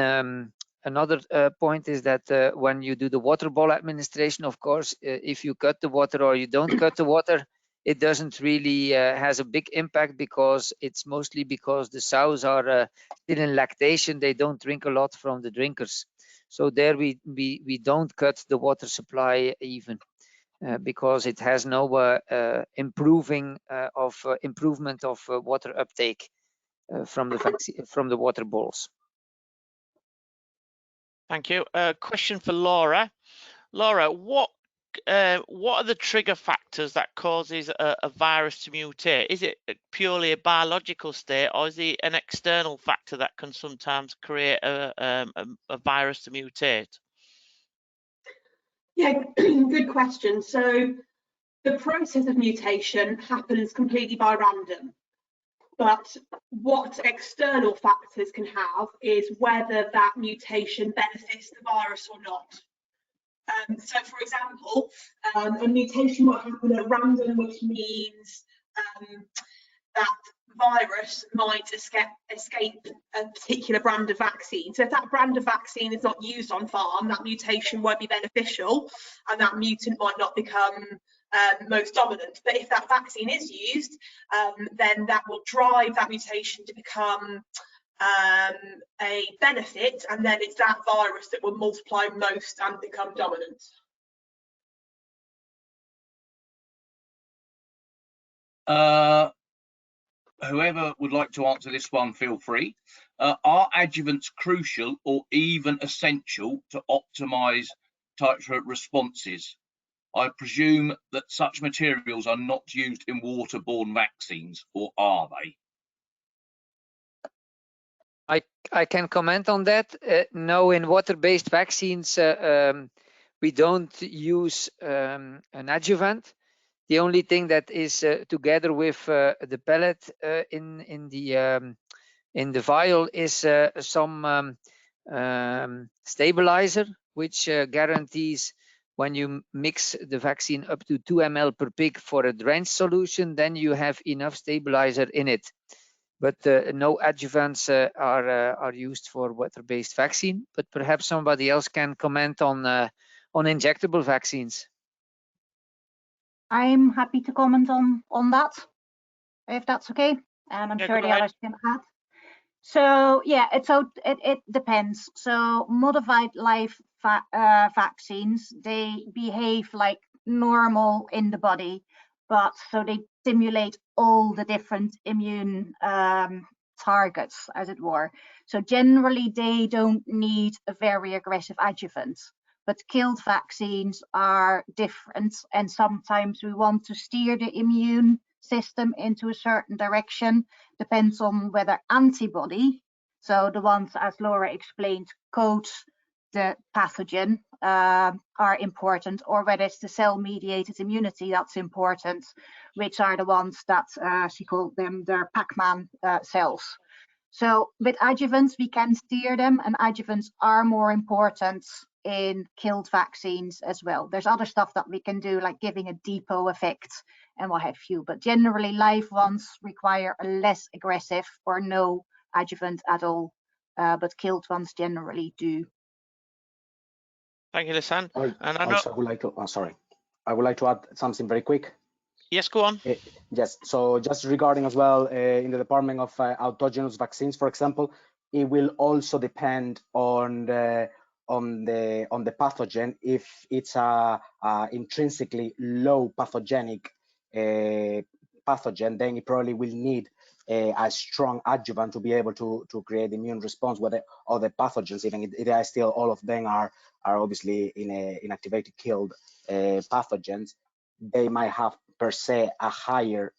another point is that when you do the water ball administration, of course, if you cut the water or you don't cut the water, it doesn't really has a big impact, because it's mostly because the sows are still in lactation. They don't drink a lot from the drinkers. So there we don't cut the water supply even, because it has no improvement of water uptake from the vaccine, from the water balls. Thank you. Question for Laura. Laura, what are the trigger factors that causes a virus to mutate? Is it purely a biological state, or is it an external factor that can sometimes create a virus to mutate? Yeah, good question. So the process of mutation happens completely by random. But what external factors can have is whether that mutation benefits the virus or not. So, for example, a mutation might happen at random, which means that virus might escape a particular brand of vaccine. So if that brand of vaccine is not used on farm, that mutation won't be beneficial, and that mutant might not become most dominant. But if that vaccine is used, then that will drive that mutation to become a benefit, and then it's that virus that will multiply most and become dominant. Whoever would like to answer this one, feel free. Are adjuvants crucial or even essential to optimize titer responses? I presume that such materials are not used in waterborne vaccines, or are they? I can comment on that. No, in water-based vaccines, we don't use an adjuvant. The only thing that is together with the pellet in the vial is some stabilizer, which guarantees when you mix the vaccine up to 2 ml per pig for a drench solution, then you have enough stabilizer in it. But no adjuvants are used for water-based vaccine. But perhaps somebody else can comment on injectable vaccines. I'm happy to comment on that, if that's okay, and I'm sure the others can add. So yeah, it depends. So modified live vaccines, they behave like normal in the body, but so they stimulate all the different immune targets, as it were. So generally they don't need a very aggressive adjuvant, but killed vaccines are different, and sometimes we want to steer the immune system into a certain direction. Depends on whether antibody, so the ones, as Laura explained, code the pathogen, are important, or whether it's the cell-mediated immunity that's important, which are the ones that she called them their Pac-Man cells. So with adjuvants, we can steer them, and adjuvants are more important in killed vaccines as well. There's other stuff that we can do, like giving a depot effect and what have you, but generally live ones require a less aggressive or no adjuvant at all, but killed ones generally do. Thank you, Lisanne. And I know... Also, I would like to add something very quick. Yes, go on. Yes, so just regarding as well, in the department of autogenous vaccines, for example, it will also depend on the pathogen. If it's a intrinsically low pathogenic pathogen, then it probably will need a strong adjuvant to be able to create immune response with other pathogens, even if they are still, all of them are obviously inactivated, killed pathogens. They might have per se a higher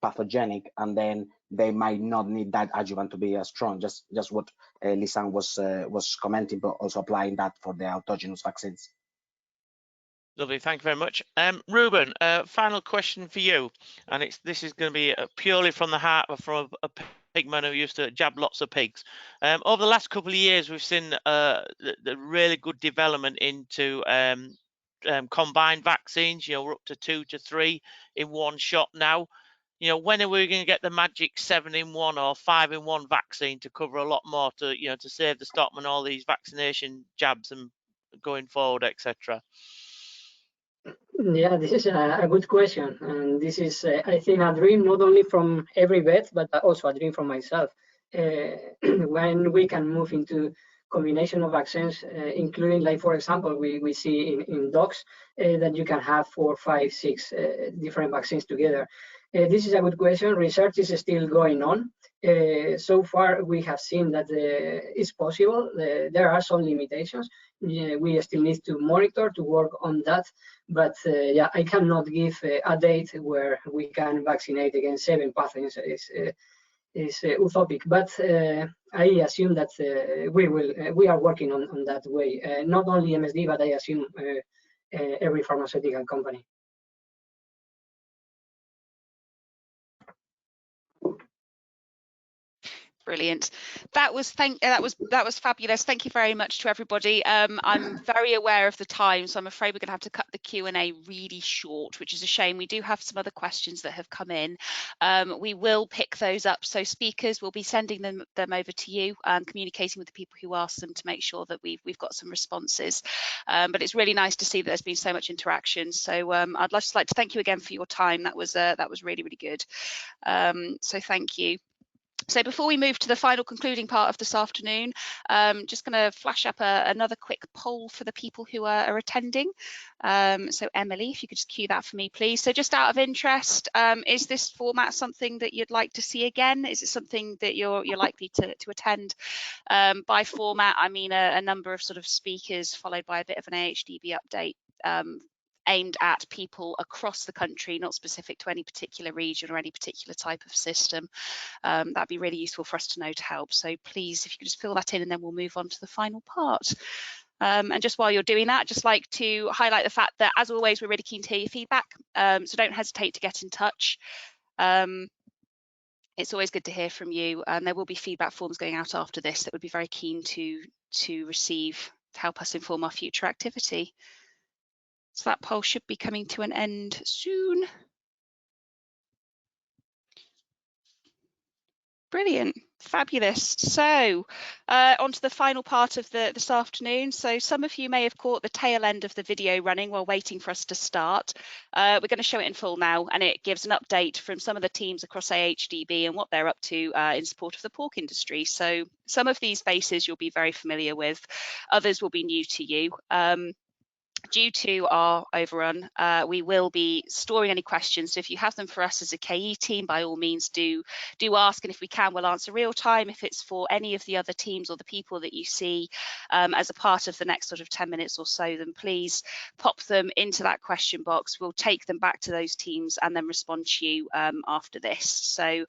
pathogenic, and then they might not need that adjuvant to be as strong. Just what Lisanne was commenting, but also applying that for the autogenous vaccines. Lovely, thank you very much. Ruben, final question for you, and this is going to be purely from the heart, from a pigman who used to jab lots of pigs. Over the last couple of years, we've seen the really good development into combined vaccines. You know, we're up to 2 to 3 in one shot now. You know, when are we going to get the magic 7-in-1 or 5-in-1 vaccine to cover a lot more, to to save the stockman all these vaccination jabs and going forward, etc.? Yeah, this is a good question, and this is, I think, a dream not only from every vet, but also a dream from myself. When we can move into combination of vaccines, including, like, for example, we see in dogs that you can have 4, 5, 6 different vaccines together. This is a good question. Research is still going on. So far, we have seen that it's possible. There are some limitations. We still need to monitor, to work on that. But yeah, I cannot give a date where we can vaccinate against 7 pathogens. Is utopic, but I assume that we are working on that way. Not only MSD, but I assume every pharmaceutical company. Brilliant. That was fabulous. Thank you very much to everybody. I'm very aware of the time, so I'm afraid we're going to have to cut the Q&A really short, which is a shame. We do have some other questions that have come in. We will pick those up. So speakers will be sending them over to you, communicating with the people who asked them to make sure that we've got some responses. But it's really nice to see that there's been so much interaction. So I'd just like to thank you again for your time. That was really, really good. So thank you. So before we move to the final concluding part of this afternoon, just going to flash up another quick poll for the people who are attending. So Emily, if you could just cue that for me, please. So just out of interest, is this format something that you'd like to see again? Is it something that you're likely to attend? By format, I mean a number of sort of speakers followed by a bit of an AHDB update, aimed at people across the country, not specific to any particular region or any particular type of system. That'd be really useful for us to know to help. So please, if you could just fill that in, and then we'll move on to the final part. And just while you're doing that, I'd just like to highlight the fact that, as always, we're really keen to hear your feedback. So don't hesitate to get in touch. It's always good to hear from you, and there will be feedback forms going out after this that would be very keen to receive to help us inform our future activity. So that poll should be coming to an end soon. Brilliant, fabulous. So on to the final part of this afternoon. So some of you may have caught the tail end of the video running while waiting for us to start. We're going to show it in full now, and it gives an update from some of the teams across AHDB and what they're up to in support of the pork industry. So some of these faces you'll be very familiar with, others will be new to you. Due to our overrun, we will be storing any questions. So if you have them for us as a KE team, by all means do ask, and if we can, we'll answer real time. If it's for any of the other teams or the people that you see as a part of the next sort of 10 minutes or so, then please pop them into that question box. We'll take them back to those teams and then respond to you after this. So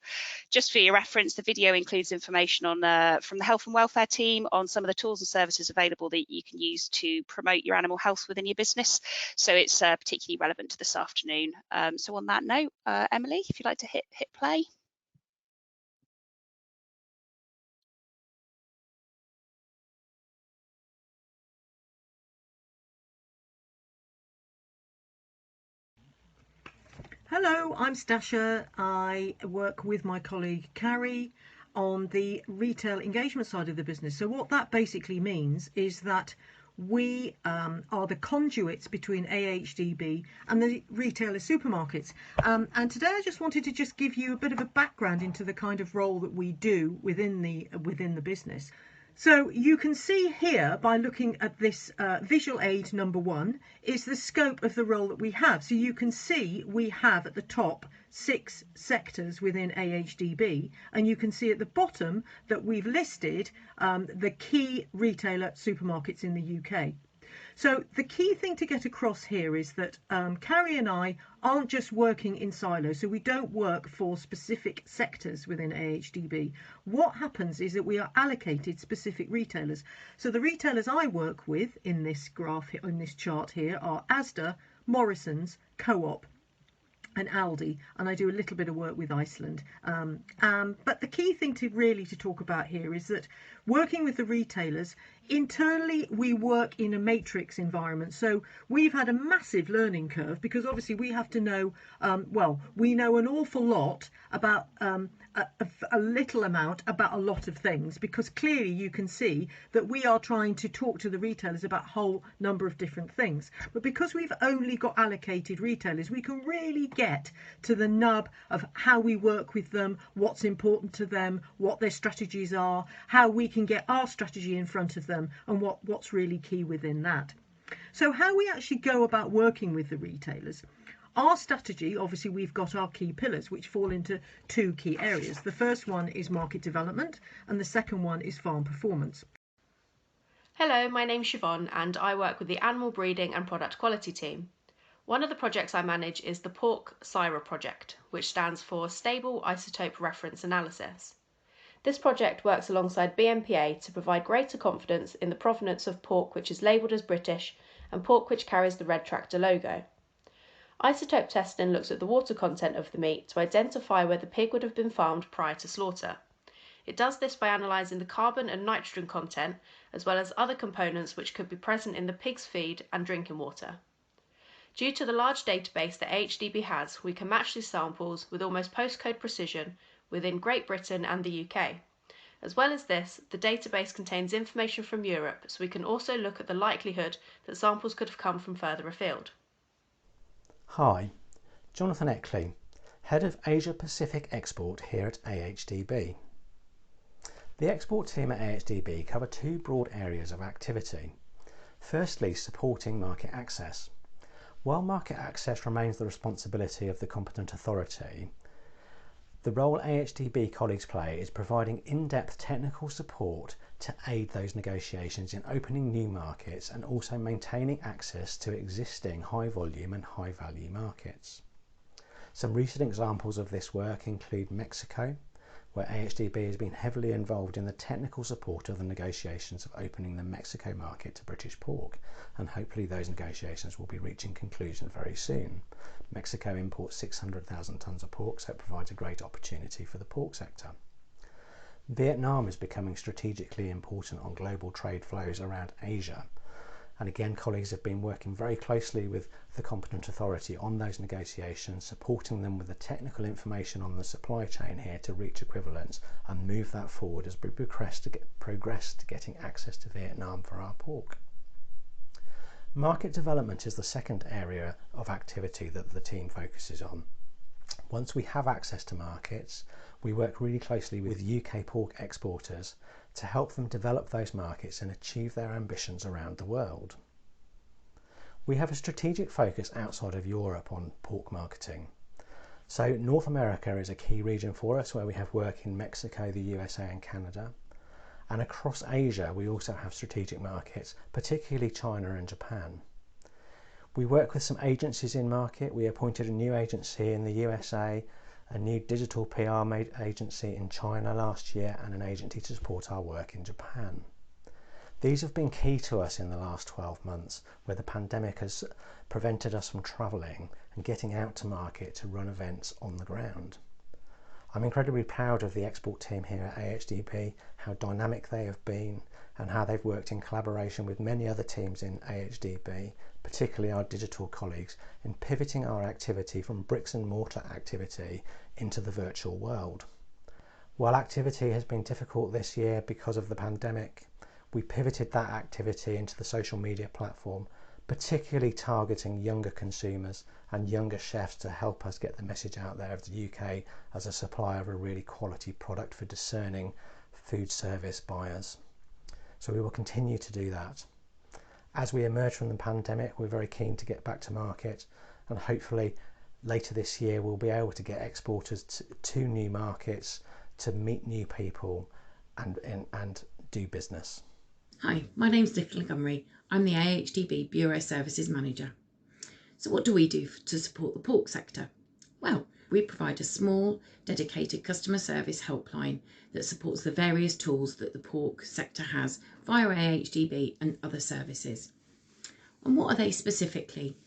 just for your reference, the video includes information on from the health and welfare team on some of the tools and services available that you can use to promote your animal health within your business. So it's particularly relevant to this afternoon. So on that note, Emily, if you'd like to hit play. Hello, I'm Stasha. I work with my colleague Carrie on the retail engagement side of the business. So what that basically means is that we are the conduits between AHDB and the retailer supermarkets. And today I just wanted to give you a bit of a background into the kind of role that we do within the business. So you can see here by looking at this visual aid number 1 is the scope of the role that we have. So you can see we have at the top 6 sectors within AHDB, and you can see at the bottom that we've listed the key retailer supermarkets in the UK. So the key thing to get across here is that Carrie and I aren't just working in silos, so we don't work for specific sectors within AHDB. What happens is that we are allocated specific retailers. So the retailers I work with in this graph, in this chart here, are Asda, Morrison's, Co-op and Aldi, and I do a little bit of work with Iceland. But the key thing to really talk about here is that working with the retailers, internally we work in a matrix environment. So we've had a massive learning curve because obviously we have to know, well, we know an awful lot about a little amount about a lot of things, because clearly you can see that we are trying to talk to the retailers about a whole number of different things. But because we've only got allocated retailers, we can really get to the nub of how we work with them, what's important to them, what their strategies are, how we can get our strategy in front of them, and what's really key within that. So how we actually go about working with the retailers. Our strategy, obviously we've got our key pillars which fall into 2 key areas. The first one is market development and the second one is farm performance. Hello, my name's Siobhan and I work with the animal breeding and product quality team. One of the projects I manage is the Pork CIRA project, which stands for Stable Isotope Reference Analysis. This project works alongside BMPA to provide greater confidence in the provenance of pork which is labelled as British and pork which carries the red tractor logo. Isotope testing looks at the water content of the meat to identify where the pig would have been farmed prior to slaughter. It does this by analysing the carbon and nitrogen content, as well as other components which could be present in the pig's feed and drinking water. Due to the large database that AHDB has, we can match these samples with almost postcode precision within Great Britain and the UK. As well as this, the database contains information from Europe, so we can also look at the likelihood that samples could have come from further afield. Hi, Jonathan Eckley, Head of Asia Pacific Export here at AHDB. The export team at AHDB cover 2 broad areas of activity. Firstly, supporting market access. While market access remains the responsibility of the competent authority, the role AHDB colleagues play is providing in-depth technical support to aid those negotiations in opening new markets and also maintaining access to existing high volume and high value markets. Some recent examples of this work include Mexico, where AHDB has been heavily involved in the technical support of the negotiations of opening the Mexico market to British pork, and hopefully those negotiations will be reaching conclusion very soon. Mexico imports 600,000 tonnes of pork, so it provides a great opportunity for the pork sector. Vietnam is becoming strategically important on global trade flows around Asia, and again colleagues have been working very closely with the competent authority on those negotiations, supporting them with the technical information on the supply chain here to reach equivalence and move that forward as we progress to getting access to Vietnam for our pork. Market development is the second area of activity that the team focuses on. Once we have access to markets, we work really closely with UK pork exporters to help them develop those markets and achieve their ambitions around the world. We have a strategic focus outside of Europe on pork marketing. So North America is a key region for us, where we have work in Mexico, the USA and Canada. And across Asia, we also have strategic markets, particularly China and Japan. We work with some agencies in market. We appointed a new agency in the USA, a new digital PR agency in China last year, and an agency to support our work in Japan. These have been key to us in the last 12 months, where the pandemic has prevented us from travelling and getting out to market to run events on the ground. I'm incredibly proud of the export team here at AHDB, how dynamic they have been and how they've worked in collaboration with many other teams in AHDB, particularly our digital colleagues, in pivoting our activity from bricks and mortar activity into the virtual world. While activity has been difficult this year because of the pandemic, we pivoted that activity into the social media platform, particularly targeting younger consumers and younger chefs to help us get the message out there of the UK as a supplier of a really quality product for discerning food service buyers. So we will continue to do that. As we emerge from the pandemic, we're very keen to get back to market, and hopefully later this year we'll be able to get exporters to new markets to meet new people and do business. Hi, my name's Nicola Montgomery. I'm the AHDB Bureau Services Manager. So what do we do to support the pork sector? Well, we provide a small, dedicated customer service helpline that supports the various tools that the pork sector has via AHDB and other services. And what are they specifically?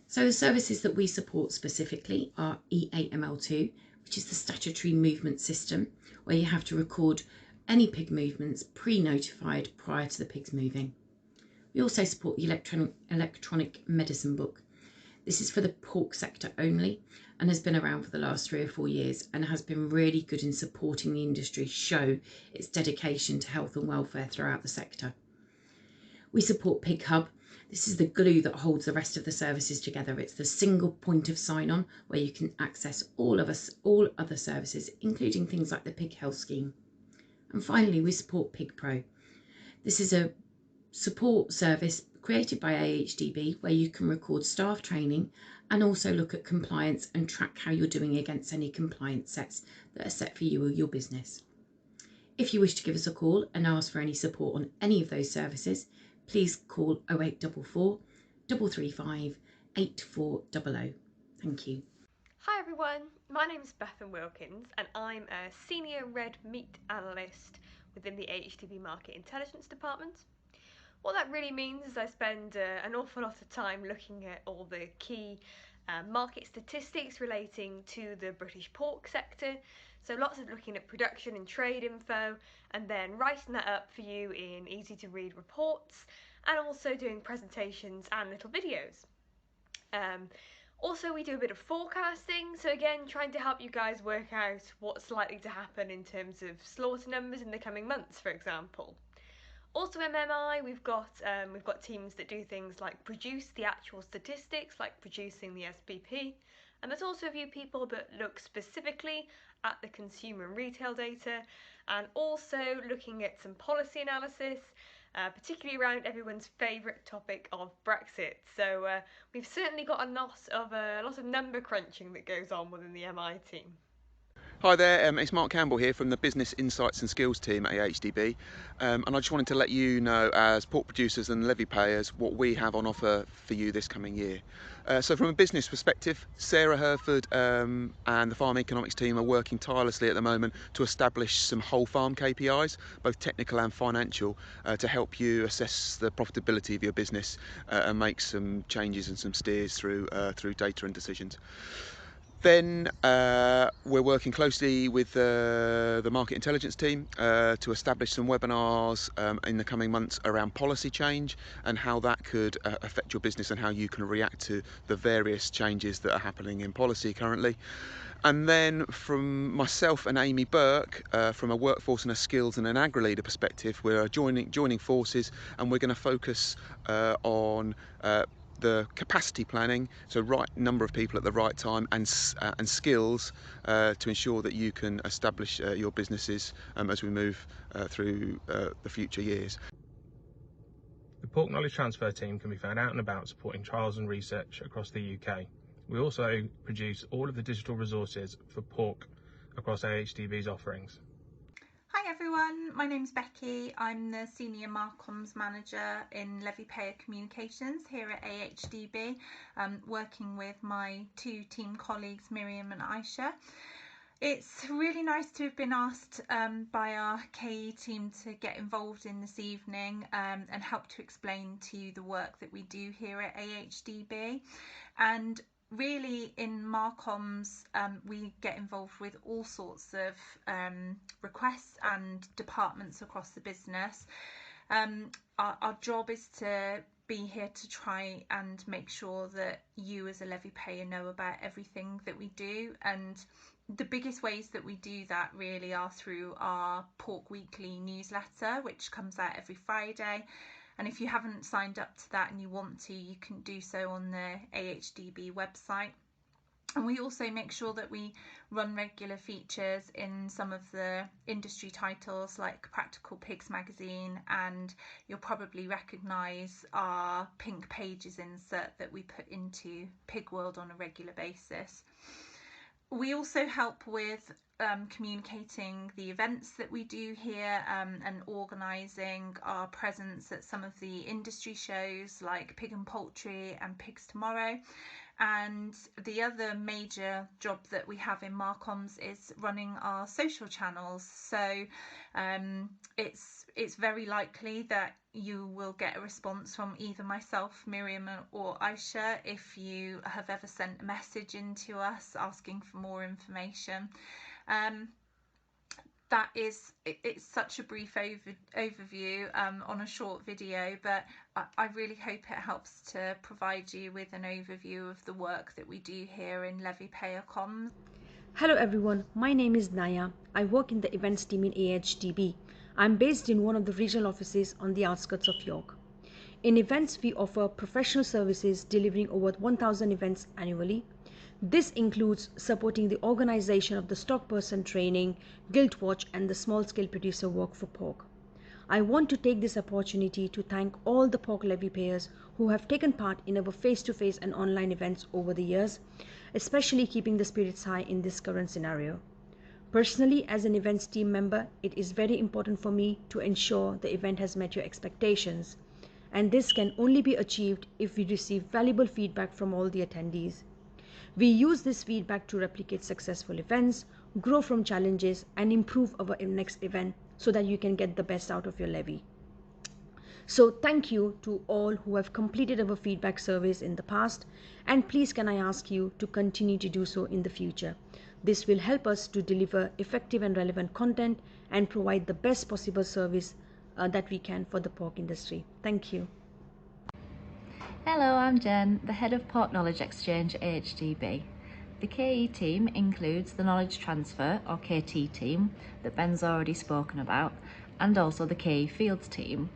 So the services that we support specifically are E8ML2, which is the statutory movement system, where you have to record any pig movements pre-notified prior to the pigs moving. We also support the electronic medicine book. This is for the pork sector only and has been around for the last 3 or 4 years and has been really good in supporting the industry show its dedication to health and welfare throughout the sector. We support Pig Hub. This is the glue that holds the rest of the services together. It's the single point of sign-on where you can access all other services, including things like the Pig Health Scheme. And finally, we support Pig Pro. This is a support service created by AHDB where you can record staff training and also look at compliance and track how you're doing against any compliance sets that are set for you or your business. If you wish to give us a call and ask for any support on any of those services, please call 0844 335 8400. Thank you. Hi everyone, my name is Bethan Wilkins and I'm a Senior Red Meat Analyst within the AHDB Market Intelligence Department. What that really means is I spend an awful lot of time looking at all the key market statistics relating to the British pork sector. So lots of looking at production and trade info and then writing that up for you in easy to read reports and also doing presentations and little videos. Also, we do a bit of forecasting, so again, trying to help you guys work out what's likely to happen in terms of slaughter numbers in the coming months, for example. Also MMI, we've got teams that do things like produce the actual statistics, like producing the SPP, and there's also a few people that look specifically at the consumer and retail data, and also looking at some policy analysis, particularly around everyone's favourite topic of Brexit. So we've certainly got a lot of number crunching that goes on within the MI team. Hi there, it's Mark Campbell here from the Business Insights and Skills team at AHDB, and I just wanted to let you know, as pork producers and levy payers, what we have on offer for you this coming year. So from a business perspective, Sarah Herford and the farm economics team are working tirelessly at the moment to establish some whole farm KPIs, both technical and financial, to help you assess the profitability of your business and make some changes and some steers through data and decisions. Then we're working closely with the market intelligence team to establish some webinars in the coming months around policy change and how that could affect your business and how you can react to the various changes that are happening in policy currently. And then from myself and Amy Burke, from a workforce and a skills and an agri-leader perspective, we're joining forces, and we're going to focus on the capacity planning, so right number of people at the right time, and skills to ensure that you can establish your businesses as we move through the future years. The Pork Knowledge Transfer team can be found out and about supporting trials and research across the UK. We also produce all of the digital resources for pork across AHDB's offerings. Hi everyone, my name's Becky. I'm the Senior Marcoms Manager in Levy Payer Communications here at AHDB, working with my 2 team colleagues, Miriam and Aisha. It's really nice to have been asked by our KE team to get involved in this evening and help to explain to you the work that we do here at AHDB. And really in Marcoms we get involved with all sorts of requests and departments across the business. Our job is to be here to try and make sure that you as a levy payer know about everything that we do, and the biggest ways that we do that really are through our Pork Weekly newsletter, which comes out every Friday. And if you haven't signed up to that and you want to, you can do so on the AHDB website. And we also make sure that we run regular features in some of the industry titles like Practical Pigs magazine, and you'll probably recognise our Pink Pages insert that we put into Pig World on a regular basis. We also help with communicating the events that we do here and organising our presence at some of the industry shows like Pig and Poultry and Pigs Tomorrow. And the other major job that we have in Marcoms is running our social channels. So it's very likely that you will get a response from either myself, Miriam, or Aisha if you have ever sent a message in to us asking for more information. It's such a brief overview on a short video, but I really hope it helps to provide you with an overview of the work that we do here in Levy Payer Comms. Hello everyone, my name is Naya. I work in the events team in AHDB. I'm based in one of the regional offices on the outskirts of York. In events, we offer professional services delivering over 1,000 events annually. This includes supporting the organization of the stock person training, Guild Watch and the small scale producer work for pork. I want to take this opportunity to thank all the pork levy payers who have taken part in our face-to-face and online events over the years, especially keeping the spirits high in this current scenario. Personally, as an events team member, it is very important for me to ensure the event has met your expectations, and this can only be achieved if we receive valuable feedback from all the attendees. We use this feedback to replicate successful events, grow from challenges, and improve our next event so that you can get the best out of your levy. So thank you to all who have completed our feedback surveys in the past, and please can I ask you to continue to do so in the future. This will help us to deliver effective and relevant content and provide the best possible service that we can for the pork industry. Thank you. Hello, I'm Jen, the Head of Pork Knowledge Exchange at AHDB. The KE team includes the Knowledge Transfer, or KT team, that Ben's already spoken about, and also the KE Fields team.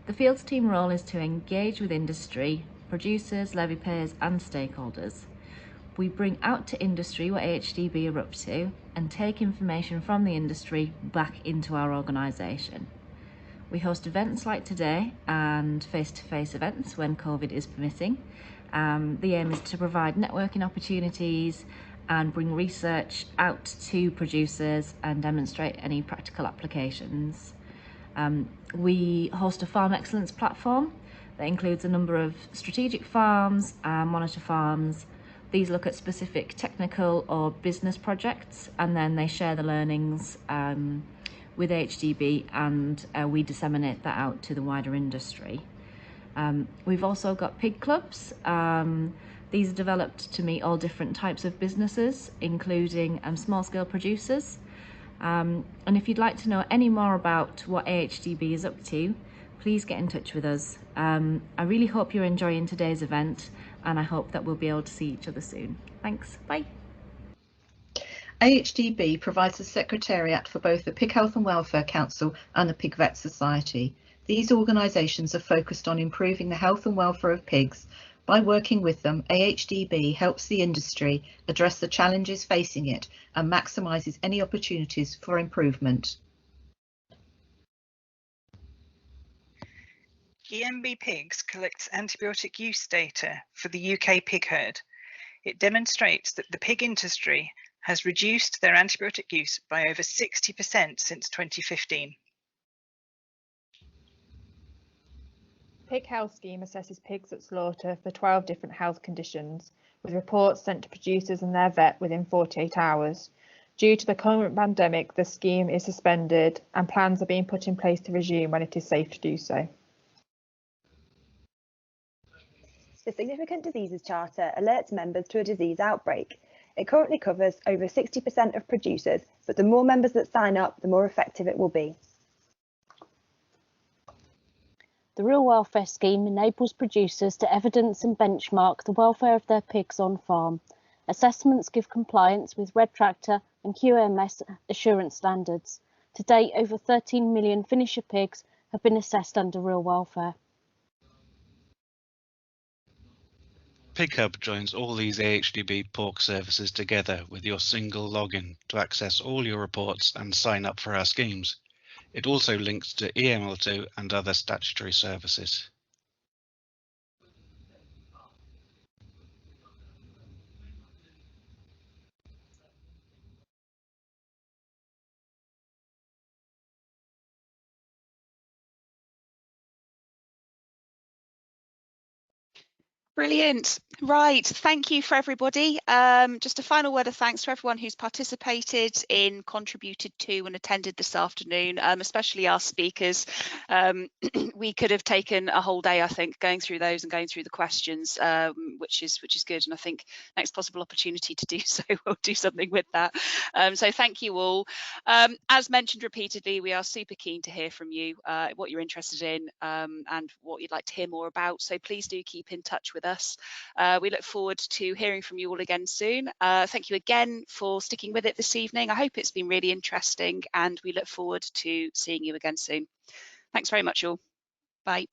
The Fields team role is to engage with industry, producers, levy payers and stakeholders. We bring out to industry what AHDB are up to and take information from the industry back into our organisation. We host events like today and face-to-face events when COVID is permitting. The aim is to provide networking opportunities and bring research out to producers and demonstrate any practical applications. We host a farm excellence platform that includes a number of strategic farms and monitor farms. These look at specific technical or business projects, and then they share the learnings with HDB, and we disseminate that out to the wider industry. We've also got pig clubs. These are developed to meet all different types of businesses, including small-scale producers. And if you'd like to know any more about what AHDB is up to, please get in touch with us. I really hope you're enjoying today's event, and I hope that we'll be able to see each other soon. Thanks, bye. AHDB provides a secretariat for both the Pig Health and Welfare Council and the Pig Vet Society. These organisations are focused on improving the health and welfare of pigs. By working with them, AHDB helps the industry address the challenges facing it and maximises any opportunities for improvement. EMB Pigs collects antibiotic use data for the UK pig herd. It demonstrates that the pig industry has reduced their antibiotic use by over 60% since 2015. Pig Health Scheme assesses pigs at slaughter for 12 different health conditions, with reports sent to producers and their vet within 48 hours. Due to the current pandemic, the scheme is suspended and plans are being put in place to resume when it is safe to do so. The Significant Diseases Charter alerts members to a disease outbreak. It currently covers over 60% of producers, but the more members that sign up, the more effective it will be. The Rural Welfare Scheme enables producers to evidence and benchmark the welfare of their pigs on farm. Assessments give compliance with Red Tractor and QMS assurance standards. To date, over 13 million finisher pigs have been assessed under rural welfare. Pig Hub joins all these AHDB pork services together with your single login to access all your reports and sign up for our schemes. It also links to EML2 and other statutory services. Brilliant. Right. Thank you for everybody. Just a final word of thanks to everyone who's participated in, contributed to and attended this afternoon, especially our speakers. We could have taken a whole day, I think, going through those and going through the questions, which is good. And I think next possible opportunity to do so, we'll do something with that. So thank you all. As mentioned repeatedly, we are super keen to hear from you, what you're interested in and what you'd like to hear more about. So please do keep in touch with us. We look forward to hearing from you all again soon. Thank you again for sticking with it this evening. I hope it's been really interesting and we look forward to seeing you again soon. Thanks very much all. Bye.